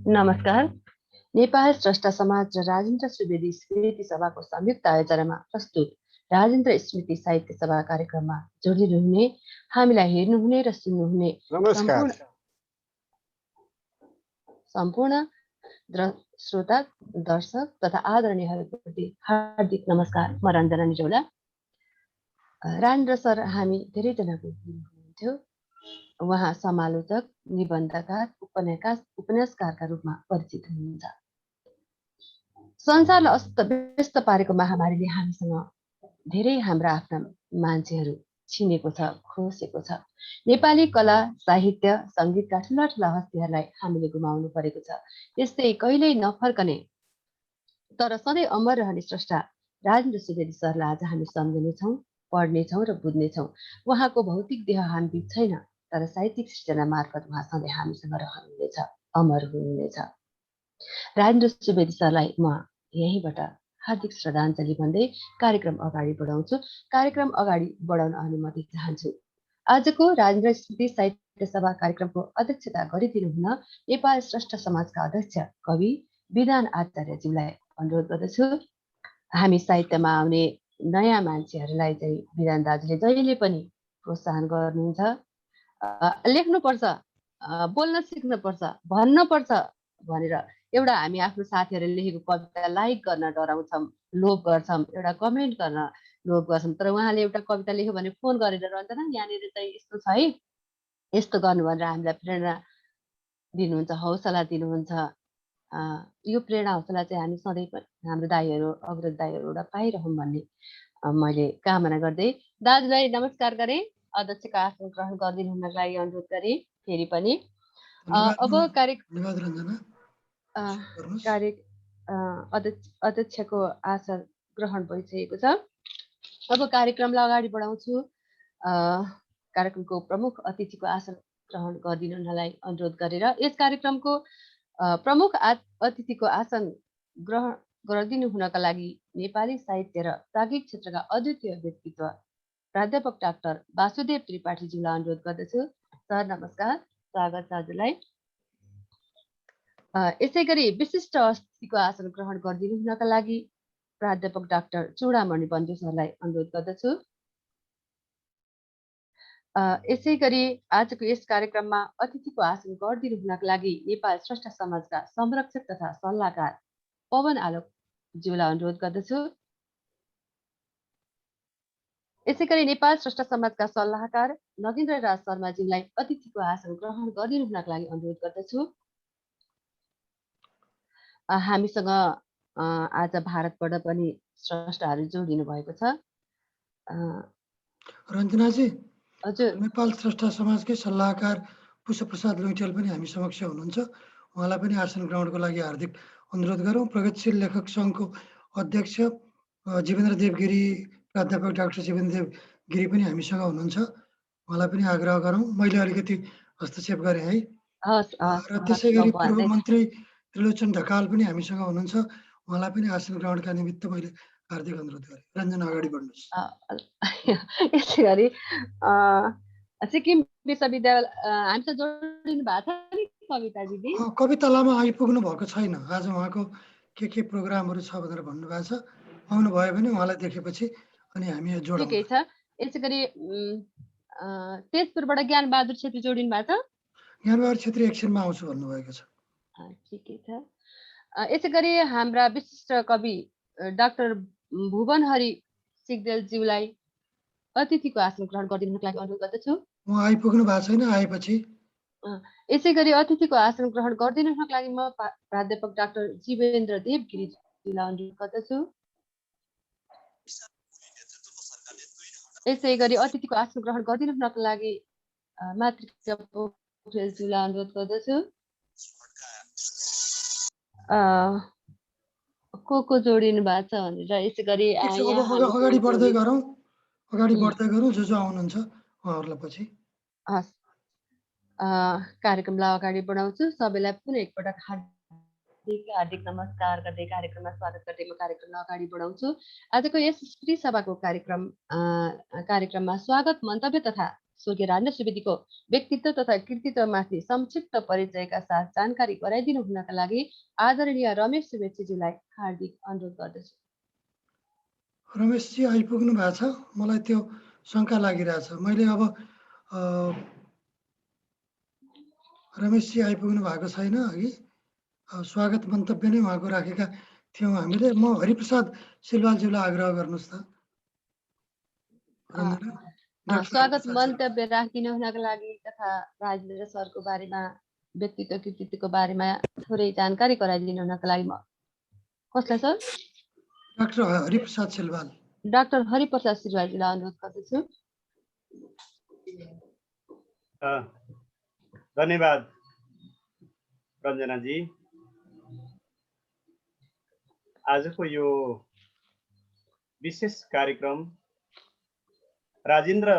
नमस्कार। नेपाल स्रष्टा समाज र राजेन्द्र सुवेदी स्मृति सभाको संयुक्त आयोजनामा प्रस्तुत राजेन्द्र स्मृति साहित्य सभा कार्यक्रममा जोडिनुहुने, हामीलाई हेर्नुहुने र सुन्नुहुने नमस्कार। सम्पूर्ण श्रोता, दर्शक तथा आदरणीयहरूप्रति हार्दिक नमस्कार। म रञ्जना निरौला। राजेन्द्र सर हामी धेरैजनाको हुनुहुन्थ्यो। उहाँ समालोचक, निबन्धकार, उपन्यासकारका रूपमा परिचित हुनुहुन्छ। संसारलाई अस्तव्यस्त पारेको महामारीले हामीसँग धेरै हाम्रा आफ्ना मान्छेहरू छिनेको छ, खोसेको छ। नेपाली कला, साहित्य, सङ्गीतका ठुला ठुला हस्तीहरूलाई हामीले गुमाउनु परेको छ। त्यस्तै कहिल्यै नफर्कने तर सधैँ अमर रहने स्रष्टा राजेन्द्र सुवेदी सरलाई आज हामी सम्झनेछौँ, पढ्नेछौँ र बुझ्नेछौँ। उहाँको भौतिक देह हामी छैन, तर साहित्यिक सृजना मार्फत उहाँ सधैँ हामीसँग रहनुहुनेछ, अमर हुनुहुनेछ। राजेन्द्र सुवेदी सरलाई म यहीँबाट हार्दिक श्रद्धाञ्जली भन्दै कार्यक्रम अगाडि बढाउँछु। कार्यक्रम अगाडि बढाउन अनुमति चाहन्छु। आजको राजेन्द्र स्मृति साहित्य सभा कार्यक्रमको अध्यक्षता गरिदिनु हुन नेपाल स्रष्टा समाजका अध्यक्ष कवि विधान आचार्यज्यूलाई अनुरोध गर्दछु। हामी साहित्यमा आउने नयाँ मान्छेहरूलाई चाहिँ विधान दाजुले जहिले पनि प्रोत्साहन गर्नुहुन्छ। लेख्नुपर्छ, बोल्न सिक्नुपर्छ, भन्नुपर्छ भनेर एउटा हामी आफ्नो साथीहरूले लेखेको कविता लाइक गर्न डराउँछौँ, लोभ गर्छौँ, एउटा कमेन्ट गर्न लोभ गर्छौँ। तर उहाँले एउटा कविता लेख्यो भने फोन गरेर रञ्जना यहाँनिर चाहिँ यस्तो छ है, यस्तो गर्नु भनेर हामीलाई प्रेरणा दिनुहुन्छ, हौसला दिनुहुन्छ। यो प्रेरणा हौसला चाहिँ हामी सधैँ पनि हाम्रो दाईहरू, अग्रज दाईहरूबाट पाइरहौँ भन्ने मैले कामना गर्दै दाजुलाई नमस्कार गरेँ। अध्यक्षको आसन ग्रहण गरिदिनु हुनको लागि अनुरोध गरेँ। फेरि पनि अब अध्यक्षको आसन ग्रहण भइसकेको छ। अब कार्यक्रमलाई अगाडि बढाउँछु। कार्यक्रमको प्रमुख अतिथिको आसन ग्रहण गरिदिनु हुनलाई अनुरोध गरेर यस कार्यक्रमको प्रमुख अतिथिको आसन ग्रहण गरिदिनु हुनका लागि नेपाली साहित्य र प्राज्ञिक क्षेत्रका अद्वितीय व्यक्तित्व प्राध्यापक डाक्टर वासुदेव त्रिपाठीज्यूलाई अनुरोध गर्दछु। सर नमस्कार, स्वागत छ हजुरलाई। यसै गरी विशिष्ट अतिथिको आसन ग्रहण गरिदिनु हुनका लागि प्राध्यापक डाक्टर चूडामणि बन्धु सरलाई अनुरोध गर्दछु। यसै गरी आजको यस कार्यक्रममा अतिथिको आसन गरिदिनु हुनका लागि नेपाल स्रष्टा समाजका संरक्षक तथा सल्लाहकार पवन आलोकज्यूलाई अनुरोध गर्दछु। यसै गरी नेपाल स्रष्टा समाजका सल्लाहकार नगेन्द्र राज शर्माज्यूलाई अतिथिको आसन ग्रहण गरिदिनु हुनका लागि अनुरोध गर्दछु। हामीसँग आज भारतबाट पनि स्रष्टाहरू जोडिनु भएको छ। रञ्जनाजी, हजुर, नेपाल स्रष्टा समाजकै सल्लाहकार पुष्पप्रसाद लुइटेल पनि हामी समक्ष हुनुहुन्छ। उहाँलाई पनि आसन ग्रहणको लागि हार्दिक अनुरोध गरौँ। प्रगतिशील लेखक सङ्घको अध्यक्ष जीवेन्द्र देव गिरी, प्राध्यापक डाक्टर जीवेन्द्र देव गिरी पनि हामीसँग हुनुहुन्छ। उहाँलाई पनि आग्रह गरौँ। मैले अलिकति हस्तक्षेप गरेँ है। र त्यसै गरी पूर्व मन्त्री त्रिलोचन ढकाल पनि हामीसँग हुनुहुन्छ। उहाँलाई पनि आसन ग्रहणका निमित्त मैले हार्दिक अनुरोध गरेँ। रञ्जना अगाडि बढ्नुहोस्। यसै गरी सिक्किम विश्वविद्यालय हामीसँग जोडिनु भएको छ नि कविता दिदी? कविता लामा आइपुग्नु भएको छैन। आज उहाँको के प्रोग्रामहरू छ भनेर भन्नुभएको छ। आउनु भयो भने उहाँलाई देखेपछि अनि हामी जोडौँ। ठिकै छ। यसै गरी तेजपुरबाट ज्ञानबहादुर छेत्री जोडिनु भएको छ? ज्ञानबहादुर छेत्री एकछिनमा आउँछु भन्नुभएको छ। ठिकै छ। यसै गरी हाम्रा विशिष्ट कवि डाक्टर भुवनहरि सिग्देलज्यूलाई अतिथिको आसन ग्रहण गरिदिनुको लागि अनुरोध गर्दछु। उहाँ आइपुग्नु भएको छैन, आएपछि। यसै गरी अतिथिको आसन ग्रहण गरिदिनुको लागि म प्राध्यापक डाक्टर जीवेन्द्र देव गिरीज्यूलाई अनुरोध गर्दछु। यसै गरी अतिथिको आसन ग्रहण गरिदिनुको लागि मातृका पोखरेलज्यूलाई अनुरोध गर्दछु। को जोडिनु भएको छ भनेर यसै गरी अगाडि बढ्दै गरौँ। जो आउनुहुन्छ उहाँहरूलाई पछि। हस्, कार्यक्रमलाई अगाडि बढाउँछु। सबैलाई पुनः एकपटक हार्दिक नमस्कार गर्दै कार्यक्रममा स्वागत गर्दै म कार्यक्रमलाई अगाडि बढाउँछु। आजको यस स्मृति सभाको कार्यक्रममा स्वागत मन्तव्य तथा स्वर्गीय राजेन्द्र सुवेदीको व्यक्तित्व तथा कृतित्वमाथि संक्षिप्त परिचयका साथ जानकारी गराइदिनु हुनका लागि आदरणीय रमेश सुवेदीज्यूलाई हार्दिक अनुरोध गर्दछु। रमेशजी आइपुग्नु भएको छ? मलाई त्यो शङ्का लागिरहेछ। मैले अब रमेशजी आइपुग्नु भएको छैन अघि स्वागत मन्तव्य नै उहाँको राखेका थियौँ हामीले। म हरिप्रसाद सिलवालज्यूलाई आग्रह गर्नुहोस् त। रञ्जना, डाक्टर स्वागत हरिप्रसाद मन्तव्य राखिदिनु हुनका लागि तथा राजेन्द्र सरको बारेमा व्यक्तित्व कृतित्वको बारेमा थोरै जानकारी गराइदिनु हुनका लागि म कसलाई sir? Doctor Hariprasad Silwal. Doctor Hariprasad सिलवालजीलाई अनुरोध गर्दछु। धन्यवाद रञ्जनाजी। आजको यो विशेष कार्यक्रम राजेन्द्र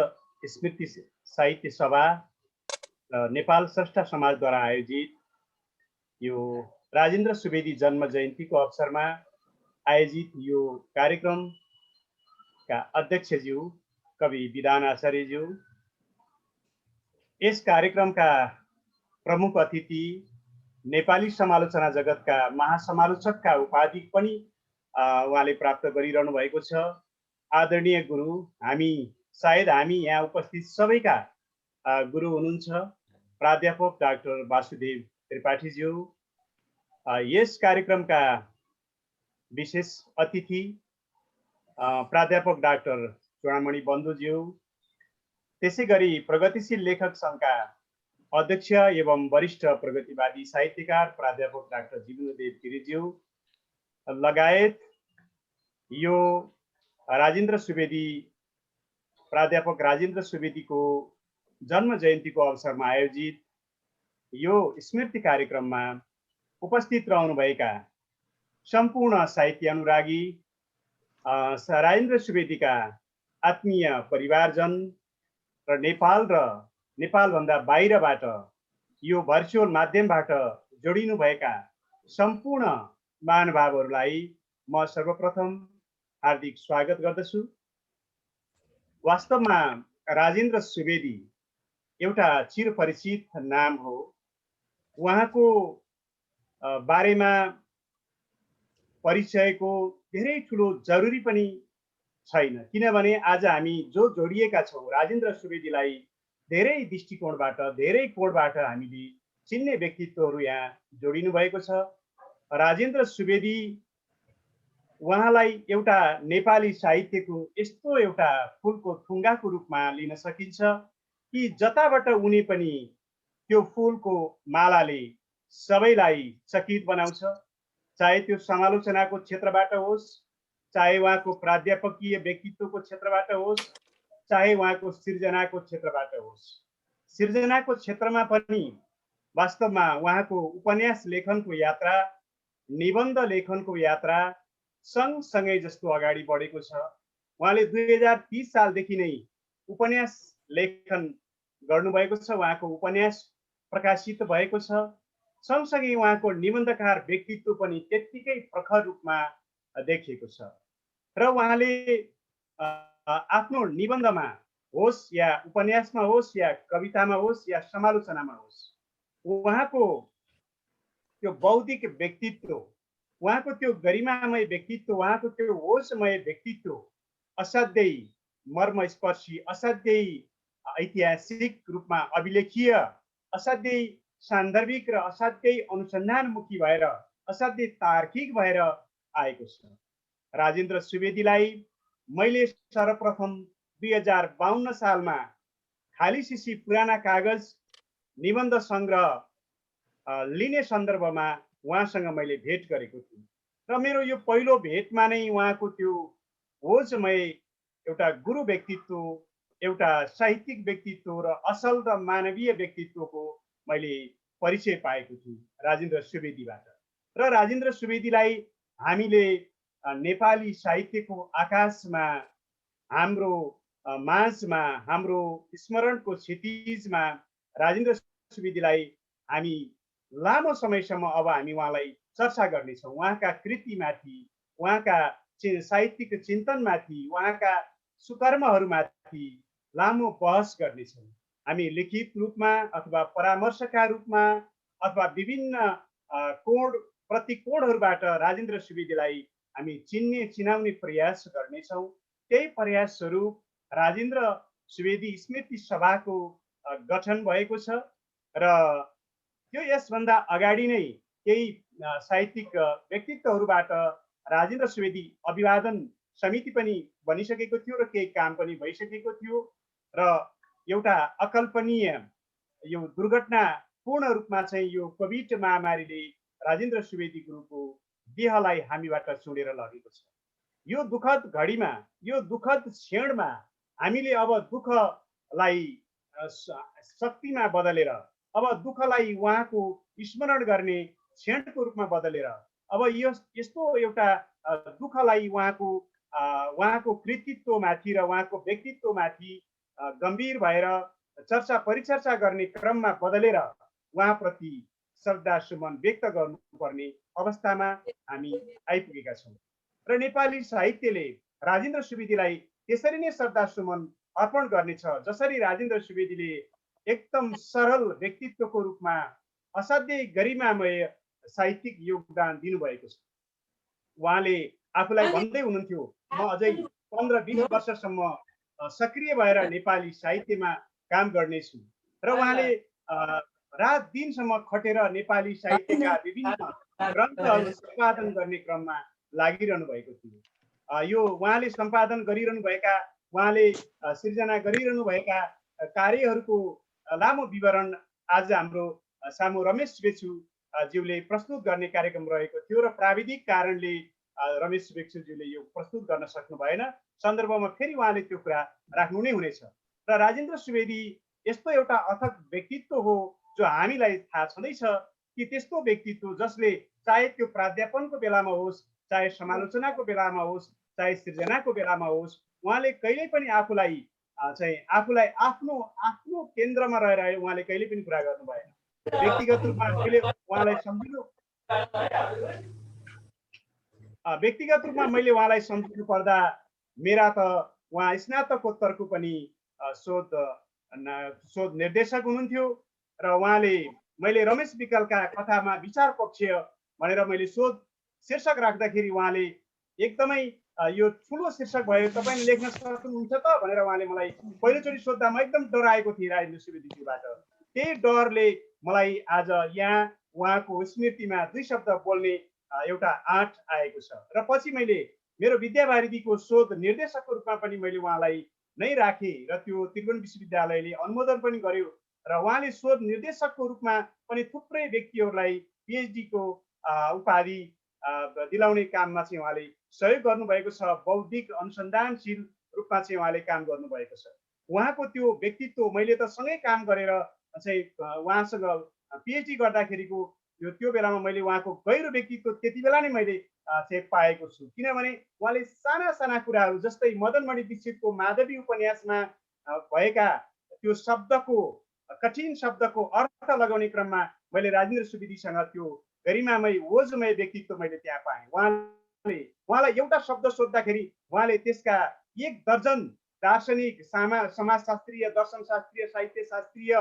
स्मृति साहित्य सभा र नेपाल स्रष्टा समाजद्वारा आयोजित यो राजेन्द्र सुवेदी जन्म जयन्तीको अवसरमा आयोजित यो कार्यक्रमका अध्यक्षज्यू कवि विधान आचार्यज्यू, यस कार्यक्रमका प्रमुख अतिथि नेपाली समालोचना जगतका महासमालोचकका उपाधि पनि उहाँले प्राप्त गरिरहनु भएको छ। आदरणीय गुरु, सायद हामी यहाँ उपस्थित सबैका गुरु हुनुहुन्छ प्राध्यापक डाक्टर वासुदेव त्रिपाठीज्यू, यस कार्यक्रमका विशेष अतिथि प्राध्यापक डाक्टर चूडामणि बन्धुज्यू, त्यसै गरी प्रगतिशील लेखक सङ्घका अध्यक्ष एवं वरिष्ठ प्रगतिवादी साहित्यकार प्राध्यापक डाक्टर जीवेन्द्रदेव गिरिज्यू लगायत यो प्राध्यापक राजेन्द्र सुवेदीको जन्म जयन्तीको अवसरमा आयोजित यो स्मृति कार्यक्रममा उपस्थित रहनुभएका सम्पूर्ण साहित्य अनुरागी, राजेन्द्र सुवेदीका आत्मीय परिवारजन र नेपालभन्दा बाहिरबाट यो भर्चुअल माध्यमबाट जोडिनु भएका सम्पूर्ण महानुभावहरूलाई म सर्वप्रथम हार्दिक स्वागत गर्दछु। वास्तवमा राजेन्द्र सुवेदी एउटा चिरपरिचित नाम हो। उहाँको बारेमा परिचयको धेरै ठुलो जरुरी पनि छैन, किनभने आज हामी जो जोडिएका छौँ राजेन्द्र सुवेदीलाई धेरै दृष्टिकोणबाट, धेरै कोणबाट हामीले चिन्ने व्यक्तित्वहरू यहाँ जोडिनु भएको छ। राजेन्द्र सुवेदी उहाँलाई एउटा नेपाली साहित्यको यस्तो एउटा फुलको थुङ्गाको रूपमा लिन सकिन्छ कि जताबाट उनी पनि त्यो फुलको मालाले सबैलाई चकित बनाउँछ, चाहे त्यो समालोचनाको क्षेत्रबाट होस्, चाहे उहाँको प्राध्यापकीय व्यक्तित्वको क्षेत्रबाट होस्, चाहे उहाँको सिर्जनाको क्षेत्रबाट होस्। सिर्जनाको क्षेत्रमा पनि वास्तवमा उहाँको उपन्यास लेखनको यात्रा, निबन्ध लेखनको यात्रा सँगसँगै जस्तो अगाडि बढेको छ। उहाँले 2030 सालदेखि नै उपन्यास लेखन गर्नुभएको छ, उहाँको उपन्यास प्रकाशित भएको छ। सँगसँगै उहाँको निबन्धकार व्यक्तित्व पनि त्यत्तिकै प्रखर रूपमा देखिएको छ र उहाँले आफ्नो निबन्धमा होस् या उपन्यासमा होस् या कवितामा होस् या समालोचनामा होस्, उहाँको त्यो बौद्धिक व्यक्तित्व, उहाँको त्यो गरिमामय व्यक्तित्व, उहाँको त्यो होसमय व्यक्तित्व असाध्यै मर्मस्पर्शी, असाध्यै ऐतिहासिक रूपमा अभिलेखीय, असाध्यै सान्दर्भिक र असाध्यै अनुसन्धानमुखी भएर, असाध्यै तार्किक भएर आएको छ। राजेन्द्र सुवेदीलाई मैले सर्वप्रथम 2052 सालमा खाली सिसी पुराना कागज निबन्ध सङ्ग्रह लिने सन्दर्भमा उहाँसँग मैले भेट गरेको थिएँ र मेरो यो पहिलो भेटमा नै उहाँको त्यो होसमय एउटा गुरु व्यक्तित्व, एउटा साहित्यिक व्यक्तित्व र असल र मानवीय व्यक्तित्वको मैले परिचय पाएको थिएँ राजेन्द्र सुवेदीबाट। र राजेन्द्र सुवेदीलाई हामीले नेपाली साहित्यको आकाशमा, हाम्रो माझमा, हाम्रो स्मरणको क्षितिजमा राजेन्द्र सुवेदीलाई हामी लामो समयसम्म अब हामी उहाँलाई चर्चा गर्नेछौँ। उहाँका कृतिमाथि, उहाँका साहित्यिक चिन्तनमाथि, उहाँका सुकर्महरूमाथि लामो बहस गर्नेछौँ। हामी लिखित रूपमा अथवा परामर्शका रूपमा अथवा विभिन्न कोण प्रतिकोणहरूबाट राजेन्द्र सुवेदीलाई हामी चिनाउने प्रयास गर्नेछौँ। त्यही प्रयास स्वरूप राजेन्द्र सुवेदी स्मृति सभाको गठन भएको छ र त्यो यसभन्दा अगाडि नै केही साहित्यिक व्यक्तित्वहरूबाट राजेन्द्र सुवेदी अभिवादन समिति पनि बनिसकेको थियो र केही काम पनि भइसकेको थियो र एउटा अकल्पनीय यो दुर्घटनापूर्ण रूपमा चाहिँ यो कोभिड महामारीले राजेन्द्र सुवेदी गुरुको देहलाई हामीबाट चुडेर लगेको छ। यो दुःखद घडीमा, यो दुःखद क्षणमा हामीले अब दुःखलाई शक्तिमा बदलेर, अब दुःखलाई उहाँको स्मरण गर्ने क्षणको रूपमा बदलेर, अब यस्तो एउटा दुःखलाई उहाँको कृतित्वमाथि र उहाँको व्यक्तित्वमाथि गम्भीर भएर चर्चा परिचर्चा गर्ने क्रममा बदलेर उहाँप्रति श्रद्धा सुमन व्यक्त गर्नुपर्ने अवस्थामा हामी आइपुगेका छौँ र नेपाली साहित्यले राजेन्द्र सुवेदीलाई त्यसरी नै श्रद्धा सुमन अर्पण गर्नेछ जसरी राजेन्द्र सुवेदीले एकदम सरल व्यक्तित्वको रूपमा असाध्यै गरिमामय साहित्यिक योगदान दिनुभएको छ। उहाँले आफूलाई भन्दै हुनुहुन्थ्यो, म अझै 15-20 वर्षसम्म सक्रिय भएर नेपाली साहित्यमा काम गर्नेछु र उहाँले रात दिनसम्म खटेर नेपाली साहित्यका विभिन्न ग्रन्थहरू सम्पादन गर्ने क्रममा लागिरहनु भएको थियो। यो उहाँले सम्पादन गरिरहनु भएका, उहाँले सिर्जना गरिरहनु भएका कार्यहरूको लामो विवरण आज हाम्रो सामु रमेश सुवेक्षु ज्यूले प्रस्तुत गर्ने कार्यक्रम रहेको थियो र प्राविधिक कारणले रमेश सुवेक्षुज्यूले यो प्रस्तुत गर्न सक्नु भएन। सन्दर्भमा फेरि उहाँले त्यो कुरा राख्नु नै हुनेछ। र राजेन्द्र सुवेदी यस्तो एउटा अथक व्यक्तित्व हो जो हामीलाई थाहा छँदैछ कि त्यस्तो व्यक्तित्व जसले चाहे त्यो प्राध्यापनको बेलामा होस्, चाहे समालोचनाको बेलामा होस्, चाहे सृजनाको बेलामा होस्, उहाँले कहिल्यै पनि आफूलाई आफ्नो केन्द्रमा रहेर उहाँले कहिल्यै पनि कुरा गर्नु भएन। व्यक्तिगत रूपमा मैले उहाँलाई सम्झिनु पर्दा मेरा त उहाँ स्नातकोत्तरको पनि शोध निर्देशक हुनुहुन्थ्यो र उहाँले मैले रमेश विकलका कथामा विचार पक्ष भनेर मैले शोध शीर्षक राख्दाखेरि उहाँले एकदमै यो ठुलो शीर्षक भयो, तपाईँले लेख्न सक्नुहुन्छ त भनेर उहाँले मलाई पहिलोचोटि सोद्धा म एकदम डराएको थिएँ राजेन्द्र सुवेदीज्यूबाट। त्यही डरले मलाई आज यहाँ उहाँको स्मृतिमा 2 शब्द बोल्ने एउटा आँट आएको छ र पछि मैले मेरो विद्यावारिधीको शोध निर्देशकको रूपमा पनि मैले उहाँलाई नै राखेँ र त्यो त्रिभुवन विश्वविद्यालयले अनुमोदन पनि गर्यो र उहाँले शोध निर्देशकको रूपमा पनि थुप्रै व्यक्तिहरूलाई PhD को उपाधि दिलाउने काममा चाहिँ उहाँले सहयोग गर्नुभएको छ। बौद्धिक अनुसन्धानशील रूपमा चाहिँ उहाँले काम गर्नुभएको छ। उहाँको त्यो व्यक्तित्व मैले त सँगै काम गरेर चाहिँ उहाँसँग PhD गर्दाखेरिको त्यो बेलामा मैले उहाँको गहिरो व्यक्तित्व त्यति बेला नै मैले चाहिँ पाएको छु। किनभने उहाँले साना साना कुराहरू जस्तै मदनमणि दीक्षितको माधवी उपन्यासमा भएका त्यो शब्दको कठिन शब्दको अर्थ लगाउने क्रममा मैले राजेन्द्र सुवेदीसँग त्यो गरिमामय ओजमय व्यक्तित्व मैले त्यहाँ पाएँ। उहाँलाई एउटा शब्द सोद्धाखेरि उहाँले त्यसका 1 दर्जन दार्शनिक, समाजशास्त्रीय, दर्शनशास्त्रीय, साहित्यशास्त्रीय,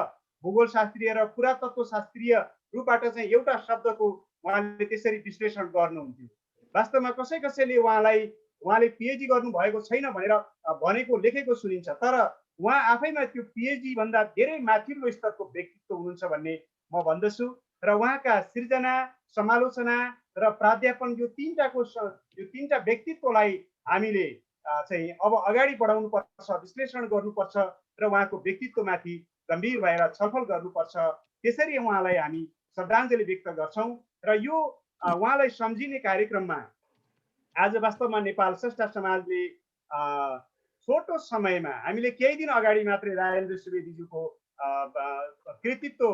भूगोलशास्त्रीय र पुरातत्व शास्त्रीय रूपबाट चाहिँ एउटा शब्दको उहाँले त्यसरी विश्लेषण गर्नुहुन्थ्यो। वास्तवमा कसैले उहाँले PhD गर्नुभएको छैन भनेर भनेको लेखेको सुनिन्छ, तर उहाँ आफैमा त्यो PhD भन्दा धेरै माथिल्लो स्तरको व्यक्तित्व हुनुहुन्छ भन्ने म भन्दछु र उहाँका सृजना, समालोचना र प्राध्यापन यो तीनटा व्यक्तित्वलाई हामीले चाहिँ अब अगाडि बढाउनु पर्छ, विश्लेषण गर्नुपर्छ र उहाँको व्यक्तित्वमाथि गम्भीर भएर छलफल गर्नुपर्छ। त्यसरी उहाँलाई हामी श्रद्धाञ्जली व्यक्त गर्छौं र यो उहाँलाई सम्झिने कार्यक्रममा आज वास्तवमा नेपाल स्रष्टा समाजले छोटो समयमा हामीले केही दिन अगाडि मात्रै राजेन्द्र सुवेदीज्यूको कृतित्व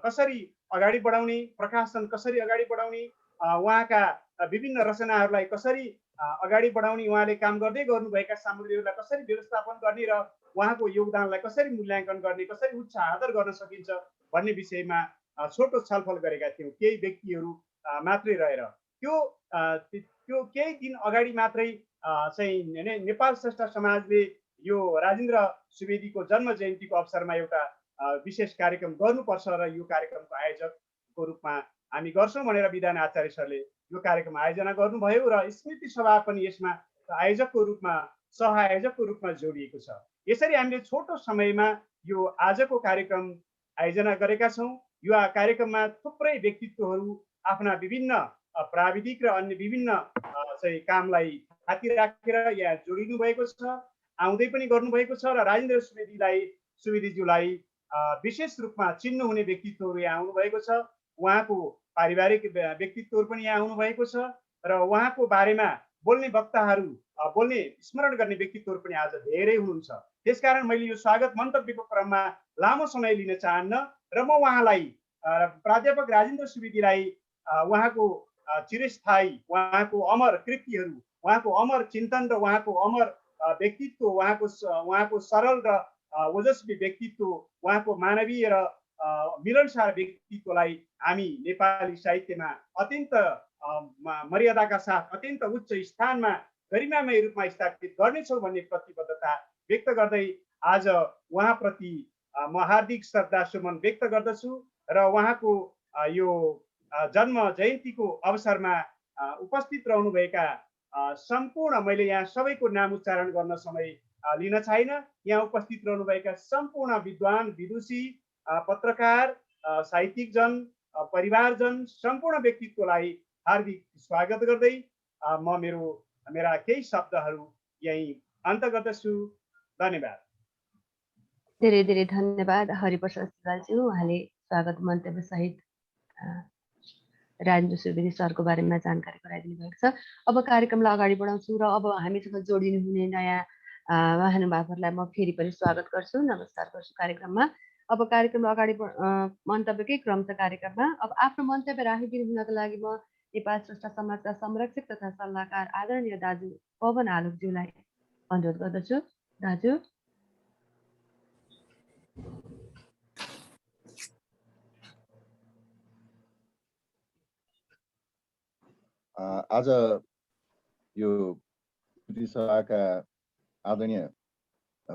कसरी अगाडि बढाउने, प्रकाशन कसरी अगाडि बढाउने, उहाँका विभिन्न रचनाहरूलाई कसरी अगाडि बढाउने, उहाँले काम गर्दै गर्नुभएका सामग्रीहरूलाई कसरी व्यवस्थापन गर्ने र उहाँको योगदानलाई कसरी मूल्याङ्कन गर्ने, कसरी उच्च आदर गर्न सकिन्छ भन्ने विषयमा छोटो छलफल गरेका थियौँ केही व्यक्तिहरू मात्रै रहेर। त्यो केही दिन अगाडि मात्रै चाहिँ नेपाल स्रष्टा समाजले यो राजेन्द्र सुवेदीको जन्म जयन्तीको अवसरमा एउटा विशेष कार्यक्रम गर्नुपर्छ र यो कार्यक्रमको आयोजकको रूपमा हामी गर्छौँ भनेर विधान आचार्य सरले यो कार्यक्रम आयोजना गर्नुभयो र स्मृति सभा पनि यसमा आयोजकको रूपमा सहआयोजकको रूपमा जोडिएको छ। यसरी हामीले छोटो समयमा यो आजको कार्यक्रम आयोजना गरेका छौँ। यो कार्यक्रममा थुप्रै व्यक्तित्वहरू आफ्ना विभिन्न प्राविधिक र अन्य विभिन्न चाहिँ कामलाई थाती राखेर यहाँ जोडिनु भएको छ, आउँदै पनि गर्नुभएको छ र राजेन्द्र सुवेदीज्यूलाई विशेष रूपमा चिन्नुहुने व्यक्तित्वहरू यहाँ आउनुभएको छ। उहाँको पारिवारिक व्यक्तित्वहरू पनि यहाँ आउनुभएको छ र उहाँको बारेमा बोल्ने वक्ताहरू बोल्ने स्मरण गर्ने व्यक्तित्वहरू पनि आज धेरै हुनुहुन्छ। त्यसकारण मैले यो स्वागत मन्तव्यको क्रममा लामो समय लिन चाहन्न र म उहाँलाई प्राध्यापक राजेन्द्र सुवेदीलाई उहाँको चिरस्थायी, उहाँको अमर कृतिहरू, उहाँको अमर चिन्तन र उहाँको अमर व्यक्तित्व, उहाँको सरल र ओजस्वी व्यक्तित्व, उहाँको मानवीय र मिलनसार व्यक्तित्वलाई हामी नेपाली साहित्यमा अत्यन्त मर्यादाका साथ अत्यन्त उच्च स्थानमा गरिमामय रूपमा स्थापित गर्नेछौँ भन्ने प्रतिबद्धता व्यक्त गर्दै आज उहाँप्रति म हार्दिक श्रद्धासुमन व्यक्त गर्दछु र उहाँको यो जन्म जयन्तीको अवसरमा उपस्थित रहनुभएका सम्पूर्ण, मैले यहाँ सबैको नाम उच्चारण गर्न समय लिन छैन, यहाँ उपस्थित रहनुभएका सम्पूर्ण विद्वान, विदुषी, पत्रकार, साहित्यिकजन, परिवारजन, सम्पूर्ण व्यक्तित्वलाई हार्दिक स्वागत गर्दै म मेरा केही शब्दहरू यही अन्त गर्दछु। धन्यवाद। धेरै धेरै धन्यवाद हरिप्रसाद सिवालज्यू। उहाँले स्वागत मन्तव्य सहित राजेन्द्र सुवेदी सरको बारेमा जानकारी गराइदिनु भएको छ। अब कार्यक्रमलाई अगाडि बढाउँछु र अब हामीसँग जोडिनु हुने नयाँ महानुभावहरूलाई म फेरि पनि स्वागत गर्छु, नमस्कार गर्छु कार्यक्रममा। अब कार्यक्रममा अगाडि मन्तव्यकै क्रम छ कार्यक्रममा। अब आफ्नो मन्तव्य राखिदिनु हुनको लागि म नेपाल स्रष्टा समाजका संरक्षक तथा सल्लाहकार आदरणीय दाजु पवन आलोकज्यूलाई अनुरोध गर्दछु। दाजु। आज यो सभाका आदरणीय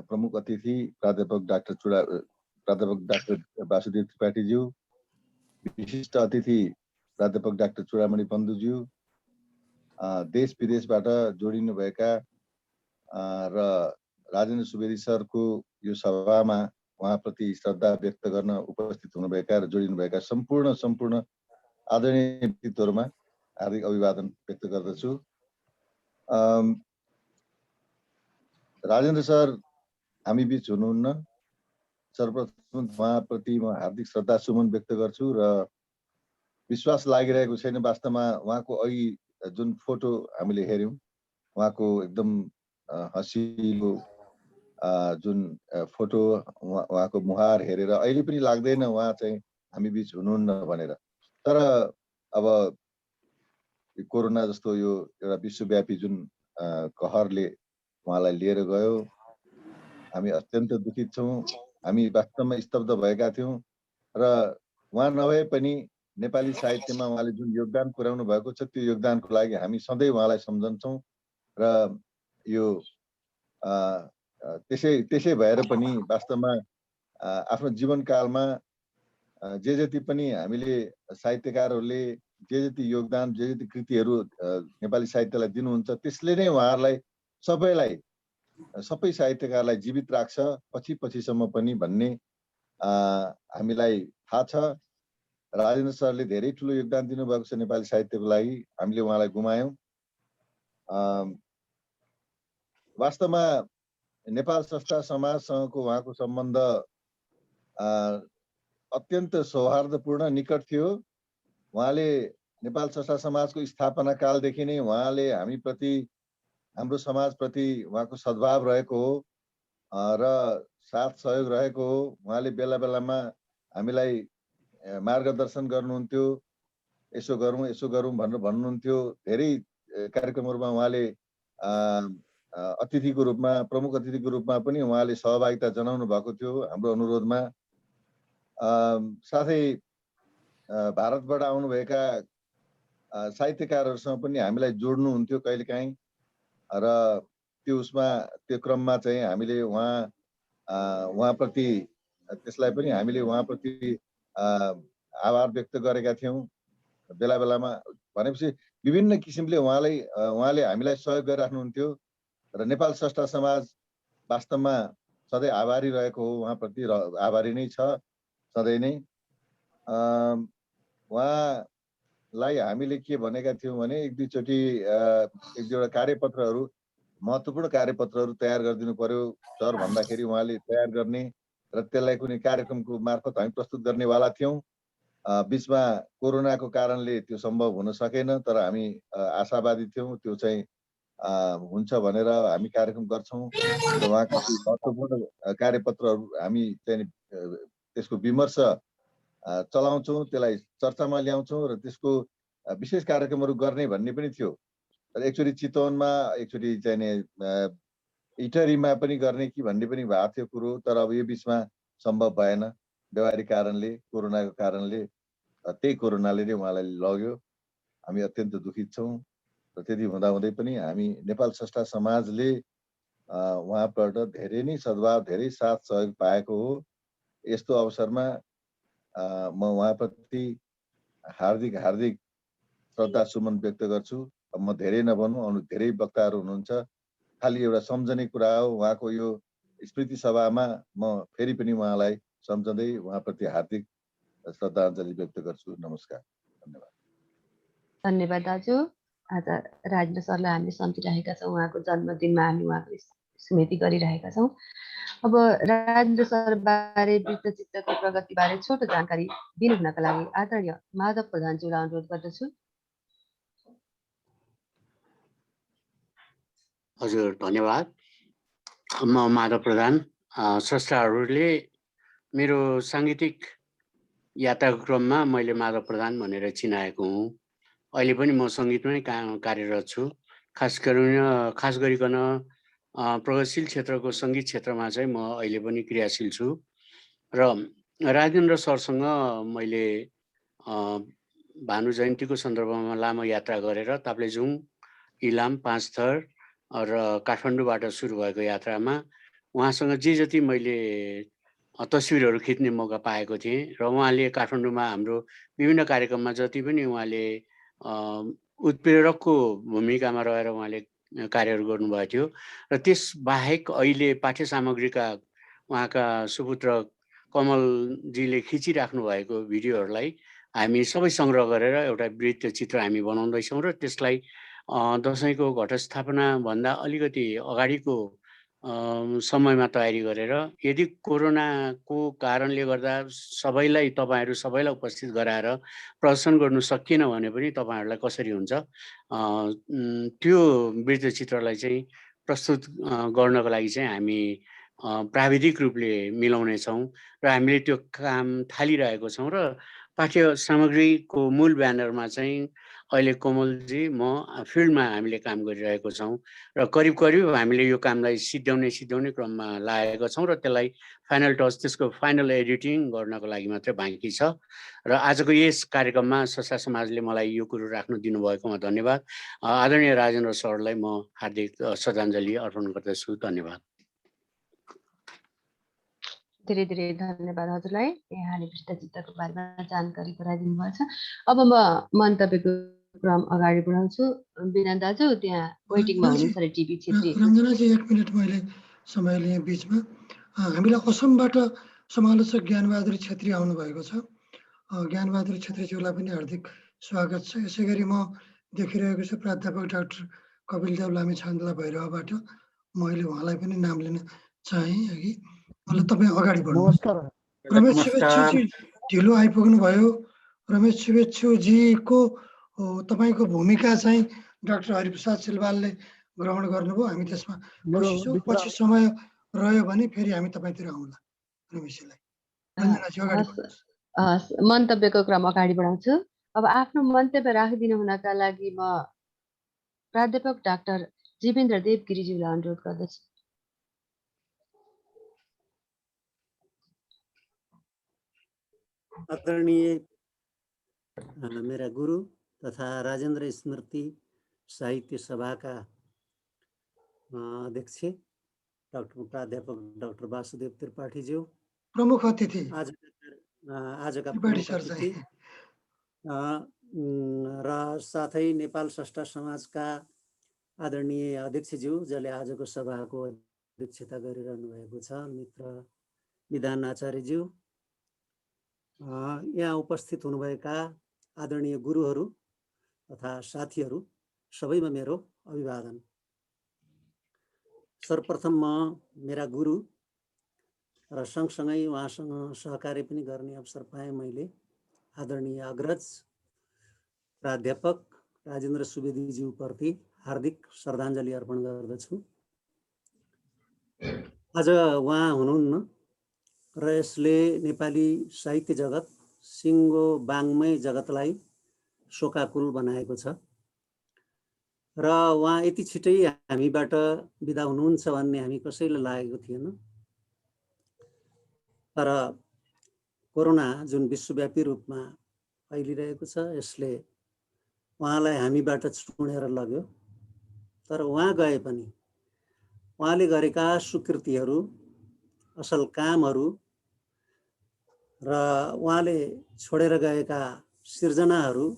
प्रमुख अतिथि प्राध्यापक डाक्टर वासुदेव त्रिपाठीज्यू, विशिष्ट अतिथि प्राध्यापक डाक्टर चूडामणि बन्धुज्यू, देश विदेशबाट जोडिनुभएका र राजेन्द्र सुवेदी सरको यो सभामा उहाँप्रति श्रद्धा व्यक्त गर्न उपस्थित हुनुभएका र जोडिनुभएका सम्पूर्ण आदरणीय व्यक्तित्वहरूमा हार्दिक अभिवादन व्यक्त गर्दछु। राजेन्द्र सर हामी बीच हुनुहुन्न, सर्वप्रथम उहाँप्रति म हार्दिक श्रद्धा सुमन व्यक्त गर्छु र विश्वास लागिरहेको छैन। वास्तवमा उहाँको अघि जुन फोटो हामीले हेऱ्यौँ, उहाँको एकदम हँसिलो जुन फोटो, उहाँको मुहार हेरेर अहिले पनि लाग्दैन उहाँ चाहिँ हामी बीच हुनुहुन्न भनेर। तर अब कोरोना जस्तो यो एउटा विश्वव्यापी जुन कहरले उहाँलाई लिएर गयो, हामी अत्यन्त दुखित छौँ। हामी वास्तवमा स्तब्ध भएका थियौँ र उहाँ नभए पनि नेपाली साहित्यमा उहाँले जुन योगदान पुर्याउनु भएको छ त्यो योगदानको लागि हामी सधैँ उहाँलाई सम्झन्छौँ र यो त्यसै भएर पनि वास्तवमा आफ्नो जीवनकालमा जे जति पनि हामीले साहित्यकारहरूले जे जति योगदान, जे जति कृतिहरू नेपाली साहित्यलाई दिनुहुन्छ त्यसले नै उहाँहरूलाई सबै साहित्यकारलाई जीवित राख्छ पछिसम्म पनि भन्ने हामीलाई थाहा छ। राजेन्द्र सरले धेरै ठुलो योगदान दिनुभएको छ नेपाली साहित्यको लागि, हामीले उहाँलाई गुमायौँ। वास्तवमा नेपाल स्रष्टा समाजसँगको उहाँको सम्बन्ध अत्यन्त सौहार्दपूर्ण निकट थियो। उहाँले नेपाल स्रष्टा समाजको स्थापना कालदेखि नै उहाँले हाम्रो समाजप्रति उहाँको सद्भाव रहेको हो र साथ सहयोग रहेको हो। उहाँले बेला बेलामा हामीलाई मार्गदर्शन गर्नुहुन्थ्यो, यसो गरौँ भनेर भन्नुहुन्थ्यो। धेरै कार्यक्रमहरूमा उहाँले अतिथिको रूपमा, प्रमुख अतिथिको रूपमा पनि उहाँले सहभागिता जनाउनु भएको थियो हाम्रो अनुरोधमा। साथै भारतबाट आउनुभएका साहित्यकारहरूसँग पनि हामीलाई जोड्नुहुन्थ्यो कहिलेकाहीँ र त्यो क्रममा चाहिँ हामीले उहाँप्रति त्यसलाई पनि हामीले उहाँप्रति आभार व्यक्त गरेका थियौँ। बेला बेलामा भनेपछि विभिन्न किसिमले उहाँले हामीलाई सहयोग गरिराख्नुहुन्थ्यो र नेपाल स्रष्टा समाज वास्तवमा सधैँ आभारी रहेको हो, उहाँप्रति आभारी नै छ सधैँ नै। उहाँलाई हामीले के भनेका थियौँ भने एक दुईवटा कार्यपत्रहरू, महत्त्वपूर्ण कार्यपत्रहरू तयार गरिदिनु पर्यो सर भन्दाखेरि उहाँले तयार गर्ने र त्यसलाई कुनै कार्यक्रमको मार्फत हामी प्रस्तुत गर्नेवाला थियौँ। बिचमा कोरोनाको कारणले त्यो सम्भव हुन सकेन, तर हामी आशावादी थियौँ त्यो चाहिँ हुन्छ भनेर हामी कार्यक्रम गर्छौँ र उहाँको महत्त्वपूर्ण कार्यपत्रहरू हामी चाहिँ त्यसको विमर्श चलाउँछौँ, त्यसलाई चर्चामा ल्याउँछौँ र त्यसको विशेष कार्यक्रमहरू गर्ने भन्ने पनि थियो। र एकचोटि चितवनमा, एकचोटि चाहिँ इटरीमा पनि गर्ने कि भन्ने पनि भएको थियो कुरो, तर अब यो बिचमा सम्भव भएन व्यवहारिक कारणले, कोरोनाको कारणले। त्यही कोरोनाले नै उहाँलाई लग्यो। हामी अत्यन्त दुखित छौँ र त्यति हुँदाहुँदै पनि हामी नेपाल स्रष्टा समाजले उहाँबाट धेरै नै सद्भाव, धेरै साथ सहयोग पाएको हो। यस्तो अवसरमा म उहाँप्रति हार्दिक श्रद्धा सुमन व्यक्त गर्छु। म धेरै नभनौँ, अरू धेरै वक्ताहरू हुनुहुन्छ, खालि एउटा सम्झने कुरा हो। उहाँको यो स्मृति सभामा म फेरि पनि उहाँलाई सम्झँदै उहाँप्रति हार्दिक श्रद्धाञ्जली व्यक्त गर्छु। नमस्कार, धन्यवाद। धन्यवाद दाजु। आज राजेन्द्र सरलाई हामीले सम्झिरहेका छौँ, उहाँको जन्मदिनमा हामी उहाँको स्मृति गरिरहेका छौँ। अब राजेन्द्र सर बारे, वृत्तचित्रको प्रगतिबारे छोटो जानकारी दिनु हुनका लागि आदरणीय माधव प्रधानज्यूलाई अनुरोध गर्दछु। हजुर, धन्यवाद। म माधव प्रधान। स्रष्टाहरूले मेरो साङ्गीतिक यात्राको क्रममा मैले माधव प्रधान भनेर चिनाएको हुँ। अहिले पनि म सङ्गीतमै कार्यरत छु। खास गरिकन प्रगतिशील क्षेत्रको सङ्गीत क्षेत्रमा चाहिँ म अहिले पनि क्रियाशील छु। र राजेन्द्र सरसँग मैले भानु जयन्तीको सन्दर्भमा लामो यात्रा गरेर ताप्लेजुङ, इलाम, पाँचथर र काठमाडौँबाट सुरु भएको यात्रामा उहाँसँग जे जति मैले तस्विरहरू खिच्ने मौका पाएको थिएँ र उहाँले काठमाडौँमा हाम्रो विभिन्न कार्यक्रममा जति पनि उहाँले उत्प्रेरकको भूमिकामा रहेर उहाँले कार्यहरू गर्नुभएको थियो र त्यसबाहेक अहिले पाठ्य सामग्रीका उहाँका सुपुत्र कमलजीले खिचिराख्नु भएको भिडियोहरूलाई हामी सबै सङ्ग्रह गरेर एउटा वृत्त चित्र हामी बनाउँदैछौँ र त्यसलाई दसैँको घटस्थापनाभन्दा अलिकति अगाडिको समयमा तयारी गरेर, यदि कोरोनाको कारणले गर्दा तपाईँहरू सबैलाई उपस्थित गराएर प्रदर्शन गर्नु सकिएन भने पनि तपाईँहरूलाई कसरी हुन्छ, त्यो वृत्त चित्रलाई चाहिँ प्रस्तुत गर्नको लागि चाहिँ हामी प्राविधिक रूपले मिलाउनेछौँ र हामीले त्यो काम थालिरहेको छौँ र पाठ्य सामग्रीको मूल ब्यानरमा चाहिँ अहिले कोमलजी म फिल्डमा हामीले काम गरिरहेको छौँ र करिब हामीले यो कामलाई सिद्ध्याउने क्रममा लागेका छौँ र त्यसलाई फाइनल टच, त्यसको फाइनल एडिटिङ गर्नको लागि मात्रै बाँकी छ। र आजको यस कार्यक्रममा स्रष्टा समाजले मलाई यो कुरो राख्न दिनुभएकोमा धन्यवाद। आदरणीय राजेन्द्र सरलाई म हार्दिक श्रद्धाञ्जली अर्पण गर्दछु। धन्यवाद। धेरै धेरै धन्यवाद हजुरलाई, यहाँले वृत्तचित्रको बारेमा जानकारी गराइदिनु भएको छ। अब म मन्तव्यको क्रम अगाडि बढाउँछु। बिना दाजु त्यहाँ वेटिङमा हुनुहुन्छ अरे टिभी छेत्री। रञ्जनाजी, 1 मिनट मैले समय लिएँ बिचमा। हामीलाई असमबाट समालोचक ज्ञानबहादुर छेत्री आउनुभएको छ। ज्ञानबहादुर छेत्रीज्यूलाई पनि हार्दिक स्वागत छ। यसै गरी म देखिरहेको छु प्राध्यापक डाक्टर कपिलदेव लामिछानेलाई भैरवबाट। मैले उहाँलाई पनि नाम लिन चाहेँ अघि। मलाई तपाईँ अगाडि बढ्नुहोस्। रमेश शुभेच्छुजी ढिलो आइपुग्नु भयो। रमेश शुभेच्छुजीको तपाईँको भूमिका चाहिँ डाक्टर हरिप्रसाद सिलवालले ग्रहण गर्नुभयो। हामी त्यसमा खुसी छौँ। पछि समय रह्यो भने फेरि हामी तपाईँतिर आउँला। रमेशजीलाई मन्तव्यको क्रम अगाडि बढाउँछु। अब आफ्नो मन्तव्य राखिदिनु हुनका लागि म प्राध्यापक डाक्टर जीवेन्द्र देव गिरिज्यूलाई अनुरोध गर्दछु। आदरणीय मेरा गुरु तथा राजेन्द्र स्मृति साहित्य सभाका अध्यक्ष डाक्टर प्राध्यापक डाक्टर वासुदेव त्रिपाठीज्यू, प्रमुख अतिथि आजका त्रिपाठी प्रमुख सर अतिथि र साथै नेपाल स्रष्टा समाजका आदरणीय अध्यक्षज्यू जसले आजको सभाको अध्यक्षता गरिरहनु भएको छ, मित्र विधान आचार्यज्यू, यहाँ उपस्थित हुनुभएका आदरणीय गुरुहरू तथा साथीहरू सबैमा मेरो अभिवादन। सर्वप्रथम म मेरा गुरु र सँगसँगै उहाँसँग सहकार्य पनि गर्ने अवसर पाएँ मैले आदरणीय अग्रज प्राध्यापक राजेन्द्र सुवेदीज्यूप्रति हार्दिक श्रद्धाञ्जली अर्पण गर्दछु। आज उहाँ हुनुहुन्न र यसले नेपाली साहित्य जगत, सिङ्गो बाङ्मय जगतलाई शोकाकुल बनाएको छ र उहाँ यति छिटै हामीबाट बिदा हुनुहुन्छ भन्ने हामी कसैलाई लागेको थिएन। तर कोरोना जुन विश्वव्यापी रूपमा फैलिरहेको छ यसले उहाँलाई हामीबाट छुडेर लग्यो। तर उहाँ गए पनि उहाँले गरेका सुकृतिहरू, असल कामहरू र उहाँले छोडेर गएका सिर्जनाहरू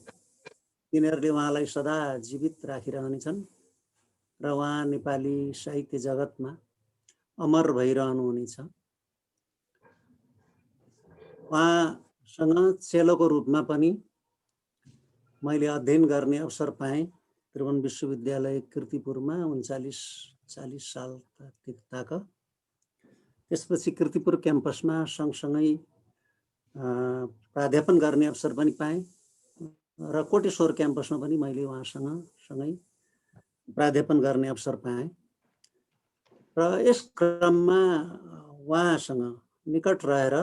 तिनीहरूले उहाँलाई सदा जीवित राखिरहनेछन् र उहाँ नेपाली साहित्य जगतमा अमर भइरहनुहुनेछ। उहाँसँग चेलोको रूपमा पनि मैले अध्ययन गर्ने अवसर पाएँ त्रिभुवन विश्वविद्यालय कीर्तिपुरमा 39-40 सालताक। त्यसपछि कीर्तिपुर क्याम्पसमा सँगसँगै प्राध्यापन गर्ने अवसर पनि पाएँ र कोटेश्वर क्याम्पसमा पनि मैले उहाँसँग सँगै प्राध्यापन गर्ने अवसर पाएँ र यस क्रममा उहाँसँग निकट रहेर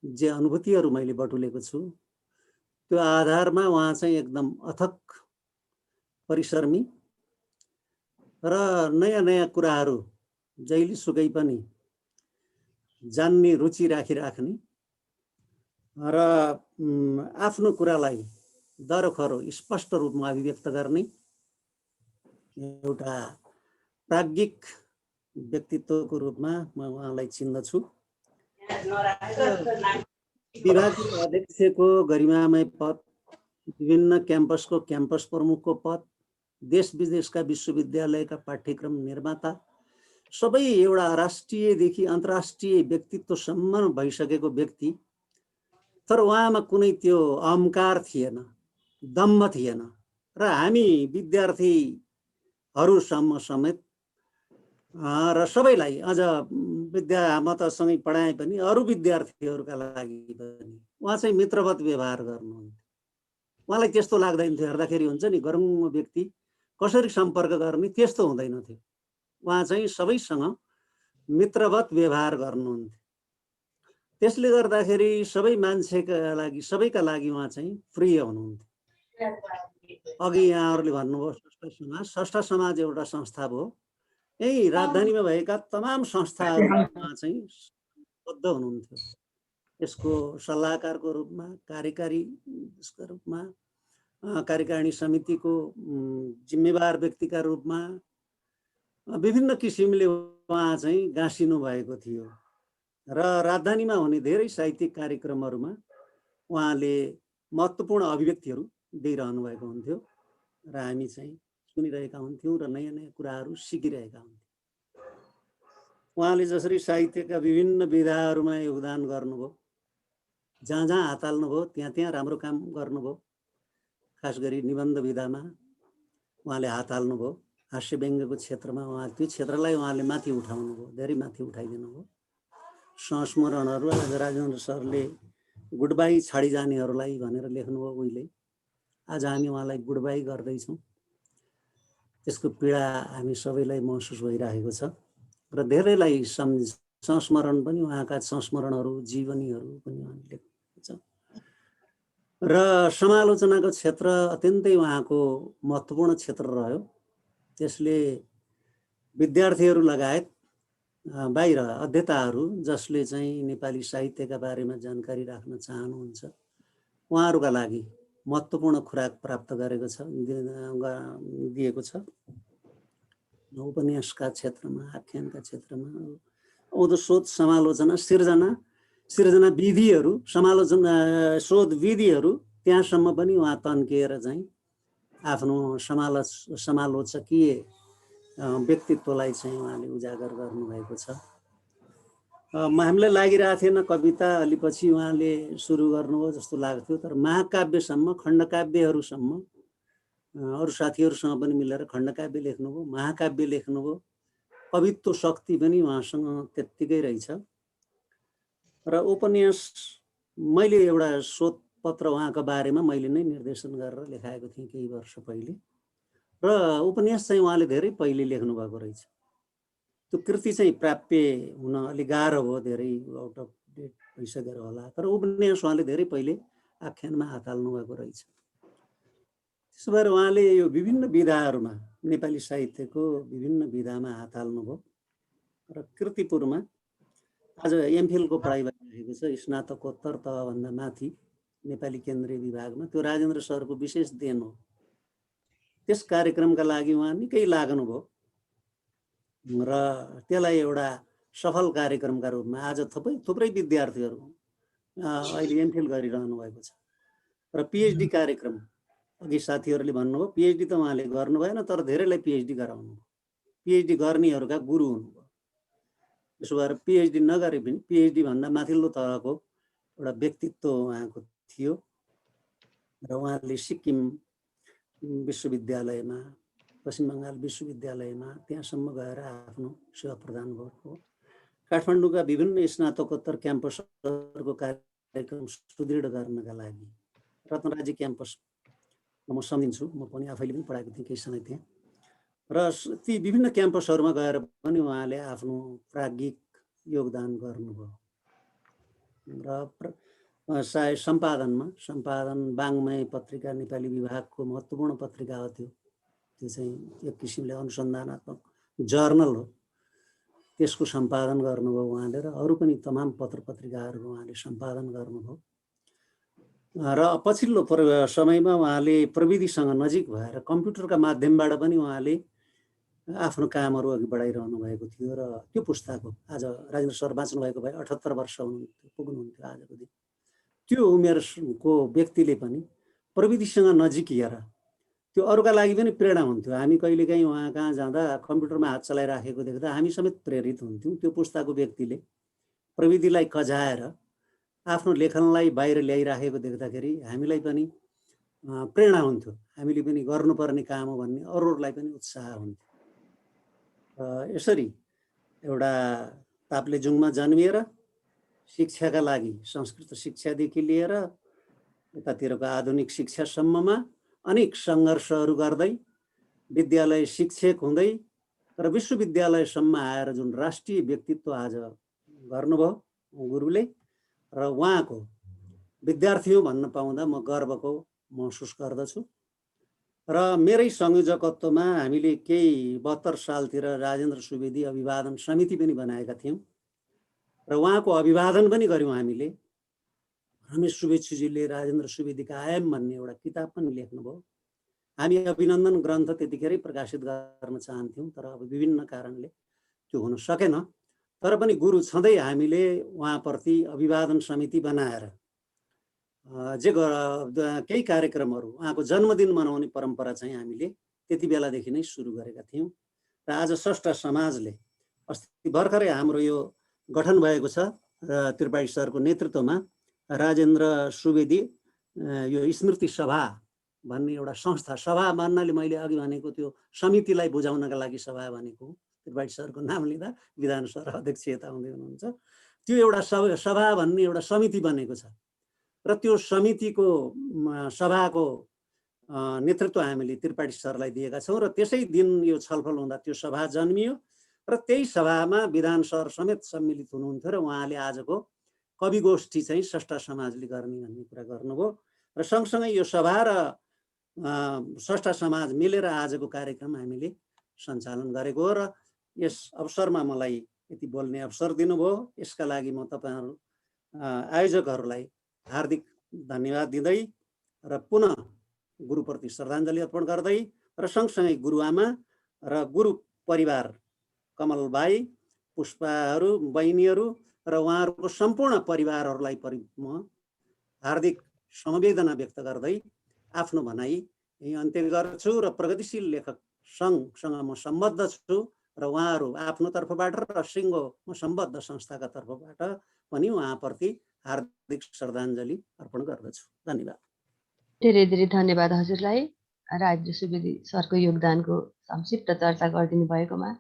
जे अनुभूतिहरू मैले बटुलेको छु त्यो आधारमा उहाँ चाहिँ एकदम अथक परिश्रमी र नयाँ नयाँ कुराहरू जहिले सुकै पनि जान्ने रुचि राखिराख्ने र आफ्नो कुरालाई दरखरो स्पष्ट रूपमा अभिव्यक्त गर्ने एउटा प्राज्ञिक व्यक्तित्वको रूपमा म उहाँलाई चिन्दछु। विभागीय अध्यक्षको गरिमामय पद, विभिन्न क्याम्पसको क्याम्पस प्रमुखको पद, देश विदेशका विश्वविद्यालयका पाठ्यक्रम निर्माता, सबै एउटा राष्ट्रियदेखि अन्तर्राष्ट्रिय व्यक्तित्वसम्म भइसकेको व्यक्ति। तर उहाँमा कुनै त्यो अहङ्कार थिएन, दम्भ थिएन र हामी विद्यार्थीहरूसम्म समेत र सबैलाई अझ म त सँगै पढाएँ पनि अरू विद्यार्थीहरूका लागि पनि उहाँ चाहिँ मित्रवत व्यवहार गर्नुहुन्थ्यो। उहाँलाई त्यस्तो लाग्दैन थियो, हेर्दाखेरि हुन्छ नि गरुङ्ग व्यक्ति कसरी सम्पर्क गर्ने त्यस्तो हुँदैन थियो। उहाँ चाहिँ सबैसँग मित्रवत व्यवहार गर्नुहुन्थ्यो। त्यसले गर्दाखेरि सबै मान्छेका लागि, सबैका लागि उहाँ चाहिँ प्रिय हुनुहुन्थ्यो। अघि यहाँहरूले भन्नुभयो स्रष्टा समाज एउटा संस्था भयो। यही राजधानीमा भएका तमाम संस्थाहरूमा चाहिँ बद्ध हुनुहुन्थ्यो। यसको सल्लाहकारको रूपमा, कार्यकारीको रूपमा, कार्यकारिणी समितिको जिम्मेवार व्यक्तिका रूपमा विभिन्न किसिमले उहाँ चाहिँ गाँसिनु भएको थियो र राजधानीमा हुने धेरै साहित्यिक कार्यक्रमहरूमा उहाँले महत्त्वपूर्ण अभिव्यक्तिहरू दिइरहनु भएको हुन्थ्यो र हामी चाहिँ सुनिरहेका हुन्थ्यौँ र नयाँ नयाँ कुराहरू सिकिरहेका हुन्थ्यौँ। उहाँले जसरी साहित्यका विभिन्न विधाहरूमा योगदान गर्नुभयो, जहाँ जहाँ हात हाल्नुभयो त्यहाँ त्यहाँ राम्रो काम गर्नुभयो। खास गरी निबन्ध विधामा उहाँले हात हाल्नुभयो। हास्य व्यङ्ग्यको क्षेत्रमा उहाँ त्यो क्षेत्रलाई उहाँले माथि उठाउनुभयो, धेरै माथि उठाइदिनु भयो। संस्मरणहरू आज राजेन्द्र सरले गुड बाई छाडी जानेहरूलाई भनेर लेख्नुभयो उहिले। आज हामी उहाँलाई गुड बाई गर्दैछौँ। त्यसको पीडा हामी सबैलाई महसुस भइरहेको छ र धेरैलाई संस्मरण पनि, उहाँका संस्मरणहरू, जीवनीहरू पनि उहाँले लेख्नुभएको छ र समालोचनाको क्षेत्र अत्यन्तै उहाँको महत्त्वपूर्ण क्षेत्र रह्यो। त्यसले विद्यार्थीहरू लगायत बाहिर अध्येताहरू जसले चाहिँ नेपाली साहित्यका बारेमा जानकारी राख्न चाहनुहुन्छ उहाँहरूका लागि महत्त्वपूर्ण खुराक प्राप्त गरेको छ, दिएको छ। उपन्यासका क्षेत्रमा, आख्यानका क्षेत्रमा आउँदो शोध समालोचना सिर्जना विधिहरू, समालोचना शोध विधिहरू त्यहाँसम्म पनि उहाँ तन्किएर चाहिँ आफ्नो समालोचकीय व्यक्तित्वलाई चाहिँ उहाँले उजागर गर्नुभएको छ। हामीलाई लागिरहेको थिएन कविता अलि पछि उहाँले सुरु गर्नुभयो जस्तो लाग्थ्यो, तर महाकाव्यसम्म, खण्डकाव्यहरूसम्म अरू साथीहरूसँग पनि मिलेर खण्डकाव्य लेख्नुभयो, महाकाव्य लेख्नुभयो, कवित्व शक्ति पनि उहाँसँग त्यत्तिकै रहेछ। र उपन्यास मैले एउटा शोध पत्र उहाँको बारेमा मैले नै निर्देशन गरेर लेखाएको थिएँ केही वर्ष पहिले, र उपन्यास चाहिँ उहाँले धेरै पहिले लेख्नु भएको रहेछ। त्यो कृति चाहिँ प्राप्य हुन अलि गाह्रो भयो, धेरै आउट अफ डेट भइसकेर होला, तर उपन्यास उहाँले धेरै पहिले आख्यानमा हात हाल्नु भएको रहेछ। त्यसो भएर उहाँले यो विभिन्न विधाहरूमा, नेपाली साहित्यको विभिन्न विधामा हात हाल्नुभयो र कृतिपुरमा आज एमफिलको पढाइ भइरहेको छ, स्नातकोत्तर तहभन्दा माथि नेपाली केन्द्रीय विभागमा। त्यो राजेन्द्र सरको विशेष देन हो। त्यस कार्यक्रमका लागि उहाँ निकै लाग्नुभयो र त्यसलाई एउटा सफल कार्यक्रमका रूपमा आज थुप्रै विद्यार्थीहरू अहिले एमफिल गरिरहनु भएको छ। र पिएचडी कार्यक्रम, अघि साथीहरूले भन्नुभयो पिएचडी त उहाँले गर्नु भएन, तर धेरैलाई पिएचडी गराउनु भयो, पिएचडी गर्नेहरूका गुरु हुनुभयो। त्यसो भएर पिएचडी नगरे पनि पिएचडी भन्दा माथिल्लो तहको एउटा व्यक्तित्व उहाँको थियो र उहाँले सिक्किम विश्वविद्यालयमा, पश्चिम बङ्गाल विश्वविद्यालयमा त्यहाँसम्म गएर आफ्नो सेवा प्रदान गर्नुभयो। काठमाडौँका विभिन्न स्नातकोत्तर क्याम्पसहरूको कार्यक्रम सुदृढ गर्नका लागि रत्नराजी क्याम्पस म सम्झिन्छु, म पनि आफैले पनि पढाएको थिएँ केही समय त्यहाँ, र ती विभिन्न क्याम्पसहरूमा गएर पनि उहाँले आफ्नो प्राज्ञिक योगदान गर्नुभयो। र सम्पादन वाङ्मय पत्रिका नेपाली विभागको महत्त्वपूर्ण पत्रिका हो त्यो चाहिँ एक किसिमले अनुसन्धानात्मक जर्नल हो, त्यसको सम्पादन गर्नुभयो उहाँले, र अरू पनि तमाम पत्र पत्रिकाहरूको उहाँले सम्पादन गर्नुभयो। र पछिल्लो समयमा उहाँले प्रविधिसँग नजिक भएर कम्प्युटरका माध्यमबाट पनि उहाँले आफ्नो कामहरू अघि बढाइरहनु भएको थियो। र त्यो पुस्ताको, आज राजेन्द्र सर बाँच्नु भएको भए 78 वर्ष पुग्नुहुन्थ्यो आजको दिन, त्यो उमेरको व्यक्तिले पनि प्रविधिसँग नजिकिएर त्यो अरूका लागि पनि प्रेरणा हुन्थ्यो। हामी कहिलेकाहीँ उहाँ कहाँ जाँदा कम्प्युटरमा हात चलाइराखेको देख्दा हामी समेत प्रेरित हुन्थ्यौँ। त्यो पुस्ताको व्यक्तिले प्रविधिलाई कजाएर आफ्नो लेखनलाई बाहिर ल्याइराखेको देख्दाखेरि हामीलाई पनि प्रेरणा हुन्थ्यो, हामीले पनि गर्नुपर्ने काम हो भन्ने अरूहरूलाई पनि उत्साह हुन्थ्यो। यसरी एउटा ताप्लेजुङमा जन्मिएर शिक्षाका लागि संस्कृत शिक्षादेखि लिएर यतातिरको आधुनिक शिक्षासम्ममा अनेक सङ्घर्षहरू गर्दै विद्यालय शिक्षक हुँदै र विश्वविद्यालयसम्म आएर जुन राष्ट्रिय व्यक्तित्व आज गर्नुभयो गुरुले, र उहाँको विद्यार्थी हो भन्न पाउँदा म गर्वको महसुस गर्दछु। र मेरै संयोजकत्वमा हामीले केही 72 सालतिर राजेन्द्र सुवेदी अभिवादन समिति पनि बनाएका थियौँ र उहाँको अभिवादन पनि गऱ्यौँ हामीले। रमेश शुभेच्छुजीले राजेन्द्र सुवेदीका आयाम भन्ने एउटा किताब पनि लेख्नुभयो। हामी अभिनन्दन ग्रन्थ त्यतिखेरै प्रकाशित गर्न चाहन्थ्यौँ, तर अब विभिन्न कारणले त्यो हुन सकेन। तर पनि गुरु छँदै हामीले उहाँप्रति अभिवादन समिति बनाएर केही कार्यक्रमहरू, उहाँको जन्मदिन मनाउने परम्परा चाहिँ हामीले त्यति बेलादेखि नै सुरु गरेका थियौँ। र आज स्रष्टा समाजले अस्ति भर्खरै हाम्रो यो गठन भएको छ र त्रिपाठी सरको नेतृत्वमा राजेन्द्र सुवेदी यो स्मृति सभा भन्ने एउटा संस्था, सभा भन्नाले मैले अघि भनेको त्यो समितिलाई बुझाउनका लागि सभा भनेको, त्रिपाठी सरको नाम लिँदा विधान सर अध्यक्ष यता हुँदै हुनुहुन्छ, त्यो एउटा सभा भन्ने एउटा समिति बनेको छ र त्यो समितिको सभाको नेतृत्व हामीले त्रिपाठी सरलाई दिएका छौँ। र त्यसै दिन यो छलफल हुँदा त्यो सभा जन्मियो र त्यही सभामा विधान सर समेत सम्मिलित हुनुहुन्थ्यो र उहाँले आजको कवि गोष्ठी चाहिँ स्रष्टा समाजले गर्ने भन्ने कुरा गर्नुभयो। र सँगसँगै यो सभा र स्रष्टा समाज मिलेर आजको कार्यक्रम हामीले सञ्चालन गरेको हो। र यस अवसरमा मलाई यति बोल्ने अवसर दिनुभयो, यसका लागि म तपाईँहरू आयोजकहरूलाई हार्दिक धन्यवाद दिँदै र पुनः गुरुप्रति श्रद्धाञ्जली अर्पण गर्दै र सँगसँगै गुरुआमा र गुरु परिवार, कमलबाई, पुष्पाहरू, बहिनीहरू र उहाँहरूको सम्पूर्ण परिवारहरूलाई म हार्दिक समवेदना व्यक्त गर्दै आफ्नो भनाइ यही अन्त्य गर्छु र प्रगतिशील लेखक सङ्घसँग म सम्बद्ध छु र उहाँहरू आफ्नो तर्फबाट र सिङ्गो म सम्बद्ध संस्थाका तर्फबाट पनि उहाँप्रति हार्दिक श्रद्धाञ्जली अर्पण गर्दछु। धन्यवाद। धेरै धेरै धन्यवाद हजुरलाई राजेन्द्र सुवेदी सरको योगदानको संक्षिप्त चर्चा गरिदिनु भएकोमा।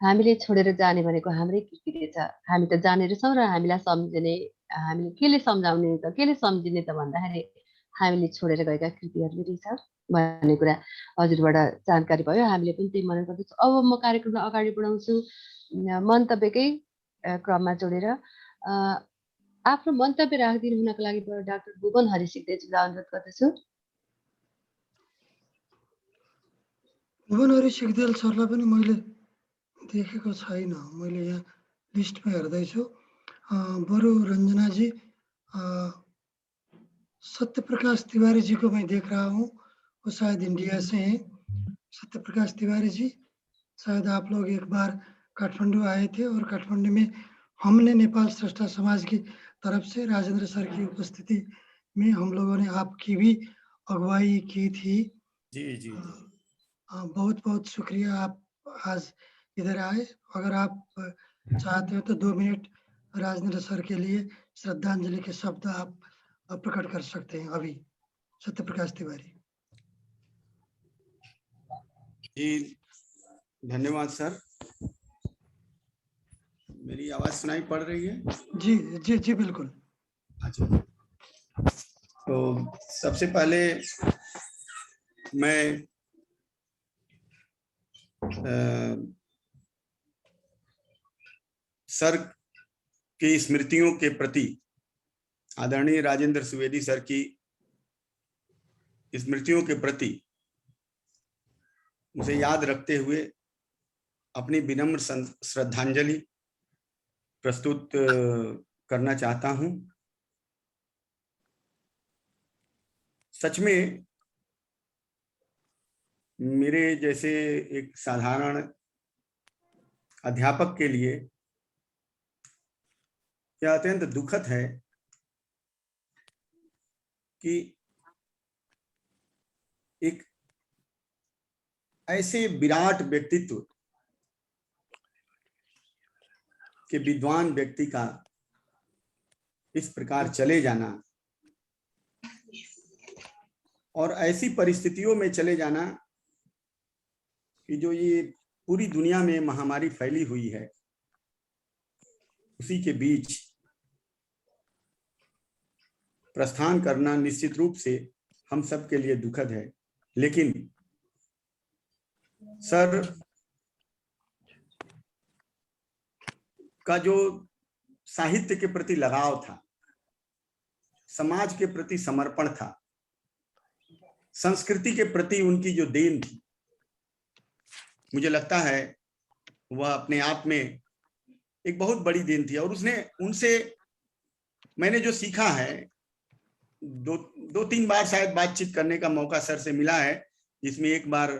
हामीले छोडेर जाने भनेको हाम्रै कृति रहेछ। हामी त जानेर छौँ र हामीलाई सम्झिने, हामीले केले सम्झाउने त केले सम्झिने त भन्दाखेरि हामीले छोडेर गएका कृतिहरूले रहेछ भन्ने कुरा हजुरबाट जानकारी भयो। हामीले पनि त्यही मनन गर्दछौँ। अब म कार्यक्रमलाई अगाडि बढाउँछु मन्तव्यकै क्रममा जोडेर आफ्नो मन्तव्य राखिदिनु हुनको लागि डाक्टर भुवन हरि सिग्देलज्यूलाई अनुरोध गर्दछु। भुवन हरि सिग्देल सरलाई पनि मैले देखेको छैन, मैले यहाँ लिस्टमा हेर्दैछु। बरु रंजनाजी, सत्यप्रकाश तिवारी जी को मैं देख रहा हूँ, वो शायद इंडिया से हैं। सत्यप्रकाश तिवारी जी, शायद आप लोग एक बार काठमांडू आए थे और काठमांडू में हमने नेपाल स्रष्टा समाज की तरफ से राजेंद्र सर की उपस्थिति में हम लोगों ने आपकी भी अगुवाई की थी। जी जी, बहुत बहुत शुक्रिया आप आज इधर आए। अगर आप चाहते हो तो 2 मिनट राजेंद्र सर के लिए श्रद्धांजलि के शब्द आप प्रकट कर सकते हैं अभी। सत्यप्रकाश तिवारी जी, धन्यवाद सर। मेरी आवाज सुनाई पड़ रही है? जी जी जी बिल्कुल। अच्छा, तो सबसे पहले मैं सर की स्मृतियों के प्रति, आदरणीय राजेंद्र सुवेदी सर की स्मृतियों के प्रति उसे याद रखते हुए अपनी विनम्र श्रद्धांजलि प्रस्तुत करना चाहता हूं। सच में मेरे जैसे एक साधारण अध्यापक के लिए यह अत्यंत दुखद है कि एक ऐसे विराट व्यक्तित्व के विद्वान व्यक्ति का इस प्रकार चले जाना और ऐसी परिस्थितियों में चले जाना कि जो ये पूरी दुनिया में महामारी फैली हुई है, उसी के बीच प्रस्थान करना निश्चित रूप से हम सब के लिए दुखद है। लेकिन सर का जो साहित्य के प्रति लगाव था, समाज के प्रति समर्पण था, संस्कृति के प्रति उनकी जो देन थी, मुझे लगता है वह अपने आप में एक बहुत बड़ी देन थी। और उनसे मैंने जो सीखा है, दो तीन बार शायद बातचीत करने का मौका सर से मिला है, जिसमें एक बार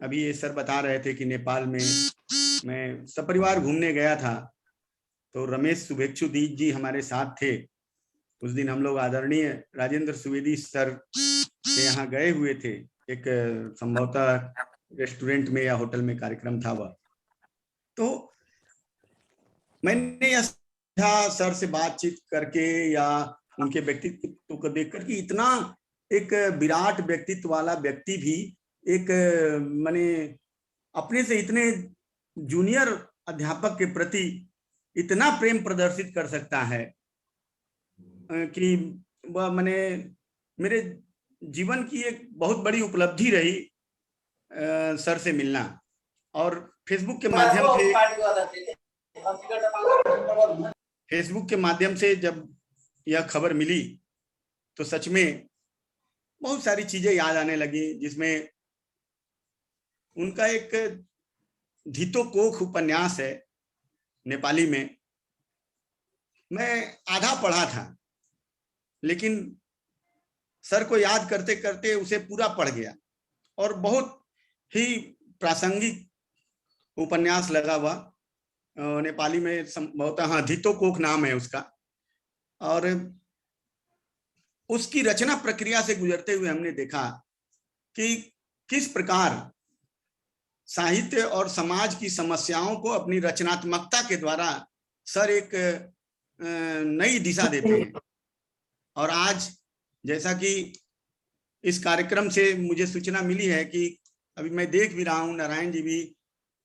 अभी ये सर बता रहे थे कि नेपाल में मैं सपरिवार घूमने गया था, तो रमेश शुभेच्छुदीप जी हमारे साथ थे। उस दिन हम लोग आदरणीय राजेंद्र सुवेदी सर के यहाँ गए हुए थे, एक संभवतः रेस्टोरेंट में या होटल में कार्यक्रम था वह। तो मैंने यह सीखा सर से बातचीत करके या उनके व्यक्तित्व को देख कर कि इतना एक विराट व्यक्तित्व वाला व्यक्ति भी एक माने अपने से इतने जूनियर अध्यापक के प्रति इतना प्रेम प्रदर्शित कर सकता है कि वह माने मेरे जीवन की एक बहुत बड़ी उपलब्धि रही सर से मिलना। और फेसबुक के माध्यम से जब यह खबर मिली तो सच में बहुत सारी चीजें याद आने लगी, जिसमें उनका एक धितो कोख उपन्यास है नेपाली में, मैं आधा पढ़ा था, लेकिन सर को याद करते करते उसे पूरा पढ़ गया और बहुत ही प्रासंगिक उपन्यास लगा हुआ, नेपाली में संभवतः हाँ धितो कोख नाम है उसका, और उसकी रचना प्रक्रिया से गुजरते हुए हमने देखा कि किस प्रकार साहित्य और समाज की समस्याओं को अपनी रचनात्मकता के द्वारा सर एक नई दिशा देते हैं। और आज जैसा कि इस कार्यक्रम से मुझे सूचना मिली है कि अभी मैं देख भी रहा हूं, नारायण जी भी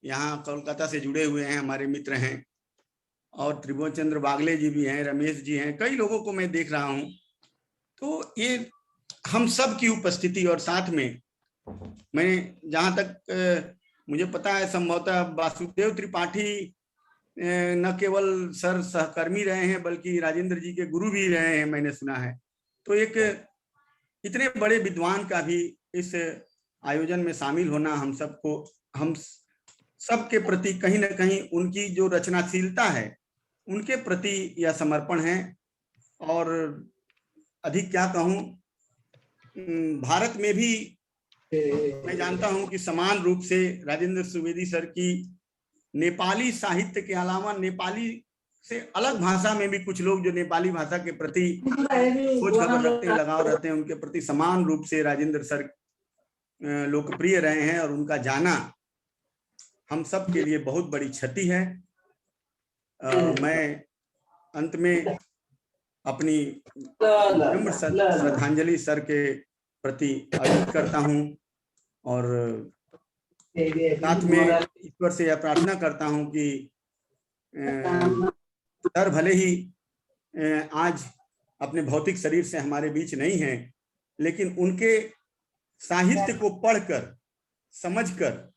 यहाँ कोलकाता से जुड़े हुए हैं, हमारे मित्र हैं, और त्रिभुवन चंद्र बागले जी भी हैं, रमेश जी हैं, कई लोगों को मैं देख रहा हूं। तो ये हम सब की उपस्थिति, और साथ में मैं जहां तक मुझे पता है संभवतः वासुदेव त्रिपाठी न केवल सर सहकर्मी रहे हैं बल्कि राजेंद्र जी के गुरु भी रहे हैं, मैंने सुना है। तो एक इतने बड़े विद्वान का भी इस आयोजन में शामिल होना हम सबके प्रति कहीं ना कहीं उनकी जो रचनाशीलता है उनके प्रति यह समर्पण है। और अधिक क्या कहूं, भारत में भी मैं जानता हूं कि समान रूप से राजेंद्र सुवेदी सर की नेपाली साहित्य के अलावा नेपाली से अलग भाषा में भी कुछ लोग जो नेपाली भाषा के प्रति खोज खबर रखते हैं, लगाव रहते हैं, उनके प्रति समान रूप से राजेंद्र सर लोकप्रिय रहे हैं, और उनका जाना हम सब के लिए बहुत बड़ी क्षति है। मैं अंत में अपनी विनम्र श्रद्धांजलि सर के प्रति अर्पित करता हूं, और साथ में ईश्वर से यह प्रार्थना करता हूं कि सर भले ही आज अपने भौतिक शरीर से हमारे बीच नहीं हैं, लेकिन उनके साहित्य को पढ़कर, समझकर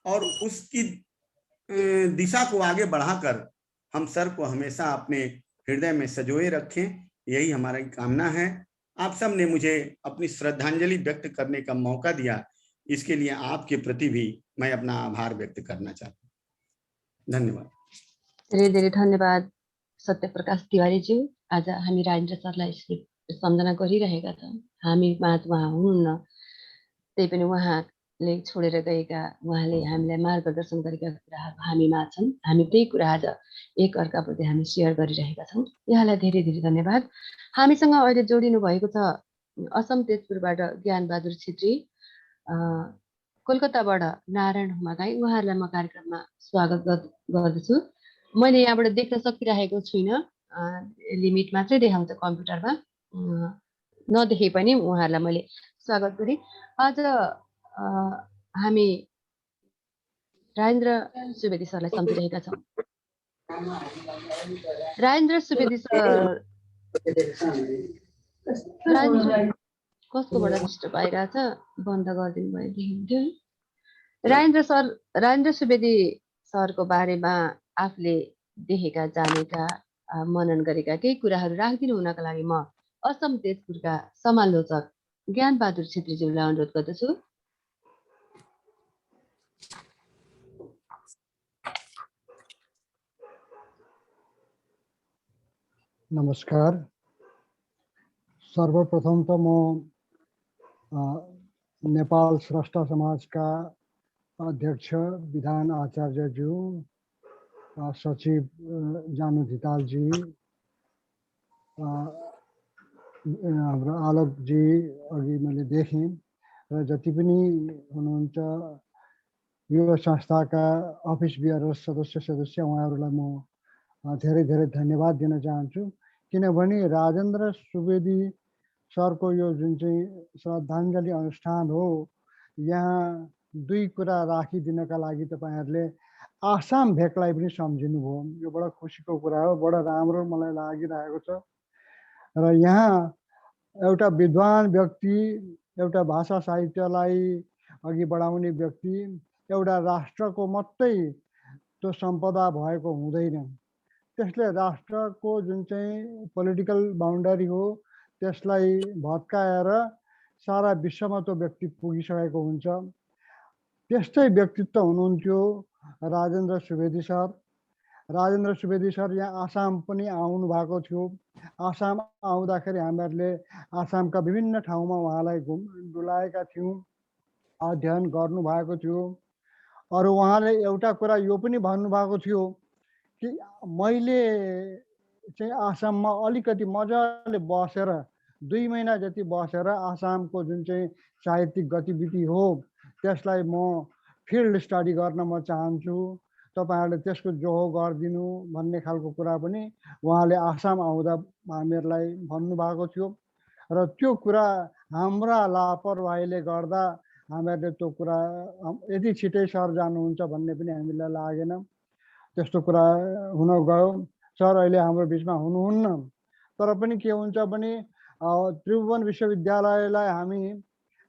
और उसकी दिशा को आगे बढ़ाकर हम सर को हमेशा अपने हृदय में सजोए रखें, यही हमारी कामना है। आप सब ने मुझे अपनी श्रद्धांजलि व्यक्त करने का मौका दिया, इसके लिए आपके प्रति भी मैं अपना आभार व्यक्त करना चाहता हूँ। धन्यवाद। धेरै धेरै धन्यवाद सत्यप्रकाश तिवारीज्यू। आज हामी राजेन्द्र सरलाई सम्झना गरिरहेका छौँ। हामी माझ उहाँ हुनुहुन्न, त्यही पनि उहाँले छोडेर गएका, उहाँले हामीलाई मार्गदर्शन गरेका कुराहरू हामीमा छन्। हामी त्यही कुरा आज एक अर्काप्रति हामी सेयर गरिरहेका छौँ। यहाँलाई धेरै धेरै धन्यवाद। हामीसँग अहिले जोडिनु भएको छ असम तेजपुरबाट ज्ञानबहादुर छेत्री, कोलकाताबाट नारायण हुमागाई। उहाँहरूलाई म कार्यक्रममा स्वागत गर्दछु। मैले यहाँबाट देख्न सकिरहेको छुइनँ, लिमिट मात्रै देखाउँछ कम्प्युटरमा, नदेखे पनि उहाँहरूलाई मैले स्वागत गरेँ। आज हामी राजेन्द्र सुवेदी सरलाई सम्झिरहेका छौँ। राजेन्द्र सुवेदी सर कसकोबाट डिस्टर्ब आइरहेछ, बन्द गरिदिनु भएदेखि हुन्थ्यो। राजेन्द्र सुवेदी सरको बारेमा आफूले देखेका, जानेका, मनन गरेका केही कुराहरू राखिदिनु हुनका लागि म असम तेजपुरका समालोचक ज्ञानबहादुर छेत्रीज्यूलाई अनुरोध गर्दछु। नमस्कार। सर्वप्रथम त म नेपाल स्रष्टा समाजका अध्यक्ष विधान आचार्यज्यू, सचिव जानु धितालजी, हाम्रो आलोकजी अघि मैले देखेँ, र जति पनि हुनुहुन्छ यो संस्थाका अफिस बिआरओ सदस्य उहाँहरूलाई म धेरै धेरै धन्यवाद दिन चाहन्छु। किनभने राजेन्द्र सुवेदी सरको यो जुन चाहिँ श्रद्धाञ्जली अनुष्ठान हो, यहाँ दुई कुरा राखिदिनका लागि तपाईँहरूले आसाम भेकलाई पनि सम्झिनु भयो। यो बडा खुसीको कुरा हो, बडा राम्रो मलाई लागिरहेको छ। र यहाँ एउटा विद्वान व्यक्ति, एउटा भाषा साहित्यलाई अघि बढाउने व्यक्ति, एउटा राष्ट्रको मात्रै त्यो सम्पदा भएको हुँदैन। त्यसले राष्ट्रको जुन चाहिँ पोलिटिकल बाउन्डरी हो त्यसलाई भत्काएर सारा विश्वमा त्यो व्यक्ति पुगिसकेको हुन्छ। त्यस्तै व्यक्तित्व हुनुहुन्थ्यो राजेन्द्र सुवेदी सर। राजेन्द्र सुवेदी सर यहाँ आसाम पनि आउनु भएको थियो। आसाम आउँदाखेरि हामीहरूले आसामका विभिन्न ठाउँमा उहाँलाई डुलाएका थियौँ, अध्ययन गर्नुभएको थियो। अरू उहाँले एउटा कुरा यो पनि भन्नुभएको थियो कि मैले चाहिँ आसाममा अलिकति मजाले बसेर 2 महिना जति बसेर आसामको जुन चाहिँ साहित्यिक गतिविधि हो त्यसलाई म फिल्ड स्टडी गर्न म चाहन्छु, तपाईँहरूले त्यसको जोहो गरिदिनु भन्ने खालको कुरा पनि उहाँले आसाम आउँदा हामीहरूलाई भन्नुभएको थियो। र त्यो कुरा हाम्रा लापरवाहीले गर्दा हामीहरूले त्यो कुरा यति छिटै सर जानुहुन्छ भन्ने पनि हामीलाई लागेन। त्यस्तो कुरा हुन गयो। सर अहिले हाम्रो बिचमा हुनुहुन्न, तर पनि के हुन्छ भने त्रिभुवन विश्वविद्यालयलाई हामी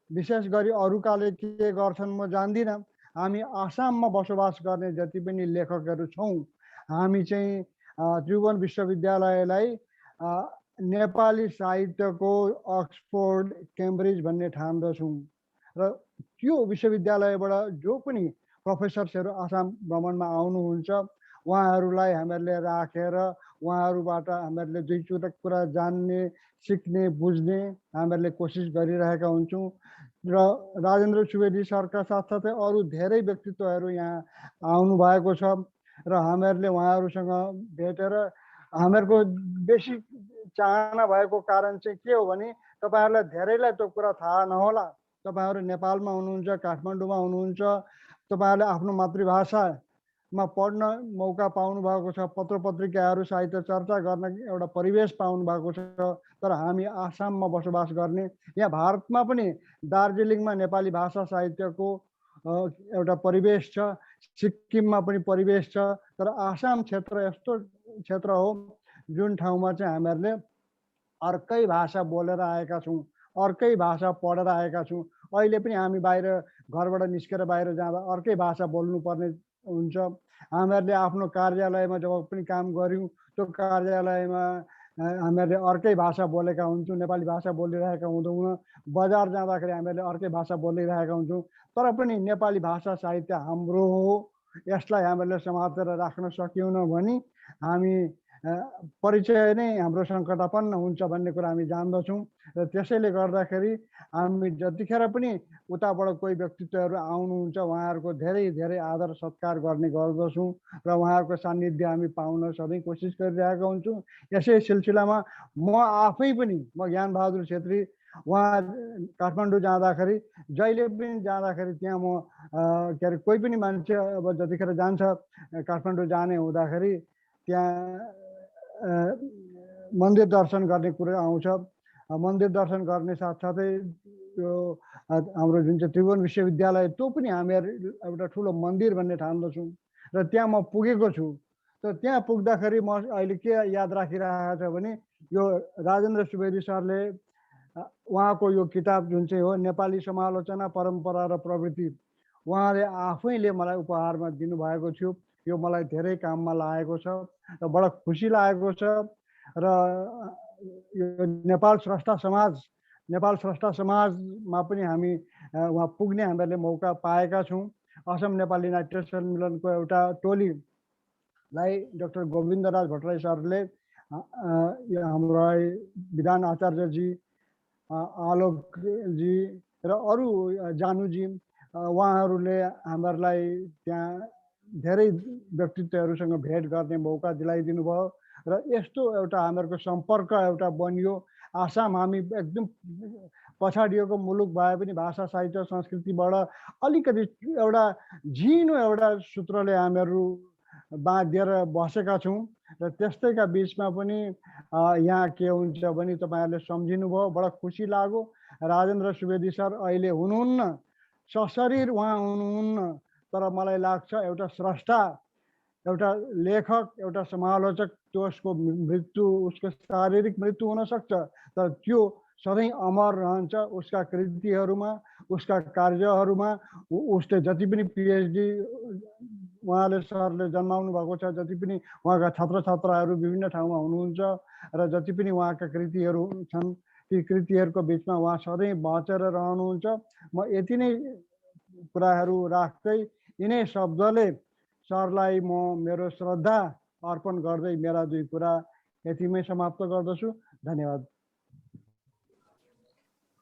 विशेष गरी अरूकाले के गर्छन् म जान्दिनँ, हामी आसाममा बसोबास गर्ने जति पनि लेखकहरू छौँ हामी चाहिँ त्रिभुवन विश्वविद्यालयलाई नेपाली साहित्यको अक्सफोर्ड केम्ब्रिज भन्ने ठान्दछौँ। र त्यो विश्वविद्यालयबाट जो पनि प्रोफेसर्सहरू आसाम भ्रमणमा आउनुहुन्छ उहाँहरूलाई हामीहरूले राखेर उहाँहरूबाट हामीहरूले दुई कुरा जान्ने, सिक्ने, बुझ्ने हामीहरूले कोसिस गरिरहेका हुन्छौँ। र राजेन्द्र सुवेदी सरका साथसाथै अरू धेरै व्यक्तित्वहरू यहाँ आउनु भएको छ र हामीहरूले उहाँहरूसँग भेटेर हामीहरूको बेसी चाहना भएको कारण चाहिँ के हो भने तपाईँहरूलाई धेरैलाई त्यो कुरा थाहा नहोला। तपाईँहरू नेपालमा हुनुहुन्छ, काठमाडौँमा हुनुहुन्छ, तपाईँहरूले आफ्नो मातृभाषामा पढ्न मौका पाउनु भएको छ, पत्र पत्रिकाहरू साहित्य चर्चा गर्न एउटा परिवेश पाउनु भएको छ। तर हामी आसाममा बसोबास गर्ने, यहाँ भारतमा पनि दार्जिलिङमा नेपाली भाषा साहित्यको एउटा परिवेश छ, सिक्किममा पनि परिवेश छ, तर आसाम क्षेत्र यस्तो क्षेत्र हो जुन ठाउँमा चाहिँ हामीहरूले अर्कै भाषा बोलेर आएका छौँ, अर्कै भाषा पढेर आएका छौँ। अहिले पनि हामी बाहिर घरबाट निस्केर बाहिर जाँदा अर्कै भाषा बोल्नुपर्ने हुन्छ। हामीहरूले आफ्नो कार्यालयमा जब पनि काम गऱ्यौँ त्यो कार्यालयमा हामीहरूले अर्कै भाषा बोलेका हुन्छौँ, नेपाली भाषा बोलिरहेका हुँदैनौँ। बजार जाँदाखेरि हामीहरूले अर्कै भाषा बोलिरहेका हुन्छौँ। तर पनि नेपाली भाषा साहित्य हाम्रो हो, यसलाई हामीहरूले समातेर राख्न सक्यौँ भने हामी परिचय नै हाम्रो सङ्कटापन्न हुन्छ भन्ने कुरा हामी जान्दछौँ। र त्यसैले गर्दाखेरि हामी जतिखेर पनि उताबाट कोही व्यक्तित्वहरू आउनुहुन्छ उहाँहरूको धेरै धेरै आदर सत्कार गर्ने गर्दछौँ र उहाँहरूको सान्निध्य हामी पाउन सधैँ कोसिस गरिरहेका हुन्छौँ। यसै सिलसिलामा म आफै पनि, म ज्ञानबहादुर छेत्री, उहाँ काठमाडौँ जाँदाखेरि जहिले पनि जाँदाखेरि त्यहाँ म के अरे कोही पनि मान्छे अब जतिखेर जान्छ काठमाडौँ जाने हुँदाखेरि त्यहाँ मन्दिर दर्शन गर्ने कुरो आउँछ। मन्दिर दर्शन गर्ने साथसाथै त्यो हाम्रो जुन चाहिँ त्रिभुवन विश्वविद्यालय त्यो पनि हामीहरू एउटा ठुलो मन्दिर भन्ने ठान्दछौँ र त्यहाँ म पुगेको छु। त त्यहाँ पुग्दाखेरि म अहिले के याद राखिरहेको छ भने यो राजेन्द्र सुवेदी सरले उहाँको यो किताब जुन चाहिँ हो नेपाली समालोचना परम्परा र प्रवृत्ति उहाँले आफैले मलाई उपहारमा दिनुभएको थियो। यो मलाई धेरै काममा लागेको छ र बडा खुसी लागेको छ। र यो नेपाल स्रष्टा समाजमा पनि हामी उहाँ पुग्ने हामीहरूले मौका पाएका छौँ। असम नेपाली नाट्य सम्मेलनको एउटा टोलीलाई डाक्टर गोविन्दराज भट्टराई सरले हाम्रो विधान आचार्यजी, आलोकजी र अरू जानुजी उहाँहरूले हामीहरूलाई त्यहाँ धेरै व्यक्तित्वहरूसँग भेट गर्ने मौका दिलाइदिनु भयो र यस्तो एउटा हामीहरूको सम्पर्क एउटा बनियो। आसाम हामी एकदम पछाडिएको मुलुक भए पनि भाषा साहित्य संस्कृतिबाट अलिकति एउटा झिनो एउटा सूत्रले हामीहरू बाँधिएर बसेका छौँ र त्यस्तैका बिचमा पनि यहाँ के हुन्छ भने तपाईँहरूले सम्झिनु भयो, बडा खुसी लाग्यो। राजेन्द्र सुवेदी सर अहिले हुनुहुन्न, सशरीर उहाँ हुनुहुन्न, तर मलाई लाग्छ एउटा स्रष्टा, एउटा लेखक, एउटा समालोचक, त्यो उसको मृत्यु, उसको शारीरिक मृत्यु हुनसक्छ तर त्यो सधैँ अमर रहन्छ उसका कृतिहरूमा, उसका कार्यहरूमा। उसले जति पनि पिएचडी उहाँले सरले जन्माउनु भएको छ, जति पनि उहाँका छात्र छात्राहरू विभिन्न ठाउँमा हुनुहुन्छ र जति पनि उहाँका कृतिहरू छन् ती कृतिहरूको बिचमा उहाँ सधैँ बाँचेर रहनुहुन्छ। म यति नै कुराहरू राख्दै यिनै शब्दले सरलाई म मेरो श्रद्धा अर्पण गर्दै मेरा दुई कुरा यतिमै समाप्त गर्दछु। धन्यवाद।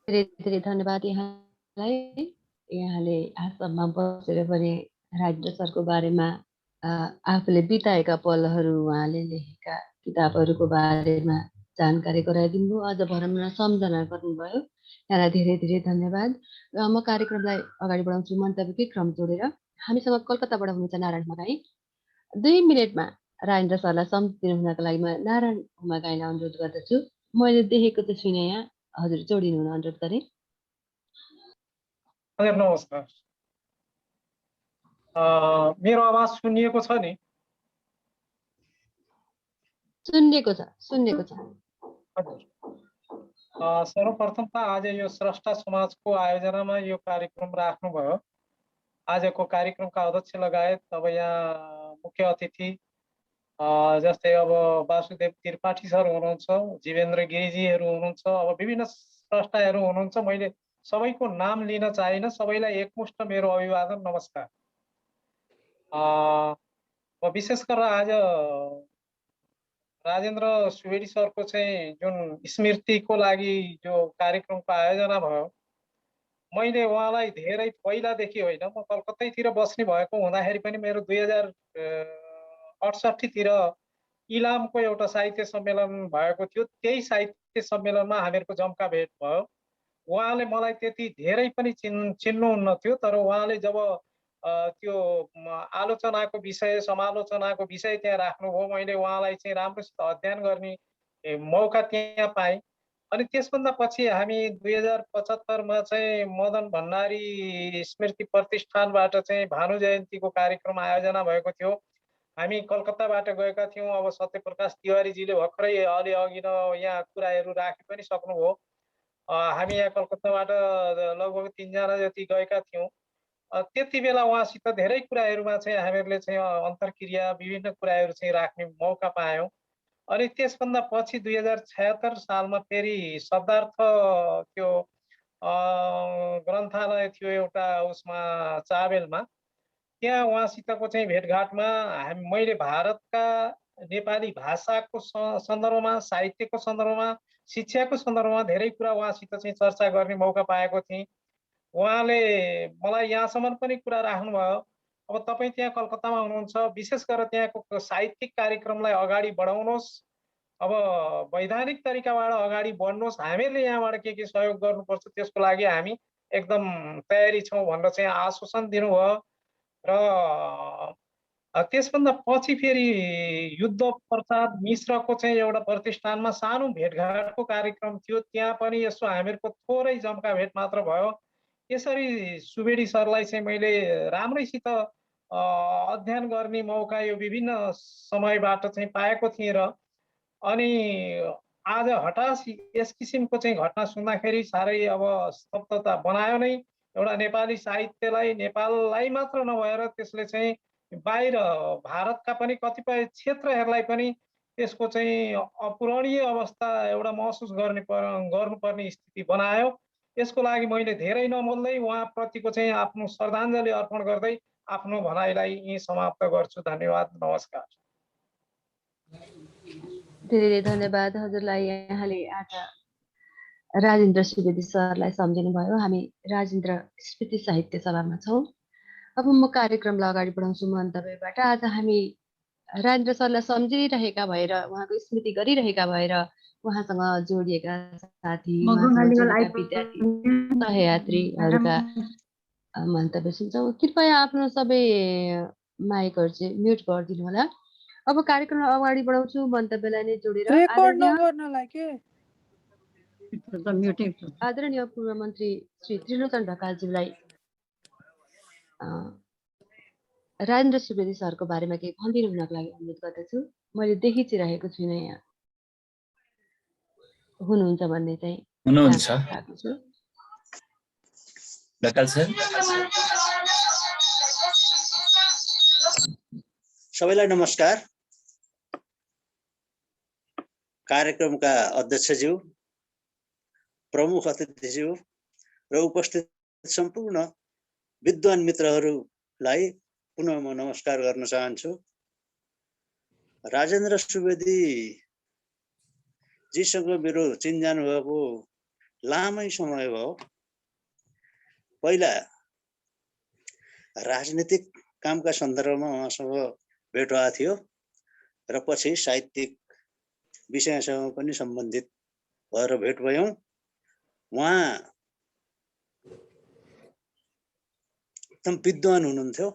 धेरै धेरै धन्यवाद यहाँलाई। यहाँले आसाममा बसेर पनि राजेन्द्र सरको बारेमा आफूले बिताएका पलहरू, उहाँले लेखेका किताबहरूको बारेमा जानकारी गराइदिनु भयो, अझ भनौँ न सम्झना गर्नुभयो। यहाँलाई धेरै धेरै धन्यवाद। र म कार्यक्रमलाई अगाडि बढाउँछु मन्तव्यकै क्रम जोडेर। हामीसँग कलकत्ताबाट हुनुहुन्छ नारायण हुमागाई। 2 मिनटमा राजेन्द्र सरलाई सम्झिदिनु हुनको लागि म नारायण हुमागाईलाई अनुरोध गर्दछु। मैले देखेको त छुइनँ यहाँ, हजुर जोडिनु हुन अनुरोध गरेँ। हजुर नमस्कार। मेरो आवाज सुनिएको छ नि? सुनिएको छ, सुनिएको छ। हजुर। सर्वप्रथम त आज यो स्रष्टा समाजको आयोजनामा यो कार्यक्रम राख्नुभयो। आजको कार्यक्रमका अध्यक्ष लगायत अब यहाँ मुख्य अतिथि जस्तै अब वासुदेव त्रिपाठी सर हुनुहुन्छ, जीवेन्द्र गिरिजीहरू हुनुहुन्छ, अब विभिन्न स्रष्टाहरू हुनुहुन्छ। मैले सबैको नाम लिन चाहिनँ, सबैलाई एकमुष्ट मेरो अभिवादन, नमस्कार। विशेष गरेर आज राजेन्द्र सुवेदी सरको चाहिँ जुन स्मृतिको लागि जो कार्यक्रमको आयोजना भयो, मैले उहाँलाई धेरै पहिलादेखि होइन, म कलकत्तैतिर बस्ने भएको हुँदाखेरि पनि मेरो 2068 तिर इलामको एउटा साहित्य सम्मेलन भएको थियो। त्यही साहित्य सम्मेलनमा हामीहरूको जम्का भेट भयो। उहाँले मलाई त्यति धेरै पनि चिन्नुहुन्न थियो, तर उहाँले जब त्यो आलोचनाको विषय, समालोचनाको विषय त्यहाँ राख्नुभयो, मैले उहाँलाई चाहिँ राम्रोसित अध्ययन गर्ने मौका त्यहाँ पाएँ। अनि त्यसभन्दा पछि हामी 2075 मा चाहिँ मदन भण्डारी स्मृति प्रतिष्ठानबाट चाहिँ भानु जयन्तीको कार्यक्रम आयोजना भएको थियो। हामी कलकत्ताबाट गएका थियौँ। अब सत्यप्रकाश तिवारीजीले भर्खरै अलि अघि यहाँ कुराहरू राखि पनि सक्नुभयो। हामी यहाँ कलकत्ताबाट लगभग 3 जना जति गएका थियौँ। त्यति बेला उहाँसित धेरै कुराहरूमा चाहिँ हामीहरूले चाहिँ अन्तर्क्रिया, विभिन्न कुराहरू चाहिँ राख्ने मौका पायौँ। अनि त्यसभन्दा पछि 2076 सालमा फेरि शब्दार्थ त्यो ग्रन्थालय थियो एउटा उसमा चाबेलमा, त्यहाँ उहाँसितको चाहिँ भेटघाटमा मैले भारतका नेपाली भाषाको सन्दर्भमा, साहित्यको सन्दर्भमा, शिक्षाको सन्दर्भमा धेरै कुरा उहाँसित चाहिँ चर्चा गर्ने मौका पाएको थिएँ। उहाँले मलाई यहाँसम्म पनि कुरा राख्नुभयो, अब तपाईँ त्यहाँ कलकत्तामा हुनुहुन्छ, विशेष गरेर त्यहाँको साहित्यिक कार्यक्रमलाई अगाडि बढाउनुहोस्, अब वैधानिक तरिकाबाट अगाडि बढ्नुहोस्, हामीहरूले यहाँबाट के सहयोग गर्नुपर्छ त्यसको लागि हामी एकदम तयारी छौँ भनेर चाहिँ आश्वासन दिनुभयो। र त्यसभन्दा पछि फेरि युद्ध प्रसाद मिश्रको चाहिँ एउटा प्रतिष्ठानमा सानो भेटघाटको कार्यक्रम थियो, त्यहाँ पनि यसो हामीहरूको थोरै जम्का भेट मात्र भयो। यसरी सुवेदी सरलाई चाहिँ मैले राम्रैसित अध्ययन गर्ने मौका यो विभिन्न समयबाट चाहिँ पाएको थिएँ। र अनि आज हठास यस किसिमको चाहिँ घटना सुन्दाखेरि साह्रै अब स्तब्धता बनायो नै। एउटा नेपाली साहित्यलाई, नेपाललाई मात्र नभएर त्यसले चाहिँ बाहिर भारतका पनि कतिपय क्षेत्रहरूलाई पनि त्यसको चाहिँ अपूरणीय अवस्था एउटा महसुस गर्नुपर्ने स्थिति बनायो। यसको लागि मैले धेरै नबोल्दै उहाँप्रतिको चाहिँ आफ्नो श्रद्धाञ्जली अर्पण गर्दै आफ्नो भनाइलाई यहीँ समाप्त गर्छु। धन्यवाद, नमस्कार। धेरै धन्यवाद हजुरलाई। यहाँले आज राजेन्द्र सुवेदी सरलाई सम्झिनु भयो। हामी राजेन्द्र स्मृति साहित्य सभामा छौँ। अब म कार्यक्रमलाई अगाडि बढाउँछु मन्तव्यबाट। आज हामी राजेन्द्र सरलाई सम्झिरहेका भएर, उहाँको स्मृति गरिरहेका भएर उहाँसँग जोडिएका साथी, विद्यार्थी, सहयात्रीहरूका मन्तव्य सुन्छौँ। कृपया आफ्नो सबै माइकहरू चाहिँ म्युट गरिदिनु होला। अब कार्यक्रमलाई अगाडि बढाउँछु मन्तव्यलाई नै जोडेर। आदरणीय पूर्व मन्त्री श्री त्रिलोचन ढकालज्यूलाई राजेन्द्र सुवेदी सरको बारेमा केही भनिदिनु हुनको लागि अनुरोध गर्दछु। मैले देखिरहेको छुइनँ यहाँ हुनुहुन्छ भन्ने चाहिँ हुनुहुन्छ ढकाल सर। सबैलाई नमस्कार। कार्यक्रमका अध्यक्षज्यू, प्रमुख अतिथिज्यू र उपस्थित सम्पूर्ण विद्वान मित्रहरूलाई पुनः म नमस्कार गर्न चाहन्छु। राजेन्द्र सुवेदी जीसँग मेरो चिनजान भएको लामै समय भयो। पहिला राजनीतिक कामका सन्दर्भमा उहाँसँग भेट भएको थियो र पछि साहित्यिक विषयसँग पनि सम्बन्धित भएर भेट भयौँ। उहाँ एकदम विद्वान हुनुहुन्थ्यो।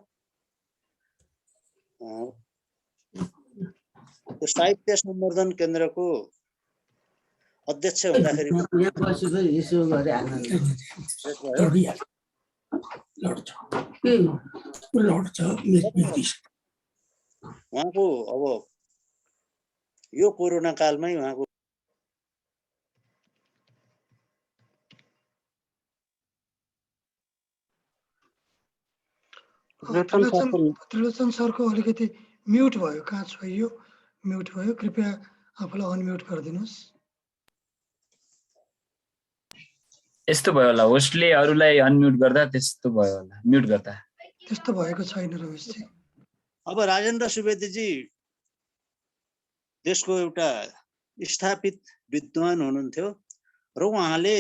त्यो साहित्य सम्वर्धन केन्द्रको अध्यक्ष हुँदाखेरि उहाँको अब यो कोरोना कालमै उहाँको त्रिलोचन सरको अलिकति म्युट भयो, कहाँ छोइयो, म्युट भयो, कृपया आफूलाई अनम्युट गरिदिनुहोस्। यस्तो भयो होला, होस्टले अरूलाई अनम्युट गर्दा त्यस्तो भयो होला, म्युट गर्दा। त्यस्तो भएको छैन रमेशजी। अब राजेन्द्र सुवेदीजी देशको एउटा स्थापित विद्वान हुनुहुन्थ्यो र उहाँले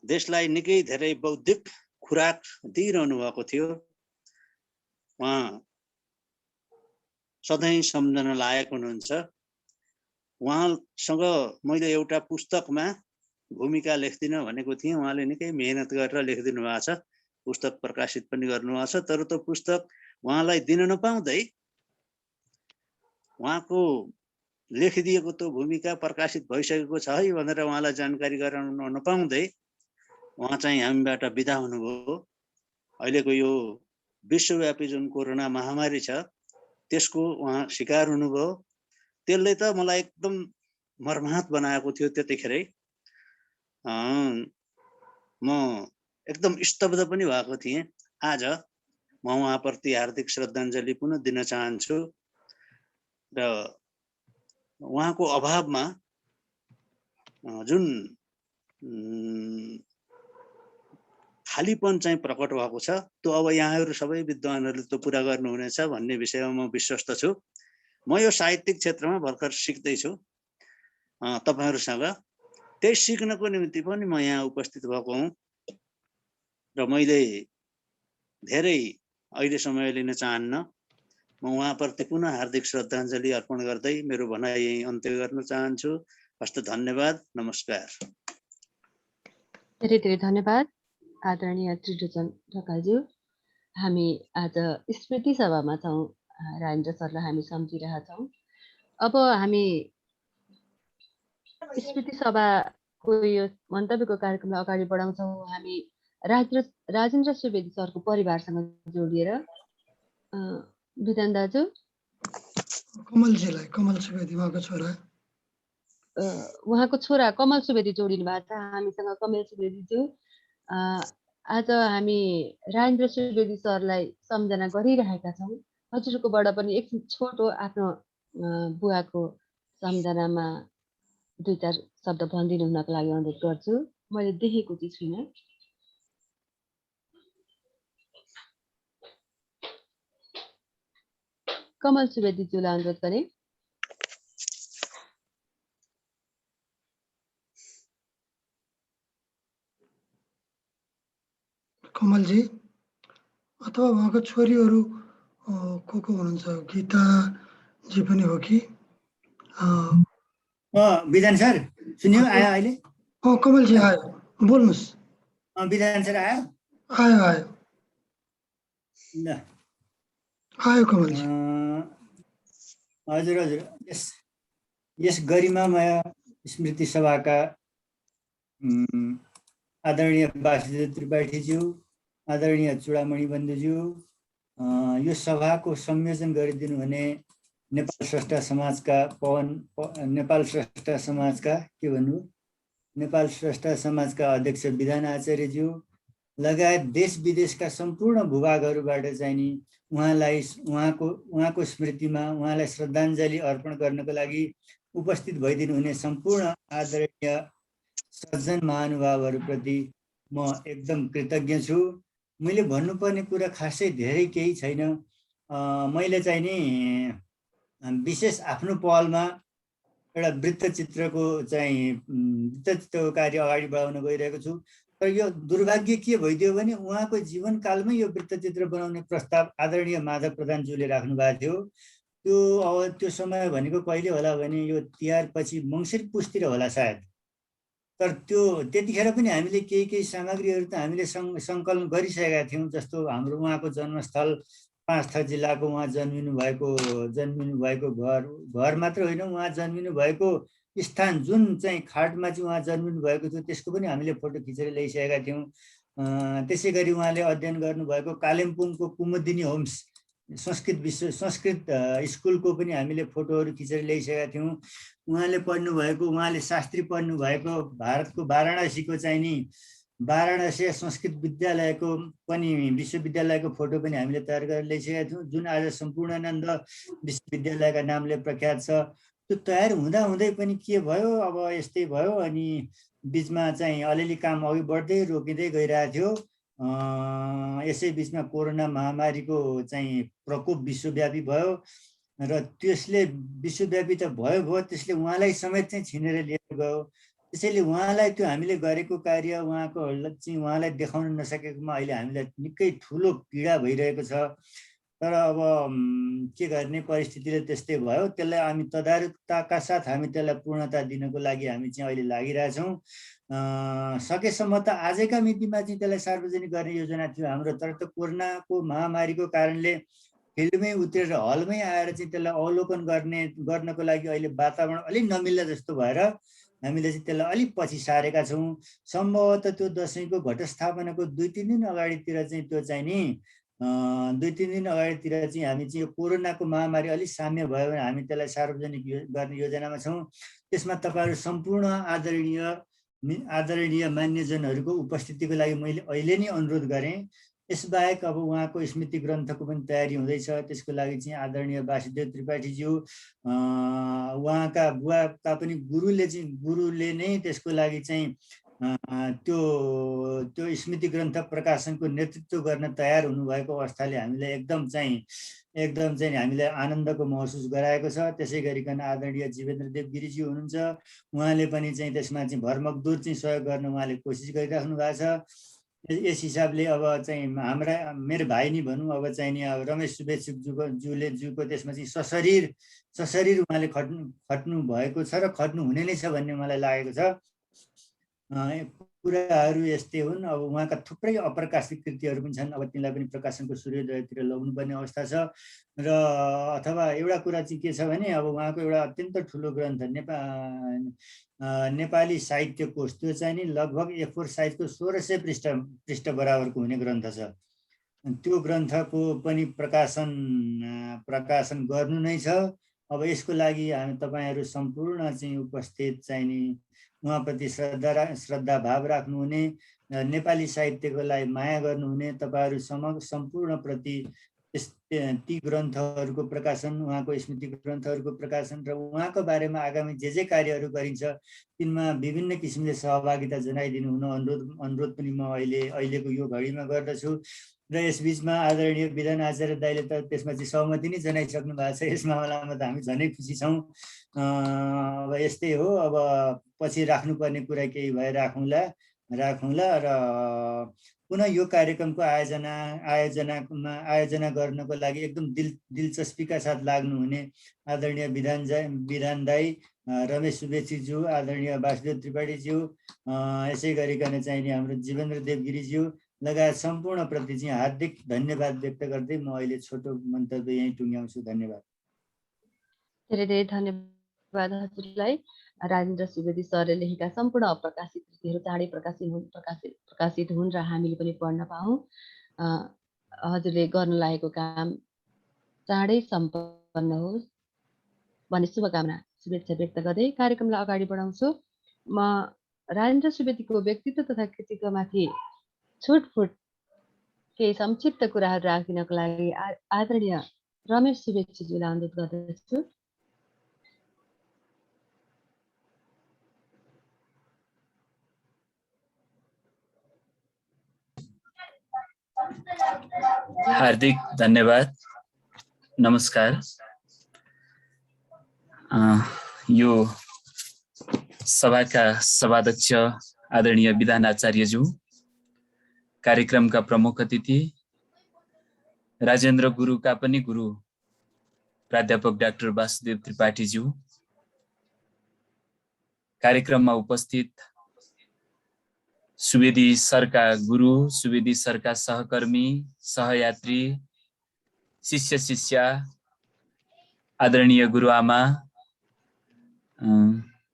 देशलाई निकै धेरै बौद्धिक खुराक दिइरहनु भएको थियो। उहाँ सधैँ सम्झन लायक हुनुहुन्छ। उहाँसँग मैले एउटा पुस्तकमा भूमिका लेख्दिन भनेको थिएँ। उहाँले निकै मेहनत गरेर लेखिदिनु भएको छ, पुस्तक प्रकाशित पनि गर्नुभएको छ। तर त्यो पुस्तक उहाँलाई दिन नपाउँदै उहाँको लेखिदिएको त्यो भूमिका प्रकाशित भइसकेको छ है भनेर उहाँलाई जानकारी गराउन नपाउँदै उहाँ चाहिँ हामीबाट बिदा हुनुभयो। अहिलेको यो विश्वव्यापी जुन कोरोना महामारी छ त्यसको उहाँ शिकार हुनुभयो। त्यसले त मलाई एकदम मर्माहत बनाएको थियो। त्यतिखेरै म एकदम स्तब्ध पनि भएको थिएँ। आज म उहाँप्रति हार्दिक श्रद्धाञ्जली पुनः दिन चाहन्छु र उहाँको अभावमा जुन खालीपन चाहिँ प्रकट भएको छ त्यो अब यहाँहरू सबै विद्वानहरूले त्यो पुरा गर्नुहुनेछ भन्ने विषयमा म विश्वस्त छु। म यो साहित्यिक क्षेत्रमा भर्खर सिक्दैछु तपाईहरुसँग। त्यही सिक्नको निम्ति पनि म यहाँ उपस्थित भएको हुँ र मैले धेरै अहिले समय लिन चाहन्न। म उहाँप्रति पुनः हार्दिक श्रद्धाञ्जली अर्पण गर्दै मेरो भनाइ यही अन्त्य गर्न चाहन्छु। हस्त धन्यवाद, नमस्कार। धेरै धेरै धन्यवाद आदरणीय त्रिलोचन ढकालज्यू। हामी आज स्मृति सभामा छौँ। राजेन्द्र सरलाई हामी सम्झिरहेछौँ। अब हामी स्मृति सभाको यो मन्तव्यको कार्यक्रमलाई अगाडि बढाउँछौँ। हामी राजेन्द्र सुवेदी सरको परिवारसँग जोडिएर विधान दाजु कमलजीलाई, कमल सुवेदी उहाँको छोरा, उहाँको छोरा कमल सुवेदी जोडिनु भएको छ हामीसँग। कमल सुवेदीज्यू, आज हामी राजेन्द्र सुवेदी सरलाई सम्झना गरिरहेका छौँ। हजुरकोबाट पनि एक छोटो आफ्नो बुवाको सम्झनामा 2-4 शब्द भनिदिनु हुनको लागि अनुरोध गर्छु। मैले देखेको चाहिँ छुइनँ। कमल सुवेदीज्यूलाई अनुरोध गरेँ। कमलजी अथवा उहाँको छोरीहरू को हुनुहुन्छ? गीताजी पनि हो कि? विधान सर सुन्यो आयो अहिले? कमलजी आयो, बोल्नुहोस्। विधान सर आयो? आयो आयो ल आयो कमलजी। हजुर हजुर, यस गरिमामय स्मृति सभाका आदरणीय वासुदेव त्रिपाठीज्यू, आदरणीय चूडामणि बन्धुज्यू, यो सभाको संयोजन गरिदिनु हुने नेपाल स्रष्टा समाजका नेपाल स्रष्टा समाजका के भन्नु नेपाल स्रष्टा समाजका अध्यक्ष विधान आचार्यज्यू लगायत देश विदेशका सम्पूर्ण भूभागहरूबाट चाहिँ नि उहाँको स्मृतिमा उहाँलाई श्रद्धाञ्जली अर्पण गर्नको लागि उपस्थित भइदिनु हुने सम्पूर्ण आदरणीय सज्जन महानुभावहरूप्रति म एकदम कृतज्ञ छु। मैले भन्नुपर्ने कुरा खासै धेरै केही छैन। मैले चाहिँ नि विशेष आफ्नो पहलमा एउटा वृत्तचित्रको कार्य अगाडि बढाउन गइरहेको छु। तर यो दुर्भाग्य के भइदियो भने उहाँको जीवनकालमै यो वृत्तचित्र बनाउने प्रस्ताव आदरणीय माधव प्रधानज्यूले राख्नु भएको थियो। त्यो अब त्यो समय भनेको कहिले होला भने यो तिहार पछि मङ्सिर पुसतिर होला सायद। तर त्यो त्यतिखेर पनि हामीले केही सामग्रीहरू त हामीले सङ्कलन गरिसकेका थियौँ। जस्तो हाम्रो उहाँको जन्मस्थल पाँचथर जिल्लाको उहाँ जन्मिनु भएको घर मात्र होइन, उहाँ जन्मिनु भएको स्थान जुन चाहिँ खाटमा चाहिँ उहाँ जन्मिनु भएको थियो त्यसको पनि हामीले फोटो खिचेर ल्याइसकेका थियौँ। त्यसै गरी उहाँले अध्ययन गर्नुभएको कालिम्पोङको कुमुदिनी होम्स संस्कृत स्कुलको पनि हामीले फोटोहरू खिचेर ल्याइसकेका थियौँ। उहाँले शास्त्री पढ्नु भएको भारतको वाराणसीको चाहिँ नि वाराणसी संस्कृत विद्यालयको पनि विश्वविद्यालयको फोटो पनि हामीले तयार गरेर ल्याइसकेका थियौँ, जुन आज सम्पूर्णानन्द विश्वविद्यालयका नामले प्रख्यात छ। त्यो तयार हुँदै पनि के भयो, अब यस्तै भयो। अनि बिचमा चाहिँ अलिअलि काम अघि बढ्दै रोकिँदै गइरहेको थियो। यसै बिचमा कोरोना महामारीको चाहिँ प्रकोप विश्वव्यापी भयो र त्यसले विश्वव्यापी त भयो, त्यसले उहाँलाई समेत चाहिँ छिनेर लिएर गयो। त्यसैले उहाँलाई त्यो हामीले गरेको कार्य उहाँलाई देखाउन नसकेकोमा अहिले हामीलाई निकै ठुलो पीडा भइरहेको छ। तर अब के गर्ने, परिस्थितिले त्यस्तै भयो। त्यसलाई हामी तदारुकताका साथ हामी त्यसलाई पूर्णता दिनको लागि हामी चाहिँ अहिले लागिरहेछौँ। सकेसम्म त आजैका मितिमा चाहिँ त्यसलाई सार्वजनिक गर्ने योजना थियो हाम्रो। तर त्यो कोरोनाको महामारीको कारणले फिल्डमै उत्रेर हलमै आएर चाहिँ त्यसलाई अवलोकन गर्नको लागि अहिले वातावरण अलिक नमिल्ला जस्तो भएर हामीले चाहिँ त्यसलाई अलिक पछि सारेका छौँ। सम्भवतः त्यो दसैँको घटस्थापनाको 2-3 दिन अगाडितिर चाहिँ त्यो चाहिँ नि 2-3 दिन अगाडितिर चाहिँ हामी चाहिँ यो कोरोनाको महामारी अलिक साम्य भयो भने हामी त्यसलाई सार्वजनिक गर्ने योजनामा छौँ। त्यसमा तपाईँहरू सम्पूर्ण आदरणीय मान्यजनहरूको उपस्थितिको लागि मैले अहिले नै अनुरोध गरेँ। यसबाहेक अब उहाँको स्मृति ग्रन्थको पनि तयारी हुँदैछ। त्यसको लागि चाहिँ आदरणीय वासुदेव त्रिपाठीज्यू उहाँका बुवाका पनि गुरुले नै त्यसको लागि चाहिँ त्यो स्मृति ग्रन्थ प्रकाशनको नेतृत्व गर्न तयार हुनुभएको अवस्थाले हामीलाई एकदम चाहिँ हामीलाई आनन्दको महसुस गराएको छ। त्यसै गरिकन आदरणीय जीवेन्द्र देव गिरीजी हुनुहुन्छ, उहाँले पनि चाहिँ त्यसमा चाहिँ भरमग्दुर चाहिँ सहयोग गर्न उहाँले कोसिस गरिराख्नु भएको छ। यस हिसाबले अब चाहिँ मेरो भाइ नि भनौँ, अब चाहिँ नि अब रमेश शुभेच्छुकज्यूको त्यसमा चाहिँ सशरीर उहाँले खट्नु भएको छ र खट्नु हुने नै छ भन्ने मलाई लागेको छ। कुराहरू यस्तै हुन्। अब उहाँका थुप्रै अप्रकाशित कृतिहरू पनि छन्। अब तिनलाई पनि प्रकाशनको सूर्योदयतिर लगाउनुपर्ने अवस्था छ। र अथवा एउटा कुरा चाहिँ के छ भने अब उहाँको एउटा अत्यन्त ठुलो ग्रन्थ नेपाली साहित्य कोश, त्यो चाहिँ नि लगभग A4 साइजको 1600 पृष्ठ बराबरको हुने ग्रन्थ छ। त्यो ग्रन्थको पनि प्रकाशन गर्नु नै छ। अब यसको लागि हामी तपाईँहरू सम्पूर्ण चाहिँ उपस्थित चाहिँ नि उहाँप्रति श्रद्धा भाव राख्नुहुने, नेपाली साहित्यको लागि माया गर्नुहुने तपाईँहरू सम्पूर्ण प्रति ती ग्रन्थहरूको प्रकाशन, उहाँको स्मृति ग्रन्थहरूको प्रकाशन र उहाँको बारेमा आगामी जे कार्यहरू गरिन्छ तिनमा विभिन्न किसिमले सहभागिता जनाइदिनु हुन अनुरोध पनि म अहिलेको यो घडीमा गर्दछु। र यसबिचमा आदरणीय विधान आचार्य दाइले त त्यसमा चाहिँ सहमति नै जनाइसक्नु भएको छ। यस मामलामा त हामी झनै खुसी छौँ। अब यस्तै हो। अब पछि राख्नुपर्ने कुरा केही भए राखौँला र पुनः यो कार्यक्रमको आयोजना गर्नको लागि एकदम दिलचस्पीका साथ लाग्नुहुने आदरणीय विधान दाई, रमेश शुभेच्छुज्यू, आदरणीय वासुदेव त्रिपाठीज्यू, यसै गरिकन चाहिँ नि हाम्रो जीवेन्द्र देव गिरीज्यू लगायत सम्पूर्ण प्रति चाहिँ हार्दिक धन्यवाद व्यक्त गर्दै म अहिले छोटो मन्तव्य यहीँ टुङ्ग्याउँछु। धन्यवाद। धेरै धेरै धन्यवाद हजुरलाई। राजेन्द्र सुवेदी सरले लेखेका सम्पूर्ण अप्रकाशित कृतिहरू चाँडै प्रकाशित हुन् र हामीले पनि पढ्न पाऊँ। हजुरले गर्न लागेको काम चाँडै सम्पन्न होस् भन्ने शुभेच्छा व्यक्त गर्दै कार्यक्रमलाई अगाडि बढाउँछु। म राजेन्द्र सुवेदीको व्यक्तित्व तथा कृतित्वमाथि छुटफुट केही संक्षिप्त कुराहरू राखिदिनको लागि आदरणीय रमेश शुभेच्छुज्यूलाई अनुरोध गर्दछु। हार्दिक धन्यवाद। नमस्कार। यो सभाका सभाध्यक्ष आदरणीय विधान आचार्यज्यू, कार्यक्रमका प्रमुख अतिथि राजेन्द्र गुरुका पनि गुरु प्राध्यापक डाक्टर वासुदेव त्रिपाठीज्यू, कार्यक्रममा उपस्थित सुवेदी सरका गुरु, सुवेदी सरका सहकर्मी, सहयात्री, शिष्य शिष्या, आदरणीय गुरुआमा,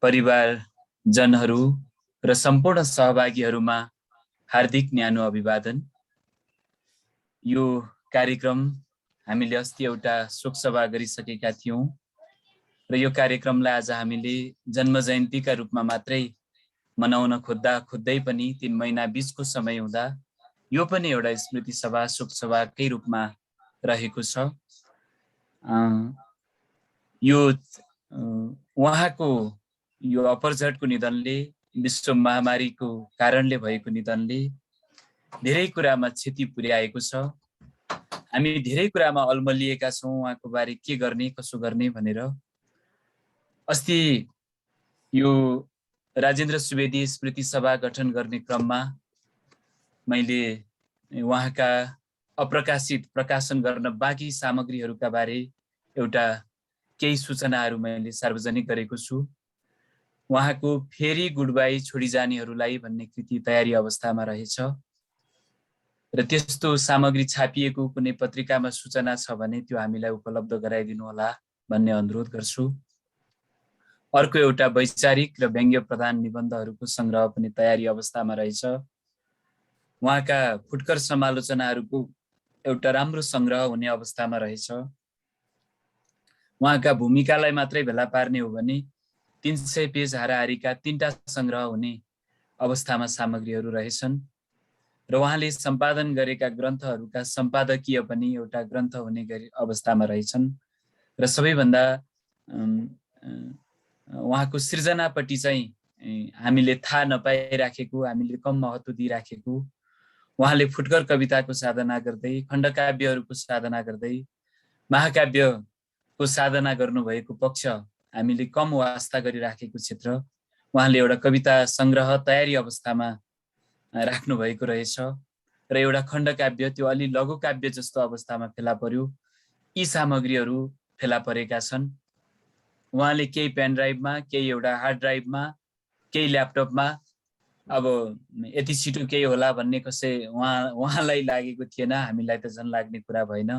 परिवारजनहरू र सम्पूर्ण सहभागीहरूमा हार्दिक न्यानो अभिवादन। यो कार्यक्रम हामीले अस्ति एउटा शोकसभा गरिसकेका थियौं र यो कार्यक्रमलाई आज हामीले जन्म जयन्तीका रूपमा मात्रै मनाउन खोज्दै पनि 3 महिना बीचको समय हुँदा यो पनि एउटा स्मृति सभा शोकसभाकै रूपमा रहेको छ। यो उहाँको यो अपरझटको निधनले, विश्व महामारीको कारणले भएको निधनले धेरै कुरामा क्षति पुर्याएको छ। हामी धेरै कुरामा अल्मलिएका छौं उहाँको बारे के गर्ने कसो गर्ने भनेर। अस्ति यो राजेन्द्र सुवेदी स्मृति सभा गठन गर्ने क्रममा मैले उहाँका अप्रकाशित प्रकाशन गर्न बाँकी सामग्रीहरूका बारे एउटा केही सूचनाहरू मैले सार्वजनिक गरेको छु। उहाँको फेरि गुड बाई छोडी जानेहरूलाई भन्ने कृति तयारी अवस्थामा रहेछ र त्यस्तो सामग्री छापिएको कुनै पत्रिकामा सूचना छ भने त्यो हामीलाई उपलब्ध गराइदिनु होला भन्ने अनुरोध गर्छु। अर्को एउटा वैचारिक र व्यङ्ग्य प्रधान निबन्धहरूको संग्रह पनि तयारी अवस्थामा रहेछ। उहाँका फुटकर समालोचनाहरूको एउटा राम्रो संग्रह हुने अवस्थामा रहेछ। उहाँका भूमिकालाई मात्रै भेला पार्ने हो भने 300 पेज हाराहारीका 3टा संग्रह हुने अवस्थामा सामग्रीहरू रहेछन् र उहाँले सम्पादन गरेका ग्रन्थहरूका सम्पादकीय पनि एउटा ग्रन्थ हुने अवस्थामा रहेछन् र सबैभन्दा उहाँको सृजनापट्टि चाहिँ हामीले थाहा नपाइराखेको, हामीले कम महत्त्व दिइराखेको, उहाँले फुटकर कविताको साधना गर्दै, खण्डकाव्यहरूको साधना गर्दै, महाकाव्यको साधना गर्नुभएको पक्ष हामीले कम वास्ता गरिराखेको क्षेत्र उहाँले एउटा कविता संग्रह तयारी अवस्थामा राख्नु भएको रहेछ र एउटा खण्डकाव्य त्यो अलि लघु काव्य जस्तो अवस्थामा फेला पर्यो। यी सामग्रीहरू फेला परेका छन्। उहाँले केही पेन ड्राइभमा, केही एउटा हार्ड ड्राइभमा, केही ल्यापटपमा, अब यति छिटो केही होला भन्ने उहाँलाई लागेको थिएन, हामीलाई त झन् लाग्ने कुरा भएन।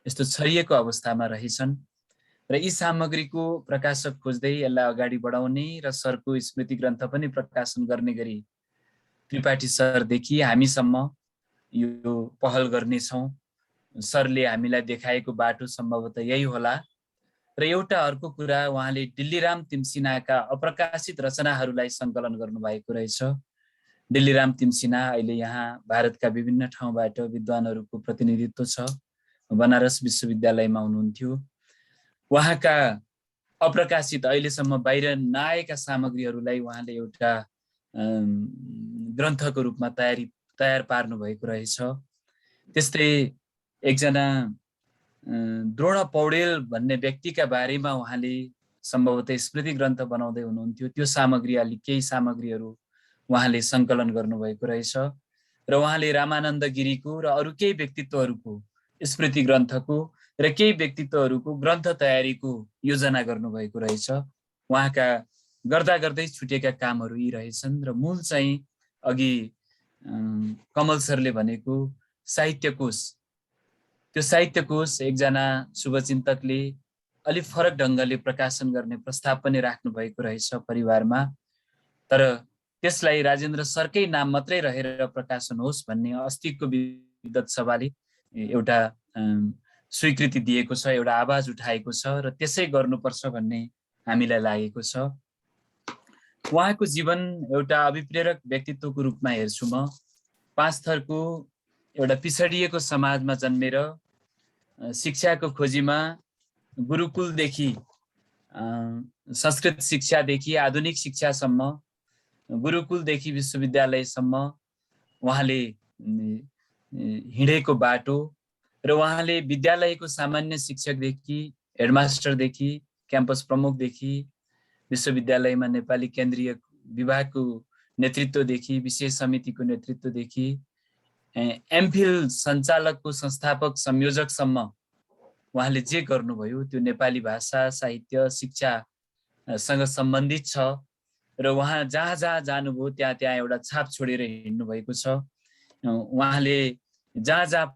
यस्तो छरिएको अवस्थामा रहेछन् र यी सामग्रीको प्रकाशक खोज्दै यसलाई अगाडि बढाउने र सरको स्मृति ग्रन्थ पनि प्रकाशन गर्ने गरी त्रिपाठी सरदेखि हामीसम्म यो पहल गर्नेछौँ। सरले हामीलाई देखाएको बाटो सम्भवतः यही होला। र एउटा अर्को कुरा, उहाँले डिल्लीराम तिमसिनाका अप्रकाशित रचनाहरूलाई सङ्कलन गर्नुभएको रहेछ। डिल्लीराम तिमसिना अहिले यहाँ भारतका विभिन्न ठाउँबाट विद्वानहरूको प्रतिनिधित्व छ, बनारस विश्वविद्यालयमा हुनुहुन्थ्यो। उहाँका अप्रकाशित अहिलेसम्म बाहिर नआएका सामग्रीहरूलाई उहाँले एउटा ग्रन्थको रूपमा तयार पार्नु भएको रहेछ। त्यस्तै एकजना द्रोण पौडेल भन्ने व्यक्तिका बारेमा उहाँले सम्भवतः स्मृति ग्रन्थ बनाउँदै हुनुहुन्थ्यो। त्यो सामग्री अलि केही सामग्रीहरू उहाँले सङ्कलन गर्नुभएको रहेछ र उहाँले रामानन्द गिरीको र अरू केही व्यक्तित्वहरूको स्मृति ग्रन्थको र केही व्यक्तित्वहरूको ग्रन्थ तयारीको योजना गर्नुभएको रहेछ। उहाँका गर्दा गर्दै छुटेका कामहरू यी रहेछन् र मूल चाहिँ अघि कमल सरले भनेको साहित्य कोश, त्यो साहित्य कोश एकजना शुभचिन्तकले अलि फरक ढङ्गले प्रकाशन गर्ने प्रस्ताव पनि राख्नु भएको रहेछ परिवारमा। तर त्यसलाई राजेन्द्र सरकै नाम मात्रै रहेर प्रकाशन होस् भन्ने अस्तिको विद्वत सभाले एउटा स्वीकृति दिएको छ, एउटा आवाज उठाएको छ र त्यसै गर्नुपर्छ भन्ने हामीलाई लागेको छ। उहाँको जीवन एउटा अभिप्रेरक व्यक्तित्वको रूपमा हेर्छु म। 5 थरको एउटा पिछडिएको समाजमा जन्मेर शिक्षाको खोजीमा गुरुकुलदेखि संस्कृत शिक्षादेखि आधुनिक शिक्षासम्म, गुरुकुलदेखि विश्वविद्यालयसम्म उहाँले हिँडेको बाटो र उहाँले विद्यालयको सामान्य शिक्षकदेखि, हेडमास्टरदेखि, क्याम्पस प्रमुखदेखि, विश्वविद्यालयमा नेपाली केन्द्रीय विभागको नेतृत्वदेखि, विशेष समितिको नेतृत्वदेखि एमफिल सञ्चालकको संस्थापक संयोजकसम्म उहाँले जे गर्नुभयो त्यो नेपाली भाषा साहित्य शिक्षासँग सम्बन्धित छ र उहाँ जहाँ जहाँ जानुभयो त्यहाँ एउटा छाप छोडेर हिँड्नु भएको छ। उहाँले जहाँ जहाँ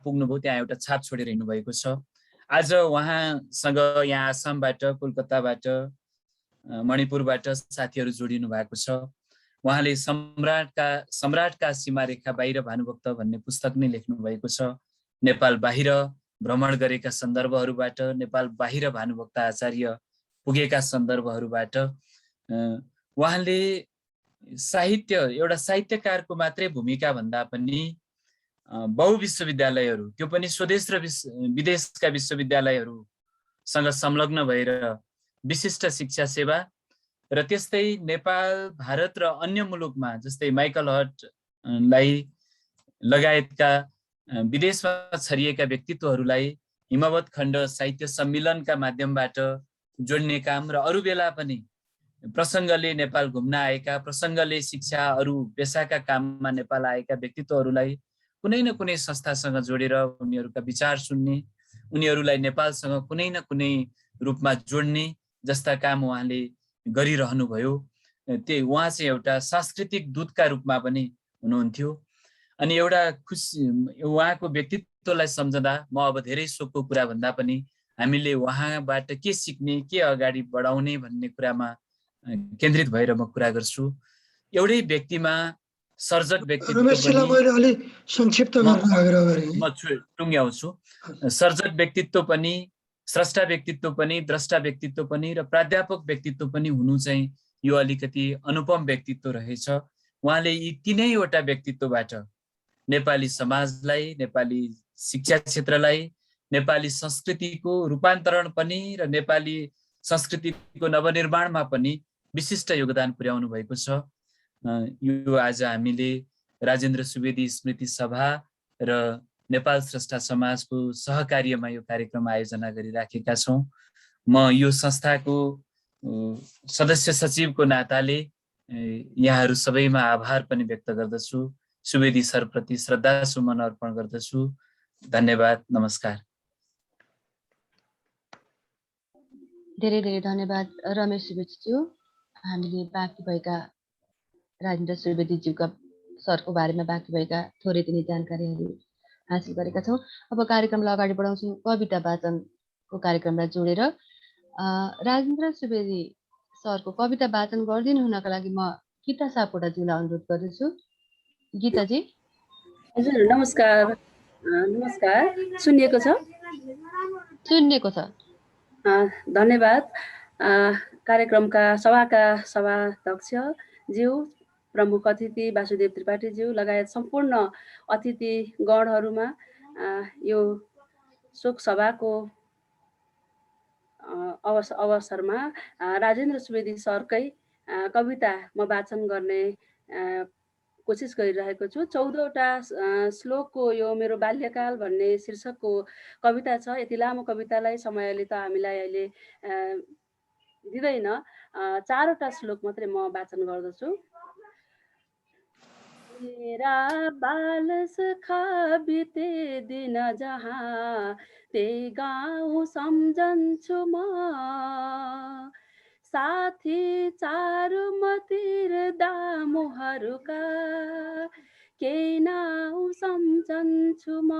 पुग्नुभयो त्यहाँ एउटा छाप छोडेर हिँड्नु भएको छ। आज उहाँसँग यहाँ आसामबाट, कोलकाताबाट, मणिपुरबाट साथीहरू जोडिनु भएको छ। उहाँले सम्राटका सीमारेखा बाहिर भानुभक्त भन्ने पुस्तक नै लेख्नु भएको छ। नेपाल बाहिर भ्रमण गरेका सन्दर्भहरूबाट, नेपाल बाहिर भानुभक्त आचार्य पुगेका सन्दर्भहरूबाट उहाँले साहित्य, एउटा साहित्यकारको मात्रै भूमिका भन्दा पनि बहुविश्वविद्यालयहरू, त्यो पनि स्वदेश र विदेशका विश्वविद्यालयहरूसँग संलग्न भएर विशिष्ट शिक्षा सेवा र त्यस्तै नेपाल, भारत र अन्य मुलुकमा जस्तै माइकल हटलाई लगायतका विदेशमा छरिएका व्यक्तित्वहरूलाई हिमवत खण्ड साहित्य सम्मेलनका माध्यमबाट जोड्ने काम र अरू बेला पनि प्रसङ्गले नेपाल घुम्न आएका, प्रसङ्गले शिक्षा अरू पेसाका काममा नेपाल आएका व्यक्तित्वहरूलाई कुनै न कुनै संस्थासँग जोडेर उनीहरूका विचार सुन्ने, उनीहरूलाई नेपालसँग कुनै न कुनै रूपमा जोड्ने जस्ता काम उहाँले गरिरहनुभयो। त्यही उहाँ चाहिँ एउटा सांस्कृतिक दूतका रूपमा पनि हुनुहुन्थ्यो। अनि एउटा उहाँको व्यक्तित्वलाई सम्झँदा म अब धेरै शोकको कुरा भन्दा पनि हामीले उहाँबाट के सिक्ने, के अगाडि बढाउने भन्ने कुरामा केन्द्रित भएर म कुरा गर्छु। एउटै व्यक्तिमा सर्जक व्यक्तित्व म टुङ्ग्याउँछु। सर्जक व्यक्तित्व पनि, स्रष्टा व्यक्तित्व पनि, द्रष्टा व्यक्तित्व पनि र प्राध्यापक व्यक्तित्व पनि हुनु चाहिँ यो अलिकति अनुपम व्यक्तित्व रहेछ। उहाँले यी तीनैवटा व्यक्तित्वबाट नेपाली समाजलाई, नेपाली शिक्षा क्षेत्रलाई, नेपाली संस्कृतिको रूपान्तरण पनि र नेपाली संस्कृतिको नवनिर्माणमा पनि विशिष्ट योगदान पुर्याउनु भएको छ। यो आज हामीले राजेन्द्र सुवेदी स्मृति सभा र नेपाल स्रष्टा समाजको सहकार्यमा यो कार्यक्रम आयोजना गरिराखेका छौँ। म यो संस्थाको सदस्य सचिवको नाताले यहाँहरू सबैमा आभार पनि व्यक्त गर्दछु। सुवेदी सरप्रति श्रद्धा सुमन अर्पण गर्दछु। धन्यवाद, नमस्कार। धेरै धेरै धन्यवाद रमेश सुवेदीज्यू। हामीले बाँकी भएका राजेन्द्र सुवेदीज्यूका सरको बारेमा बाँकी भएका थोरै तिनी जानकारीहरू हासिल गरेका छौँ। अब कार्यक्रमलाई अगाडि बढाउँछौँ कविता वाचनको कार्यक्रमलाई जोडेर। राजेन्द्र सुवेदी सरको कविता वाचन गरिदिनु हुनका लागि म गीता सापकोटाज्यूलाई अनुरोध गर्दछु। गीताजी। हजुर, नमस्कार। नमस्कार, सुनिएको छ? सुनिएको छ। धन्यवाद। कार्यक्रमका सभाका सभाध्यक्ष ज्यू, प्रमुख अतिथि वासुदेव त्रिपाठीज्यू लगायत सम्पूर्ण अतिथि गणहरूमा यो शोक सभाको अवसरमा राजेन्द्र सुवेदी सरकै कविता म वाचन गर्ने कोसिस गरिरहेको छु। 14वटा श्लोकको यो मेरो बाल्यकाल भन्ने शीर्षकको कविता छ। यति लामो कवितालाई समयले त हामीलाई अहिले दिँदैन। 4वटा श्लोक मात्रै म वाचन गर्दछु। मेरा बाल सखा बिते दिन जहाँ त्यही गाउँ सम्झन्छु म, साथी चारु मतिर दामुहरूका केही नाउँ सम्झन्छु म,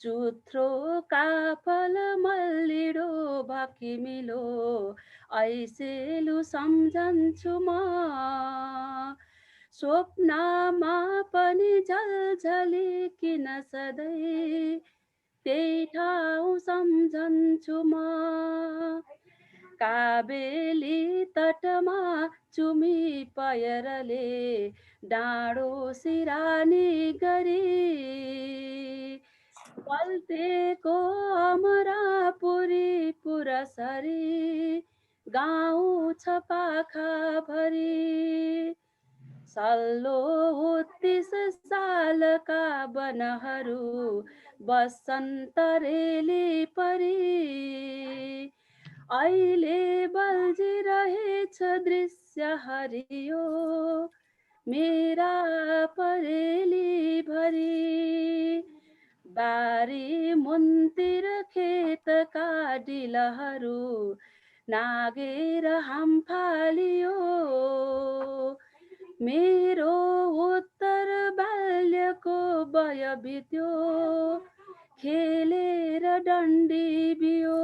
चुत्रो काफल मल्लिडो भकिमिलो ऐसेलु सम्झन्छु म, स्वप्नमा पनि झलझली किन सधैँ त्यही ठाउँ सम्झन्छु म, काबेली तटमा चुमी पयरले डाँडो सिरानी गरी, पल्टेको अमरापुरी पुरसरी गाउँ छ पाखाभरि, सल्लो 30 सालका वनहरू बसन्त रेली परी, अहिले बल्झिरहेछ दृश्य हरियो मेरा परेली बारी मुन्तिर खेतका डिलहरू नागेर हाम फालियो। मेरो उत्तर बाल्यको वय बित्यो, खेलेर डन्डी बियो।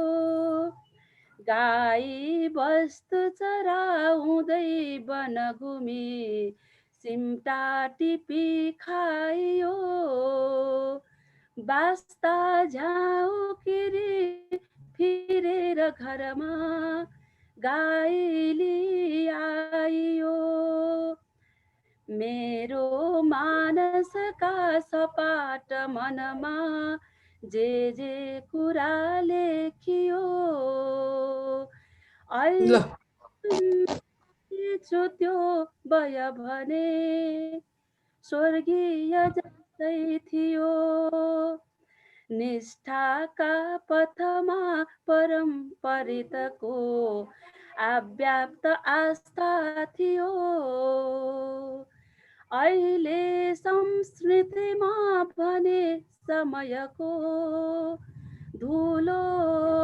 गाई बस्तु चराउँदै वन घुमी सिम्टा टिपी खाइयो। बास्ता झाउकिरी फिरेर घरमा गाईली आइयो। मेरो मानसका सपाट मनमा जे कुरा लेखियो। अहिले छु त्यो वय भने स्वर्गीय जस्तै थियो। निष्ठाका पथमा परम्परितको अव्याप्त आस्था थियो। अहिले संस्कृतिमा भने समयको धुलो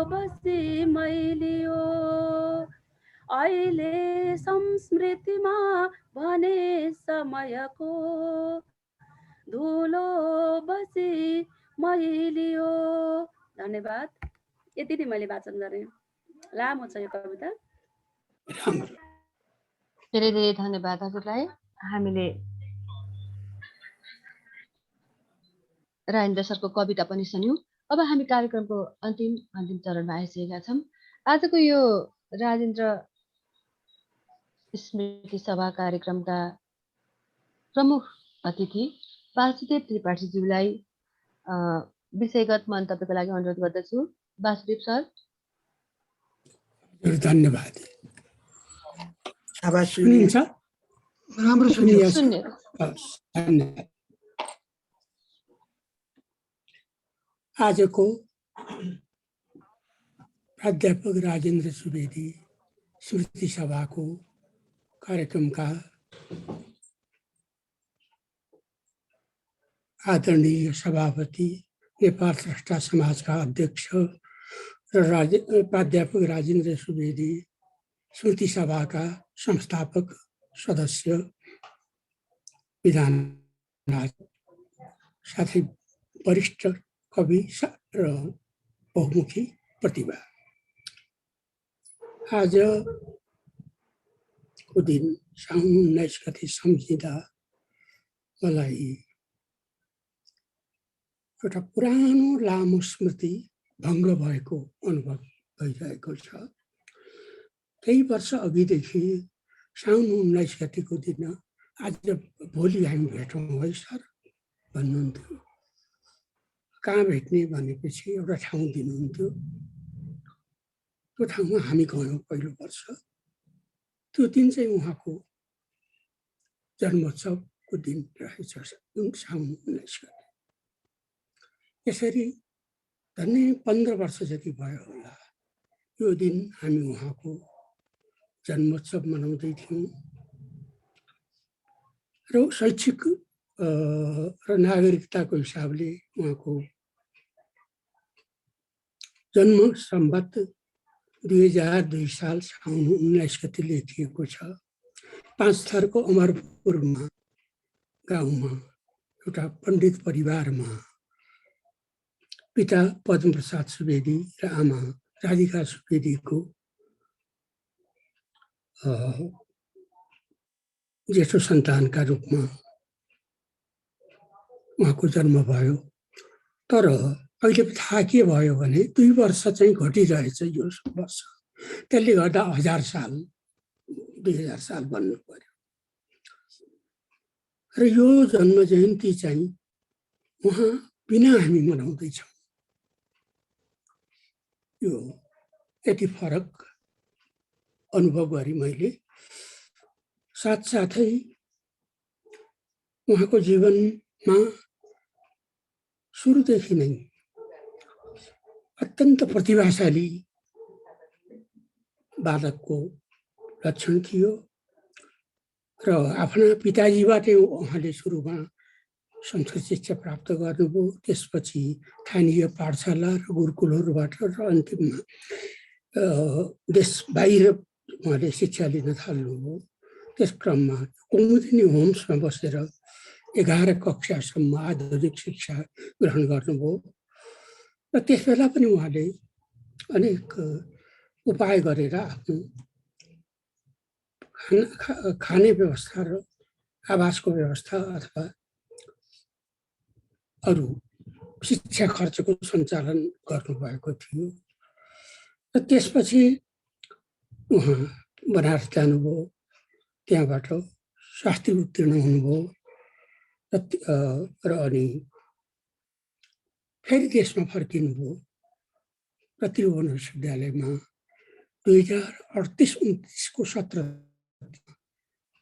बसी मैलियो। अहिले संस्कृतिमा भने समयको धुलो बसी मैलियो। धन्यवाद। यति नै मैले वाचन गरेँ। लामो छ यो कविता। धेरै धेरै धन्यवाद हजुरलाई। हामीले राजेन्द्र सरको कविता पनि सुन्यौं। अब हामी कार्यक्रमको अन्तिम चरणमा आइसकेका छौँ। आजको यो राजेन्द्र स्मृति सभा कार्यक्रमका प्रमुख अतिथि वासुदेव त्रिपाठीज्यूलाई विषयगत मन्तव्यको लागि अनुरोध गर्दछु। वासुदेव सर। धन्यवाद। सुनिन्छ? राम्रो सुनिन्छ। आजको प्राध्यापक राजेन्द्र सुवेदी स्मृति सभाको कार्यक्रमका आदरणीय सभापति, नेपाल स्रष्टा समाजका अध्यक्ष र प्राध्यापक राजेन्द्र सुवेदी स्मृति सभाका संस्थापक सदस्य, विधान साथै वरिष्ठ कवि र बहुमुखी प्रतिभा, आजको दिन साउन 19 गते सम्झिँदा मलाई एउटा पुरानो लामो स्मृति भङ्ग भएको अनुभव भइरहेको छ। केही वर्ष अघिदेखि साउन 19 गतेको दिन आज भोलि हामी भेटौँ है सर भन्नुहुन्थ्यो। कहाँ भेट्ने भनेपछि एउटा ठाउँ दिनुहुन्थ्यो। त्यो ठाउँमा हामी गयौँ पहिलो वर्ष। त्यो दिन चाहिँ उहाँको जन्मोत्सवको दिन रहेछ, साउन 19 गते। यसरी झन्डै 15 वर्ष जति भयो होला। यो दिन हामी उहाँको जन्मोत्सव मनाउँदै थियौँ र शैक्षिक र नागरिकताको हिसाबले उहाँको जन्म सम्वत 2002 साल साउन 19 गते लेखिएको छ। पाँचथरको अमरपुरमा गाउँमा एउटा पण्डित परिवारमा पिता पद्मप्रसाद सुवेदी र आमा राधिका सुवेदीको जेठो सन्तानका रूपमा उहाँको जन्म भयो। तर अहिले थाहा के भयो भने 2 वर्ष चाहिँ घटिरहेछ यो वर्ष। त्यसले गर्दा 1000 साल 2000 साल बन्नु पर्यो। र यो जन्म जयन्ती चाहिँ उहाँ बिना हामी मनाउँदैछौँ। यो यति फरक अनुभव गरे मैले। साथसाथै उहाँको जीवनमा सुरुदेखि नै अत्यन्त प्रतिभाशाली बालकको लक्षण थियो र आफ्ना पिताजीबाटै उहाँले सुरुमा संस्कृत शिक्षा प्राप्त गर्नुभयो। त्यसपछि स्थानीय पाठशाला र गुरुकुलहरूबाट र अन्तिममा देश बाहिर उहाँले शिक्षा लिन थाल्नुभयो। त्यस क्रममा कौमुदिनी होम्समा बसेर 11 कक्षासम्म आधुनिक शिक्षा ग्रहण गर्नुभयो र त्यसबेला पनि उहाँले अनेक उपाय गरेर आफ्नो खाने व्यवस्था र आवासको व्यवस्था अथवा अरू शिक्षा खर्चको सञ्चालन गर्नुभएको थियो। र त्यसपछि उहाँ बनारस जानुभयो, त्यहाँबाट शास्त्री उत्तीर्ण हुनुभयो र अनि फेरि देशमा फर्किनुभयो र त्रिभुवन विश्वविद्यालयमा 2038-39 को सत्र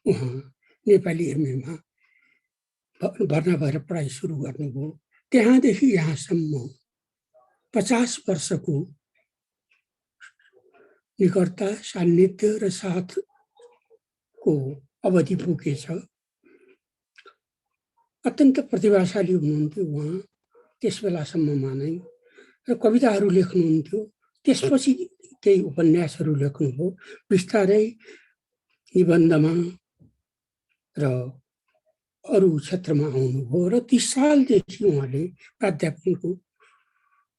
उहाँ नेपाली एमएमा भर्ना भएर पढाइ सुरु गर्नुभयो। त्यहाँदेखि यहाँसम्म 50 वर्षको निकटता, सान्निध्य र साथको अवधि पुगेछ। अत्यन्त प्रतिभाशाली हुनुहुन्थ्यो उहाँ त्यस बेलासम्ममा नै र कविताहरू लेख्नुहुन्थ्यो। त्यसपछि केही उपन्यासहरू लेख्नुभयो, बिस्तारै निबन्धमा र अरू क्षेत्रमा आउनुभयो र 30 सालदेखि उहाँले प्राध्यापनको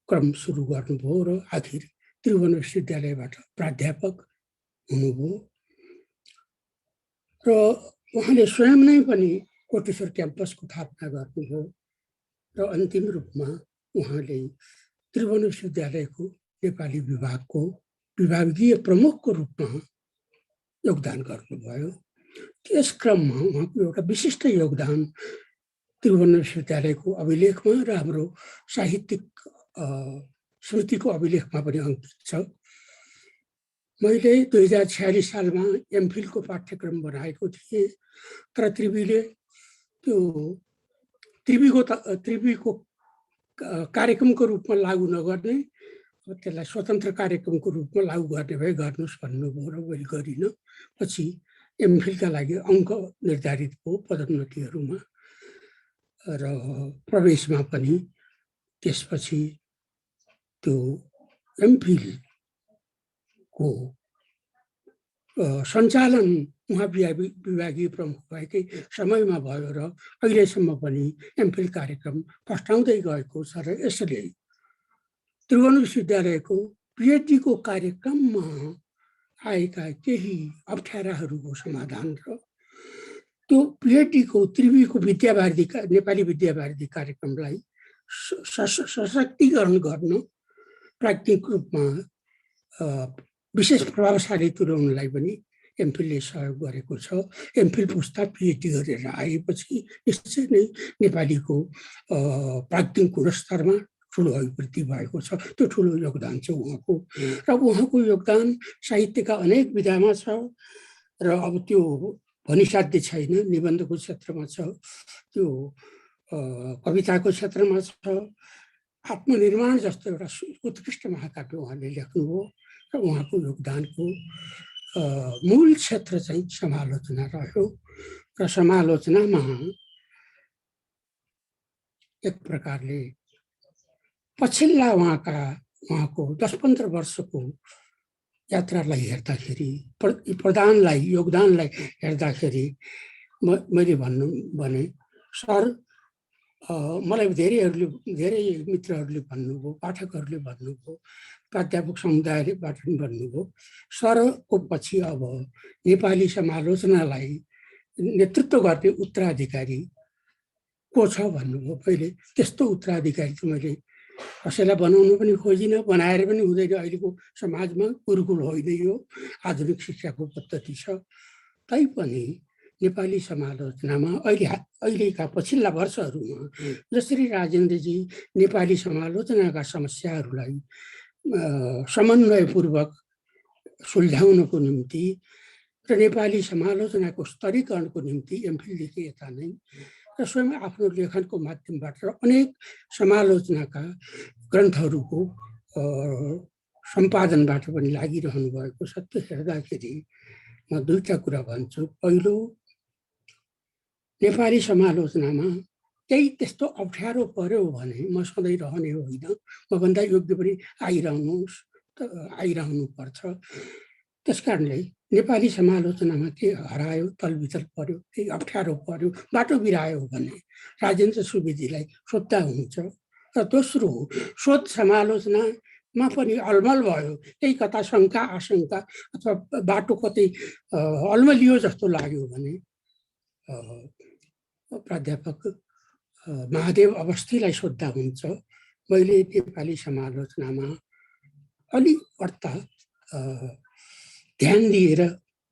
क्रम सुरु गर्नुभयो र आखिर त्रिभुवन विश्वविद्यालयबाट प्राध्यापक हुनुभयो र उहाँले स्वयं नै पनि कोटेश्वर क्याम्पसको स्थापना गर्नुभयो र अन्तिम रूपमा उहाँले त्रिभुवन विश्वविद्यालयको नेपाली विभागको विभागीय प्रमुखको रूपमा योगदान गर्नुभयो। त्यस क्रममा उहाँको एउटा विशिष्ट योगदान त्रिभुवन विश्वविद्यालयको अभिलेखमा र हाम्रो साहित्यिक स्मृतिको अभिलेखमा पनि अङ्कित छ। मैले 2046 सालमा एमफिलको पाठ्यक्रम बनाएको थिएँ, तर त्रिवीले त्यो त्रिवीको कार्यक्रमको रूपमा लागू नगर्ने, त्यसलाई स्वतन्त्र कार्यक्रमको रूपमा लागू गर्ने भए गर्नुहोस् भन्नुभयो र मैले गरिनँ। पछि एमफिलका लागि अङ्क निर्धारित भयो पदोन्नतिहरूमा र प्रवेशमा पनि। त्यसपछि त्यो एमफिलको सञ्चालन उहाँ विभागीय प्रमुख भएकै समयमा भयो र अहिलेसम्म पनि एमफिल कार्यक्रम फस्टाउँदै गएको छ। र यसले त्रिभुवन विश्वविद्यालयको पिएचडीको कार्यक्रममा आएका केही अप्ठ्याराहरूको समाधान र त्यो पिएचडीको त्रिवीको विद्यावारिधी नेपाली विद्यावारिधी कार्यक्रमलाई सशक्तिकरण गर्न प्राज्ञिक रूपमा विशेष प्रभावशाली तुल्याउनलाई पनि एमफिलले सहयोग गरेको छ। एमफिल पुस्ता पिएचडी गरेर आएपछि निश्चय नै नेपालीको प्राज्ञिक गुणस्तरमा ठुलो अभिवृद्धि भएको छ। त्यो ठुलो योगदान छ उहाँको र उहाँको योगदान साहित्यका अनेक विधामा छ र अब त्यो भनिसाध्य छैन। निबन्धको क्षेत्रमा छ, त्यो कविताको क्षेत्रमा छ। आत्मनिर्माण जस्तो एउटा उत्कृष्ट महाकाव्य उहाँले लेख्नुभयो र उहाँको योगदानको मूल क्षेत्र चाहिँ समालोचना रह्यो र समालोचनामा एक प्रकारले पछिल्ला उहाँको 10-15 वर्षको यात्रालाई हेर्दाखेरि, प्रदानलाई योगदानलाई हेर्दाखेरि मैले भन्नु भने सर, मलाई धेरै मित्रहरूले भन्नुभयो, पाठकहरूले भन्नुभयो, प्राध्यापक समुदायबाट पनि भन्नुभयो, सरको पछि अब नेपाली समालोचनालाई नेतृत्व गर्ने उत्तराधिकारी को छ भन्नुभयो। मैले त्यस्तो उत्तराधिकारी त मैले कसैलाई बनाउनु पनि खोजिनँ, बनाएर पनि हुँदैन। अहिलेको समाजमा गुरुकुल होइन, यो आधुनिक शिक्षाको पद्धति छ। तैपनि नेपाली समालोचनामा अहिलेका पछिल्ला वर्षहरूमा जसरी राजेन्द्रजी नेपाली समालोचनाका समस्याहरूलाई समन्वयपूर्वक सुल्झाउनको निम्ति र नेपाली समालोचनाको स्तरीकरणको निम्ति एमफिलदेखि यता नै र स्वयं आफ्नो लेखनको माध्यमबाट अनेक समालोचनाका ग्रन्थहरूको सम्पादनबाट पनि लागिरहनु भएको छ। त्यो हेर्दाखेरि म दुईटा कुरा भन्छु। पहिलो, नेपाली समालोचनामा केही त्यस्तो अप्ठ्यारो पर्यो भने म सधैँ रहने होइन, मभन्दा योग्य पनि आइरहनु पर्छ। त्यसकारणले नेपाली समालोचनामा के हरायो, तलबिचल पर्यो, केही अप्ठ्यारो पर्यो, बाटो बिरायो भने राजेन्द्र सुवेदीलाई सोध्दा हुन्छ। र दोस्रो, शोध समालोचनामा पनि अलमल भयो, केही कता शङ्का आशंका अथवा बाटो कतै अलमलियो जस्तो लाग्यो भने प्राध्यापक महादेव अवस्थीलाई सोद्धा हुन्छ। मैले नेपाली समालोचनामा अलिक बढ्ता ध्यान दिएर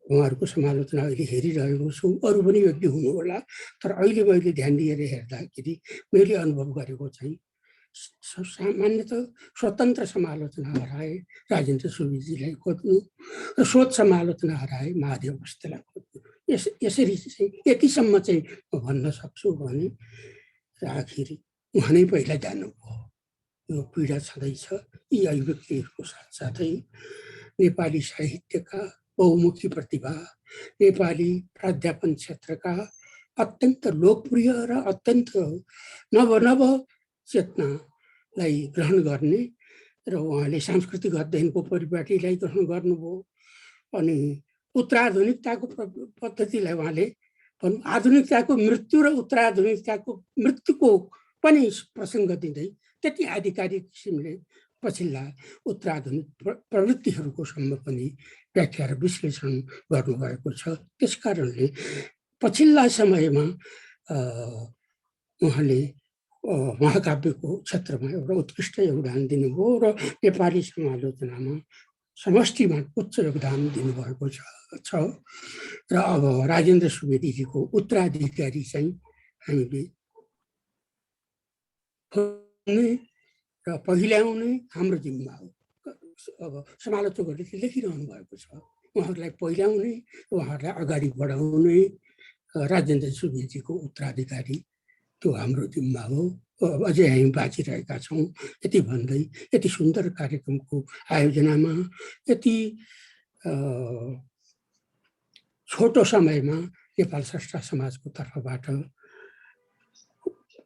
उहाँहरूको समालोचना अहिले हेरिरहेको छु। अरू पनि योग्य हुनु होला, तर अहिले मैले ध्यान दिएर हेर्दाखेरि मैले अनुभव गरेको चाहिँ सामान्यतः स्वतन्त्र समालोचना हराए राजेन्द्र सुवेदीलाई खोज्नु र शोध समालोचना हराए महादेव अवस्थीलाई खोज्नु। यसरी चाहिँ यतिसम्म चाहिँ म भन्न सक्छु भने आखिर उहाँ नै पहिला जानुभयो। यो पीडा छँदैछ। यी अभिव्यक्तिहरूको साथसाथै नेपाली साहित्यका बहुमुखी प्रतिभा, नेपाली प्राध्यापन क्षेत्रका अत्यन्त लोकप्रिय र अत्यन्त नव चेतनालाई ग्रहण गर्ने र उहाँले सांस्कृतिक अध्ययनको परिपाटीलाई ग्रहण गर्नुभयो। अनि उत्तराधुनिकताको पद्धतिलाई उहाँले आधुनिकताको मृत्यु र उत्तराधुनिकताको मृत्युको पनि प्रसङ्ग दिँदै त्यति आधिकारिक किसिमले पछिल्ला उत्तराधुनिक प्रवृत्तिहरूको सम्म पनि व्याख्या र विश्लेषण गर्नुभएको छ। त्यसकारणले पछिल्ला समयमा उहाँले महाकाव्यको क्षेत्रमा एउटा उत्कृष्ट योगदान दिनुभयो र नेपाली समालोचनामा समष्टिमा उच्च योगदान दिनुभएको छ। र अब राजेन्द्र सुवेदीजीको उत्तराधिकारी चाहिँ हामीले र पहिल्याउने हाम्रो जिम्मा हो। अब समालोचकहरूले लेखिरहनु भएको छ, उहाँहरूलाई पहिल्याउने, उहाँहरूलाई अगाडि बढाउने राजेन्द्र सुवेदीजीको उत्तराधिकारी त्यो हाम्रो जिम्मा हो। अझै हामी बाँचिरहेका छौँ। यति भन्दै यति सुन्दर कार्यक्रमको आयोजनामा यति छोटो समयमा नेपाल स्रष्टा समाजको तर्फबाट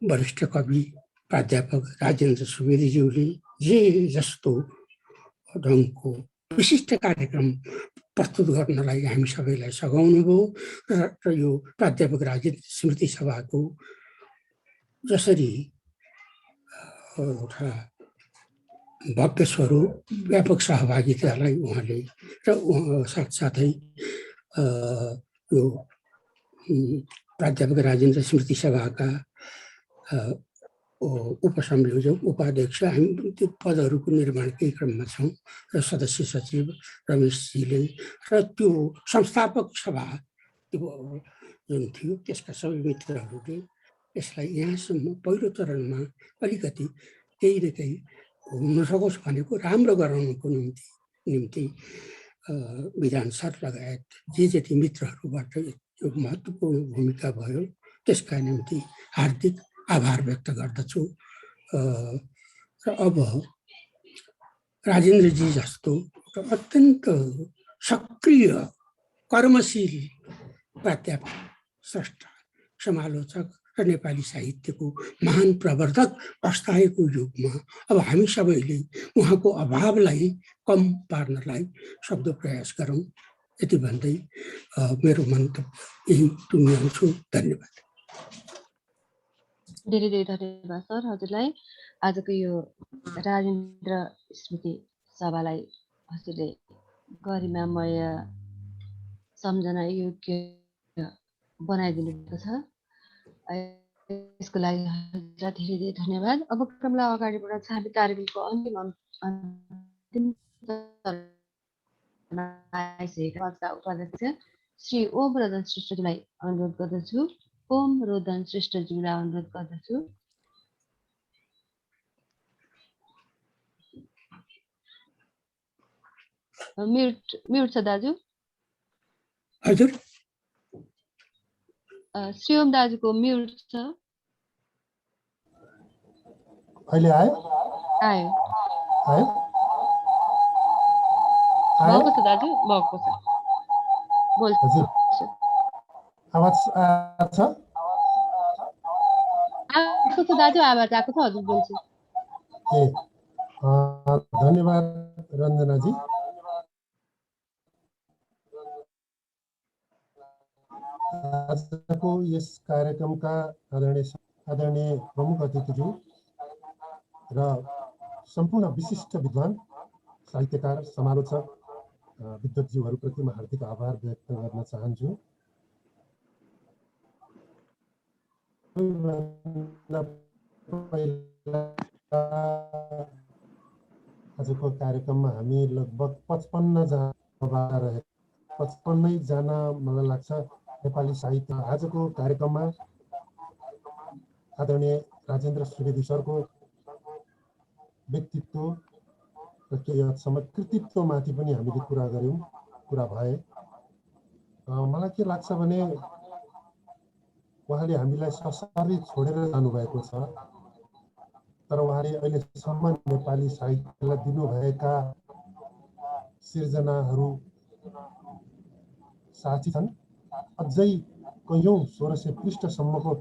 वरिष्ठ कवि प्राध्यापक राजेन्द्र सुवेदीज्यूले जे जस्तो ढङ्गको विशिष्ट कार्यक्रम प्रस्तुत गर्नलाई हामी सबैलाई सघाउनुभयो र यो प्राध्यापक राजेन्द्र स्मृति सभाको जसरी एउटा भव्य स्वरूप व्यापक सहभागितालाई उहाँले र साथसाथै यो प्राध्यापक राजेन्द्र स्मृति सभाका उपसंयोजक उपाध्यक्ष हामी त्यो पदहरूको निर्माणकै क्रममा छौँ र सदस्य सचिव रमेशजीले र त्यो संस्थापक सभा त्यो जुन थियो त्यसका सबै मित्रहरूले यसलाई यहाँसम्म पहिलो चरणमा अलिकति केही न केही हुन सकोस् भनेको राम्रो गराउनुको निम्ति विधान सर लगायत जति मित्रहरूबाट यो महत्त्वपूर्ण भूमिका भयो त्यसका निम्ति हार्दिक आभार व्यक्त गर्दछु। र अब राजेन्द्रजी जस्तो अत्यन्त सक्रिय कर्मशील प्राध्यापक स्रष्टा समालोचक र नेपाली साहित्यको महान प्रवर्धक अस्ताएको युगमा अब हामी सबैले उहाँको अभावलाई कम पार्नलाई सक्दो प्रयास गरौँ। यति भन्दै मेरो मन्तव्य यही टुङ्ग्याउँछु। धन्यवाद। धेरै धेरै धन्यवाद सर हजुरलाई। आजको यो राजेन्द्र स्मृति सभालाई हजुरले गरिमामय सम्झना योग्य बनाइदिनु भएको छ। यसको लागि हजुरलाई धेरै धेरै धन्यवाद। अब क्रमलाई अगाडि बढाउँछ हामी कार्यक्रमको अन्तिम उपाध्यक्ष श्री ओम रोदन श्रेष्ठजीलाई अनुरोध गर्दछु। ओम रोदन श्रेष्ठजीलाई अनुरोध गर्दछु। म्युट छ दाजु। हजुर श्री ओम दाजुको म्युट छ। अहिले आयो आयो आयो भएको छ दाजु भएको छ। बोल्छु आवाज छ? आएको छ दाजु, आवाज आएको छ, हजुर बोल्छु। धन्यवाद रञ्जनाजी। आजको यस कार्यक्रमका आदरणीय प्रमुख अतिथिज्यू र सम्पूर्ण विशिष्ट विद्वान, साहित्यकार, समालोचक, विद्वज्यूहरूप्रति म हार्दिक आभार व्यक्त गर्न चाहन्छु। आजको कार्यक्रममा हामी लगभग 55 जना मलाई लाग्छ नेपाली साहित्य। आजको कार्यक्रममा आदरणीय राजेन्द्र सुवेदी सरको व्यक्तित्व र केही हदसम्म कृतित्वमाथि पनि हामीले कुरा भए। मलाई के लाग्छ भने उहाँले हामीलाई ससरी छोडेर जानुभएको छ, तर उहाँले अहिलेसम्म नेपाली साहित्यलाई दिनुभएका सिर्जनाहरू साँची छन्। अझै कैयौं 1600 पृष्ठसम्मको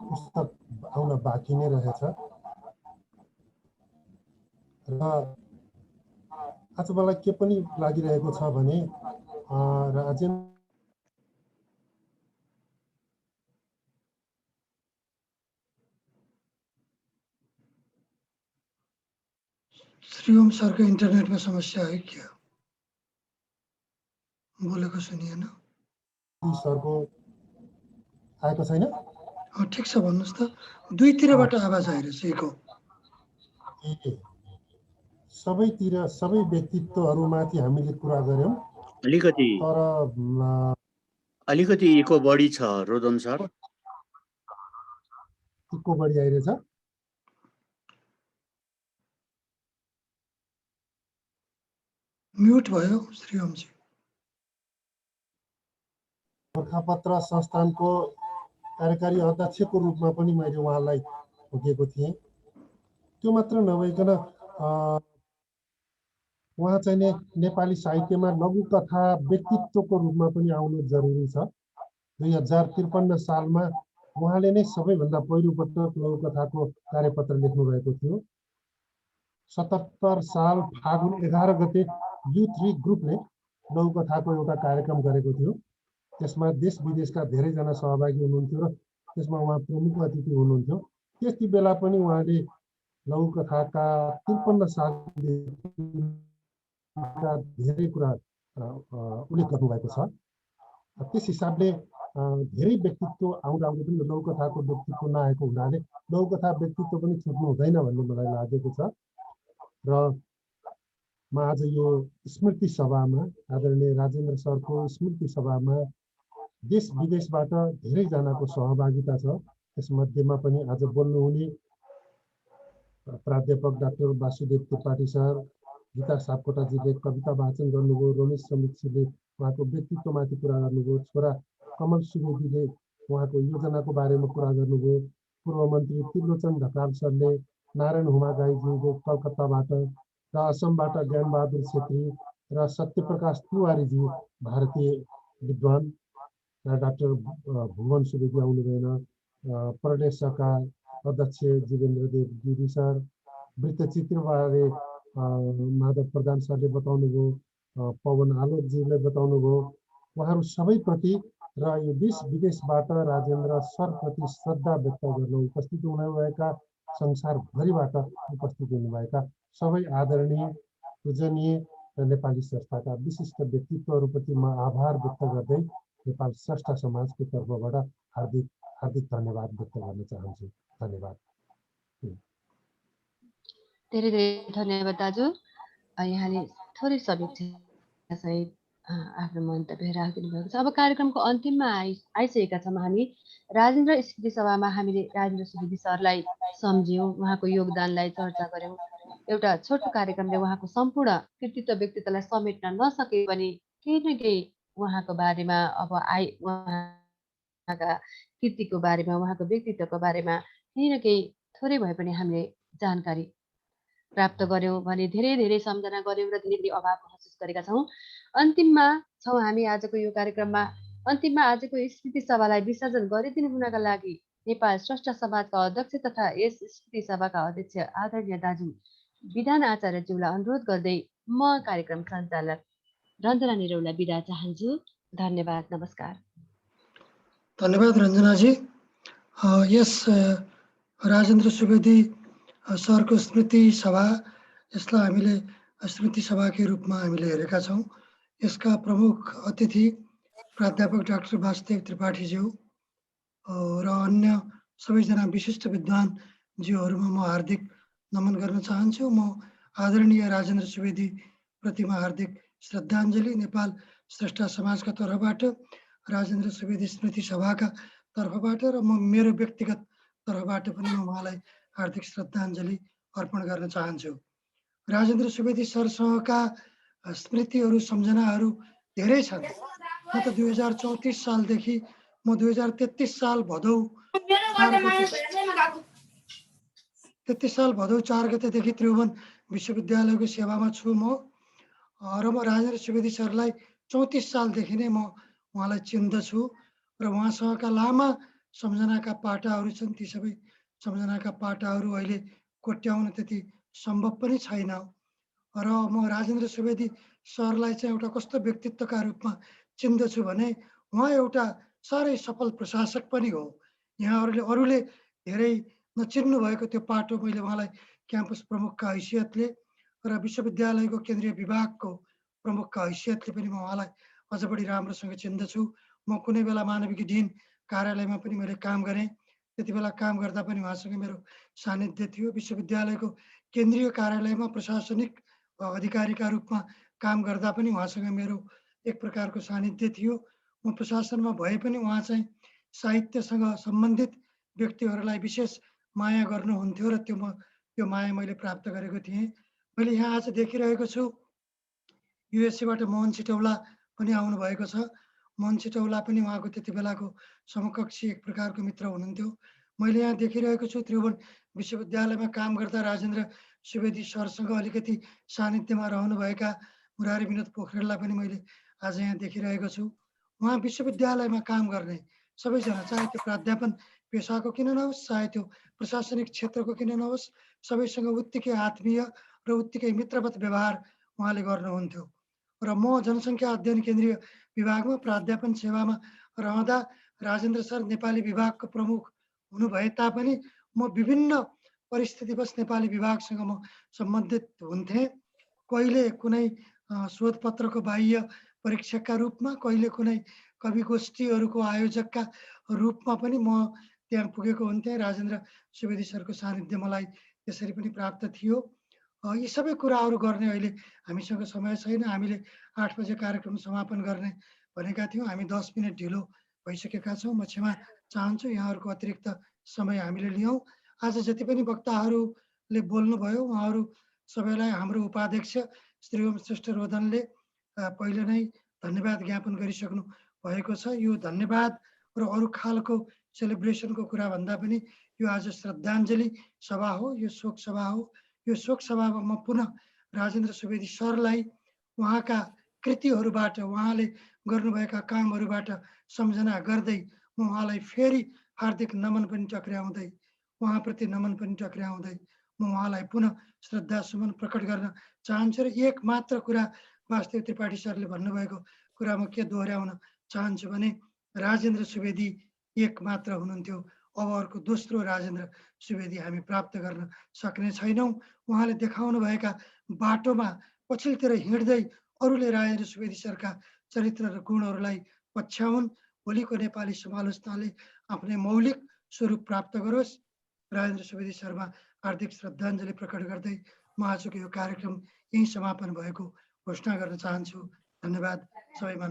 पुस्तक आउन बाँकी नै रहेछ। र आज मलाई के पनि लागिरहेको छ भने राजेन्द्र श्रीओम सरको इन्टरनेटमा समस्या है क्या? बोलेको सुनिएन। सरको आएको छैन? ठिक छ, भन्नुहोस् त। दुईतिरबाट आवाज आइरहेछ, इको। सबैतिर सबै व्यक्तित्वहरूमाथि हामीले कुरा गर्यौं, अलिकति इको बढी छ रोदन सर। इको बढी आइरहेछ। म्युट भयो श्रीओमजी। गोरखापत्र संस्थानको कार्यकारी अध्यक्षको रूपमा पनि मैले उहाँलाई पुगेको थिएँ। त्यो मात्र नभइकन उहाँ चाहिँ नेपाली साहित्यमा लघुकथा व्यक्तित्वको रूपमा पनि आउनु जरुरी छ। 2053 सालमा उहाँले नै सबैभन्दा पहिलोपटक लघुकथाको कार्यपत्र लेख्नु भएको थियो। 77 साल फागुन 11 गते युथ रिग ग्रुपले लघुकथाको एउटा कार्यक्रम गरेको थियो। त्यसमा देश विदेशका धेरैजना सहभागी हुनुहुन्थ्यो र त्यसमा उहाँ प्रमुख अतिथि हुनुहुन्थ्यो। त्यति बेला पनि उहाँले लघुकथाका 53 सालका धेरै कुरा उल्लेख गर्नुभएको छ। त्यस हिसाबले धेरै व्यक्तित्व आउँदा पनि लघुकथाको व्यक्तित्व नआएको हुनाले लघुकथा व्यक्तित्व पनि छुट्नु हुँदैन भन्ने मलाई लागेको छ। र म आज यो स्मृति सभामा आदरणीय राजेन्द्र सरको स्मृति सभामा देश विदेशबाट धेरैजनाको सहभागिता छ। त्यसमध्येमा पनि आज बोल्नुहुने प्राध्यापक डाक्टर वासुदेव त्रिपाठी सर, गीता सापकोटाजीले कविता वाचन गर्नुभयो, रमेश समीक्षीले उहाँको व्यक्तित्वमाथि कुरा गर्नुभयो, छोरा कमल सुवेदीले उहाँको योजनाको बारेमा कुरा गर्नुभयो, पूर्व मन्त्री त्रिलोचन ढकाल सरले, नारायण हुमागाईज्यूको कलकत्ताबाट र असमबाट ज्ञानबहादुर छेत्री र सत्यप्रकाश तिवारीजी भारतीय विद्वान, डाक्टर भुवन सुवेदी आउनु भएन, प्रदेशका अध्यक्ष जीवेन्द्र देव गिरी सर, वृत्तचित्रबारे माधव प्रधान सरले बताउनुभयो, पवन आलोकजीले बताउनुभयो। उहाँहरू सबैप्रति र यो देश विदेशबाट राजेन्द्र सरप्रति श्रद्धा व्यक्त गर्न उपस्थित हुनुभएका, संसारभरिबाट उपस्थित हुनुभएका सबै आदरणीय पूजनीय र नेपाली संस्थाका विशिष्ट व्यक्तित्वहरूप्रति म आभार व्यक्त गर्दै नेपाल स्रष्टा समाजको तर्फबाट हार्दिक हार्दिक धन्यवाद व्यक्त गर्न चाहन्छु। धन्यवाद। धेरै धेरै धन्यवाद दाजु। यहाँले थोरै समीक्षासहित आफ्नो मन्तव्य राखिदिनु भएको छ। अब कार्यक्रमको अन्तिममा आइसकेका छौँ हामी। राजेन्द्र स्मृति सभामा हामीले राजेन्द्र सुवेदी सरलाई सम्झ्यौँ, उहाँको योगदानलाई चर्चा गऱ्यौँ। एउटा छोटो कार्यक्रमले उहाँको सम्पूर्ण कृतित्व व्यक्तित्वलाई समेट्न नसके पनि केही न केही उहाँको बारेमा उहाँका कृतिको बारेमा, उहाँको व्यक्तित्वको बारेमा केही न केही थोरै भए पनि हामीले जानकारी प्राप्त गर्यौँ भने धेरै धेरै सम्झना गर्यौँ र धेरै धेरै अभाव महसुस गरेका छौँ। अन्तिममा छौँ हामी आजको यो कार्यक्रममा। अन्तिममा आजको स्मृति सभालाई विसर्जन गरिदिनु हुनका लागि नेपाल स्रष्टा समाजका अध्यक्ष तथा यस स्मृति सभाका अध्यक्ष आदरणीय दाजु विधान आचार्यज्यूलाई अनुरोध गर्दै म कार्यक्रम सञ्चालक रञ्जना निरौला बिदा चाहन्छु। धन्यवाद, नमस्कार। धन्यवाद रञ्जनाजी। यस राजेन्द्र सुवेदी सरको स्मृति सभा, यसलाई हामीले स्मृति सभाकै रूपमा हामीले हेरेका छौँ। यसका प्रमुख अतिथि प्राध्यापक डाक्टर वासुदेव त्रिपाठीज्यू र अन्य सबैजना विशिष्ट विद्वानज्यूहरूमा म हार्दिक नमन गर्न चाहन्छु। म आदरणीय राजेन्द्र सुवेदी प्रतिमा हार्दिक श्रद्धाञ्जली नेपाल स्रष्टा समाजका तर्फबाट, राजेन्द्र सुवेदी स्मृति सभाका तर्फबाट र म मेरो व्यक्तिगत तर्फबाट पनि म उहाँलाई हार्दिक श्रद्धाञ्जली अर्पण गर्न चाहन्छु। राजेन्द्र सुवेदी सरसँगका स्मृतिहरू, सम्झनाहरू धेरै छन्। म त 2034 सालदेखि म 2033 साल भदौ 4 गतेदेखि त्रिभुवन विश्वविद्यालयको सेवामा छु म। र म राजेन्द्र सुवेदी सरलाई 34 सालदेखि नै म उहाँलाई चिन्दछु र उहाँसँगका लामा सम्झनाका पाटाहरू छन्। ती सबै सम्झनाका पाटाहरू अहिले कोट्याउन त्यति सम्भव पनि छैन। र म राजेन्द्र सुवेदी सरलाई चाहिँ एउटा कस्तो व्यक्तित्वका रूपमा चिन्दछु भने उहाँ एउटा साह्रै सफल प्रशासक पनि हो। यहाँहरूले अरूले धेरै नचिन्नु भएको त्यो पाटो मैले उहाँलाई क्याम्पस प्रमुखका हैसियतले र विश्वविद्यालयको केन्द्रीय विभागको प्रमुखका हैसियतले पनि म उहाँलाई अझ बढी राम्रोसँग चिन्दछु। म कुनै बेला मानविकी डिन कार्यालयमा पनि मैले काम गरेँ। त्यति बेला काम गर्दा पनि उहाँसँग मेरो सान्निध्य थियो। विश्वविद्यालयको केन्द्रीय कार्यालयमा प्रशासनिक अधिकारीका रूपमा काम गर्दा पनि उहाँसँग मेरो एक प्रकारको सान्निध्य थियो। म प्रशासनमा भए पनि उहाँ चाहिँ साहित्यसँग सम्बन्धित व्यक्तिहरूलाई विशेष माया गर्नुहुन्थ्यो र त्यो माया मैले प्राप्त गरेको थिएँ। मैले यहाँ आज देखिरहेको छु युएसएबाट मोहन छिटौला पनि आउनुभएको छ। मोहन छिटौला पनि उहाँको त्यति बेलाको समकक्षी एक प्रकारको मित्र हुनुहुन्थ्यो। मैले यहाँ देखिरहेको छु त्रिभुवन विश्वविद्यालयमा काम गर्दा राजेन्द्र सुवेदी सरसँग अलिकति सान्निध्यमा रहनुभएका मुरारी विनोद पोखरेललाई पनि मैले आज यहाँ देखिरहेको छु। उहाँ विश्वविद्यालयमा काम गर्ने सबैजना, चाहे त्यो प्राध्यापन पेसाको किन नहोस्, चाहे त्यो प्रशासनिक क्षेत्रको किन नहोस्, सबैसँग उत्तिकै आत्मीय र उत्तिकै मित्रवत व्यवहार उहाँले गर्नुहुन्थ्यो। र म जनसङ्ख्या अध्ययन केन्द्रीय विभागमा प्राध्यापन सेवामा रहँदा राजेन्द्र सर नेपाली विभागको प्रमुख हुनुभए तापनि म विभिन्न परिस्थितिवश नेपाली विभागसँग म सम्बन्धित हुन्थेँ। कहिले कुनै शोधपत्रको बाह्य परीक्षकका रूपमा, कहिले कुनै कवि गोष्ठीहरूको आयोजकका रूपमा पनि म त्यहाँ पुगेको हुन्थेँ। राजेन्द्र सुवेदी सरको सान्निध्य मलाई त्यसरी पनि प्राप्त थियो। यी सबै कुराहरू गर्ने अहिले हामीसँग समय छैन। हामीले 8 बजे कार्यक्रम समापन गर्ने भनेका थियौँ। हामी 10 मिनट ढिलो भइसकेका छौँ। म क्षमा चाहन्छु, यहाँहरूको अतिरिक्त समय हामीले लियौँ। आज जति पनि वक्ताहरूले बोल्नुभयो उहाँहरू सबैलाई हाम्रो उपाध्यक्ष श्री ओम श्रेष्ठ रोदनले पहिले नै धन्यवाद ज्ञापन गरिसक्नु भएको छ। यो धन्यवाद र अरू खालको सेलिब्रेसनको कुरा भन्दा पनि यो आज श्रद्धाञ्जली सभा हो, यो शोक सभा हो। यो शोक सभामा म पुनः राजेन्द्र सुवेदी सरलाई उहाँका कृतिहरूबाट, उहाँले गर्नुभएका कामहरूबाट सम्झना गर्दै म उहाँलाई फेरि हार्दिक नमन पनि टक्र्याउँदै, उहाँप्रति नमन पनि टक्र्याउँदै म उहाँलाई पुनः श्रद्धा सुमन प्रकट गर्न चाहन्छु। र एक मात्र कुरा वासुदेव त्रिपाठी सरले भन्नुभएको कुरा म के दोहोऱ्याउन चाहन्छु भने राजेन्द्र सुवेदी एक मात्र हुनुहुन्थ्यो। अब अर्को दोस्रो राजेन्द्र सुवेदी हामी प्राप्त गर्न सक्ने छैनौँ। उहाँले देखाउनु भएका बाटोमा पछिल्तिर हिँड्दै अरूले राजेन्द्र सुवेदी सरका चरित्र र गुणहरूलाई पछ्याउन्। भोलिको नेपाली समालोचनाले आफ्नै मौलिक स्वरूप प्राप्त गरोस्। राजेन्द्र सुवेदी शर्मा हार्दिक श्रद्धाञ्जली प्रकट गर्दै म आजको यो कार्यक्रम यही समापन भएको घोषणा गर्न चाहन्छु। धन्यवाद सबैमा।